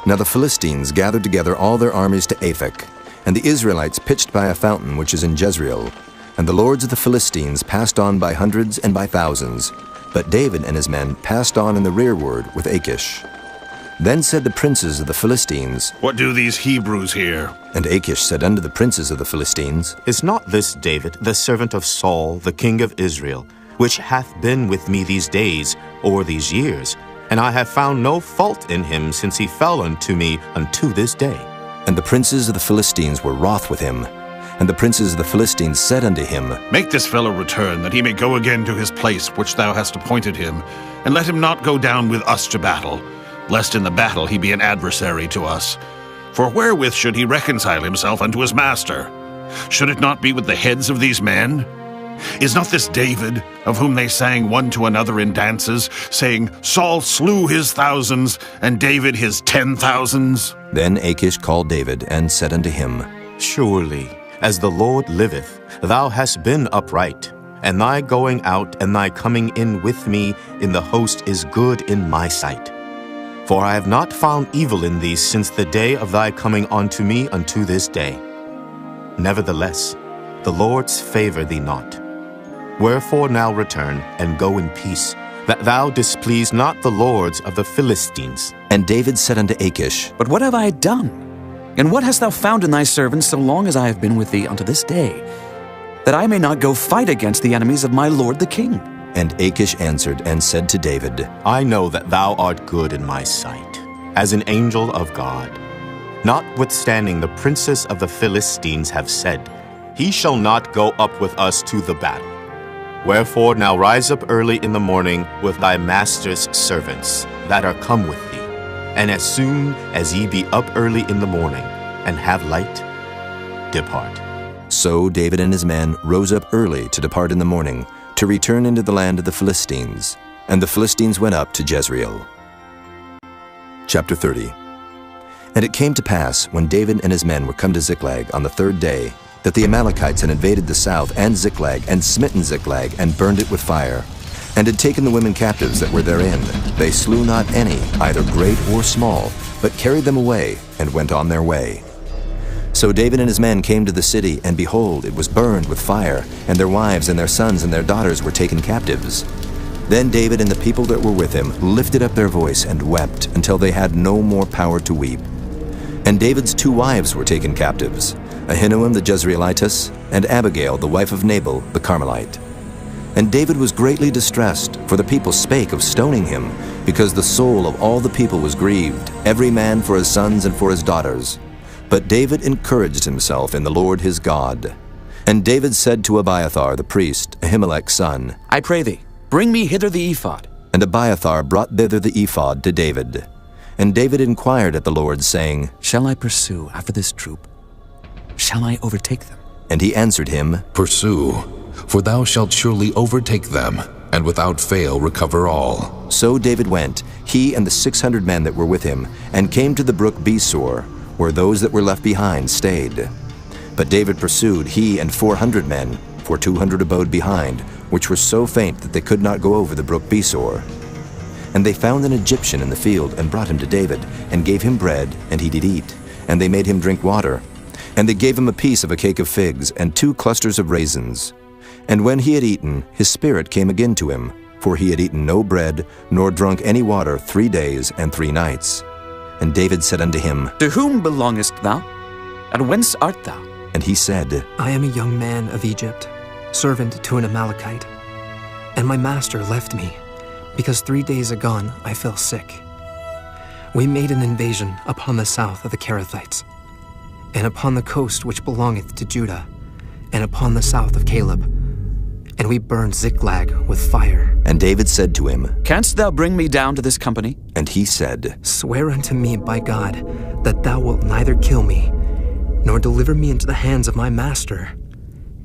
Now the Philistines gathered together all their armies to Aphek, and the Israelites pitched by a fountain which is in Jezreel. And the lords of the Philistines passed on by hundreds and by thousands, but David and his men passed on in the rearward with Achish. Then said the princes of the Philistines, What do these Hebrews here? And Achish said unto the princes of the Philistines, Is not this David, the servant of Saul, the king of Israel, which hath been with me these days, or these years? And I have found no fault in him since he fell unto me unto this day. And the princes of the Philistines were wroth with him. And the princes of the Philistines said unto him, Make this fellow return, that he may go again to his place which thou hast appointed him, and let him not go down with us to battle, lest in the battle he be an adversary to us. For wherewith should he reconcile himself unto his master? Should it not be with the heads of these men? Is not this David, of whom they sang one to another in dances, saying, Saul slew his thousands, and David his 10,000s? Then Achish called David, and said unto him, Surely, as the Lord liveth, thou hast been upright, and thy going out and thy coming in with me in the host is good in my sight. For I have not found evil in thee since the day of thy coming unto me unto this day. Nevertheless, the Lord's favor thee not. Wherefore now return, and go in peace, that thou displease not the lords of the Philistines. And David said unto Achish, But what have I done? And what hast thou found in thy servants so long as I have been with thee unto this day, that I may not go fight against the enemies of my lord the king? And Achish answered and said to David, I know that thou art good in my sight, as an angel of God. Notwithstanding the princes of the Philistines have said, He shall not go up with us to the battle. Wherefore now rise up early in the morning with thy master's servants that are come with thee, and as soon as ye be up early in the morning, and have light, depart. So David and his men rose up early to depart in the morning, to return into the land of the Philistines. And the Philistines went up to Jezreel. Chapter 30. And it came to pass, when David and his men were come to Ziklag on the third day, that the Amalekites had invaded the south and Ziklag, and smitten Ziklag, and burned it with fire, and had taken the women captives that were therein. They slew not any, either great or small, but carried them away, and went on their way. So David and his men came to the city, and behold, it was burned with fire, and their wives and their sons and their daughters were taken captives. Then David and the people that were with him lifted up their voice and wept, until they had no more power to weep. And David's 2 wives were taken captives, Ahinoam the Jezreelitess, and Abigail the wife of Nabal the Carmelite. And David was greatly distressed, for the people spake of stoning him, because the soul of all the people was grieved, every man for his sons and for his daughters. But David encouraged himself in the Lord his God. And David said to Abiathar the priest, Ahimelech's son, I pray thee, bring me hither the ephod. And Abiathar brought thither the ephod to David. And David inquired at the Lord, saying, Shall I pursue after this troop? Shall I overtake them? And he answered him, Pursue, for thou shalt surely overtake them, and without fail recover all. So David went, he and the 600 men that were with him, and came to the brook Besor, where those that were left behind stayed. But David pursued, he and 400 men, for 200 abode behind, which were so faint that they could not go over the brook Besor. And they found an Egyptian in the field, and brought him to David, and gave him bread, and he did eat. And they made him drink water. And they gave him a piece of a cake of figs, and 2 clusters of raisins. And when he had eaten, his spirit came again to him, for he had eaten no bread, nor drunk any water 3 days and 3 nights. And David said unto him, To whom belongest thou? And whence art thou? And he said, I am a young man of Egypt. servant to an Amalekite. And my master left me, because 3 days agone I fell sick. We made an invasion upon the south of the Kerethites, and upon the coast which belongeth to Judah, and upon the south of Caleb. And we burned Ziklag with fire. And David said to him, Canst thou bring me down to this company? And he said, Swear unto me by God that thou wilt neither kill me, nor deliver me into the hands of my master,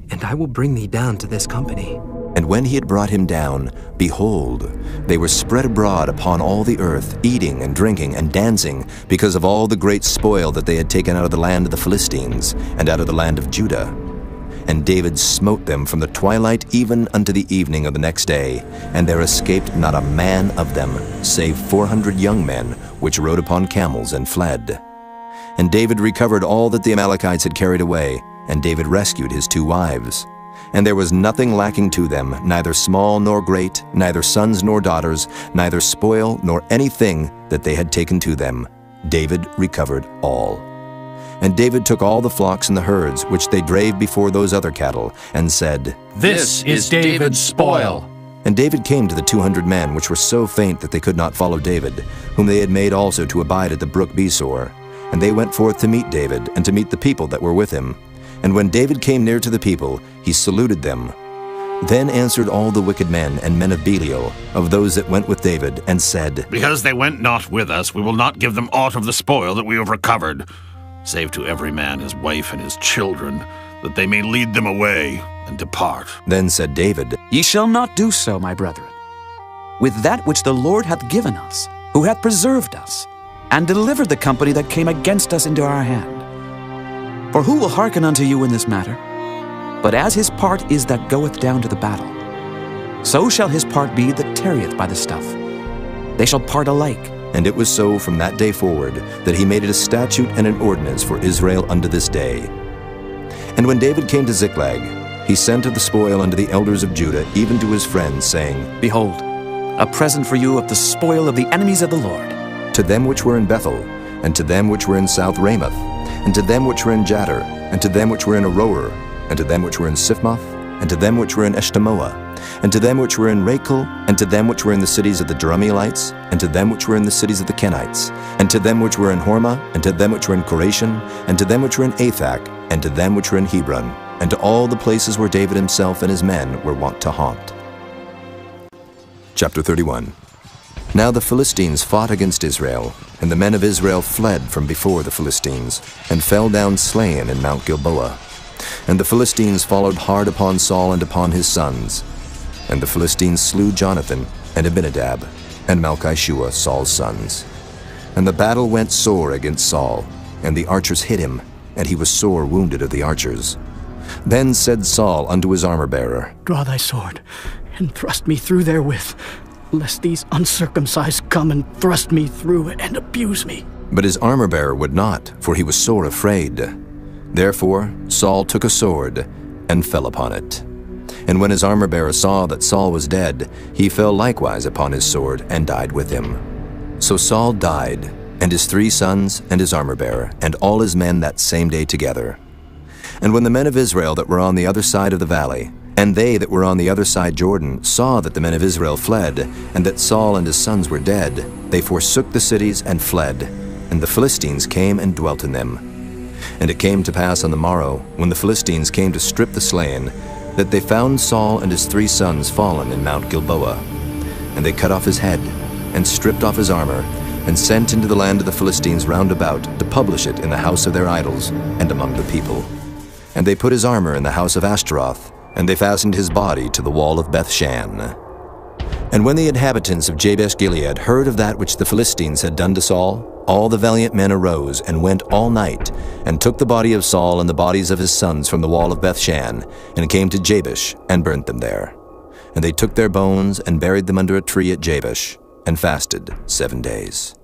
and I will bring thee down to this company. And when he had brought him down, behold, they were spread abroad upon all the earth, eating and drinking and dancing, because of all the great spoil that they had taken out of the land of the Philistines, and out of the land of Judah. And David smote them from the twilight even unto the evening of the next day, and there escaped not a man of them, save 400 young men, which rode upon camels and fled. And David recovered all that the Amalekites had carried away, and David rescued his 2 wives. And there was nothing lacking to them, neither small nor great, neither sons nor daughters, neither spoil nor anything that they had taken to them. David recovered all. And David took all the flocks and the herds, which they drave before those other cattle, and said, This is David's spoil. And David came to the 200 men, which were so faint that they could not follow David, whom they had made also to abide at the brook Besor. And they went forth to meet David, and to meet the people that were with him. And when David came near to the people, he saluted them. Then answered all the wicked men and men of Belial, of those that went with David, and said, Because they went not with us, we will not give them aught of the spoil that we have recovered, save to every man his wife and his children, that they may lead them away and depart. Then said David, Ye shall not do so, my brethren. With that which the Lord hath given us, who hath preserved us, and delivered the company that came against us into our hand. For who will hearken unto you in this matter? But as his part is that goeth down to the battle, so shall his part be that tarrieth by the stuff. They shall part alike. And it was so from that day forward, that he made it a statute and an ordinance for Israel unto this day. And when David came to Ziklag, he sent of the spoil unto the elders of Judah, even to his friends, saying, Behold, a present for you of the spoil of the enemies of the Lord. To them which were in Bethel, and to them which were in South Ramoth, and to them which were in Jattir, and to them which were in Aroer, and to them which were in Siphmoth, and to them which were in Eshtemoa, and to them which were in Rachel, and to them which were in the cities of the Jerahmeelites, and to them which were in the cities of the Kenites, and to them which were in Hormah, and to them which were in Korashan, and to them which were in Athak, and to them which were in Hebron, and to all the places where David himself and his men were wont to haunt. Chapter 31. Now the Philistines fought against Israel, and the men of Israel fled from before the Philistines, and fell down slain in Mount Gilboa. And the Philistines followed hard upon Saul and upon his sons. And the Philistines slew Jonathan, and Abinadab, and Malchishua, Saul's sons. And the battle went sore against Saul, and the archers hit him, and he was sore wounded of the archers. Then said Saul unto his armor-bearer, Draw thy sword, and thrust me through therewith, lest these uncircumcised come and thrust me through and abuse me. But his armor-bearer would not, for he was sore afraid. Therefore Saul took a sword, and fell upon it. And when his armor-bearer saw that Saul was dead, he fell likewise upon his sword, and died with him. So Saul died, and his 3 sons, and his armor-bearer, and all his men that same day together. And when the men of Israel that were on the other side of the valley, and they that were on the other side Jordan, saw that the men of Israel fled, and that Saul and his sons were dead, they forsook the cities and fled, and the Philistines came and dwelt in them. And it came to pass on the morrow, when the Philistines came to strip the slain, that they found Saul and his 3 sons fallen in Mount Gilboa. And they cut off his head, and stripped off his armor, and sent into the land of the Philistines round about, to publish it in the house of their idols, and among the people. And they put his armor in the house of Ashtaroth, and they fastened his body to the wall of Bethshan. And when the inhabitants of Jabesh-Gilead heard of that which the Philistines had done to Saul, all the valiant men arose, and went all night, and took the body of Saul and the bodies of his sons from the wall of Bethshan, and came to Jabesh, and burnt them there. And they took their bones, and buried them under a tree at Jabesh, and fasted 7 days.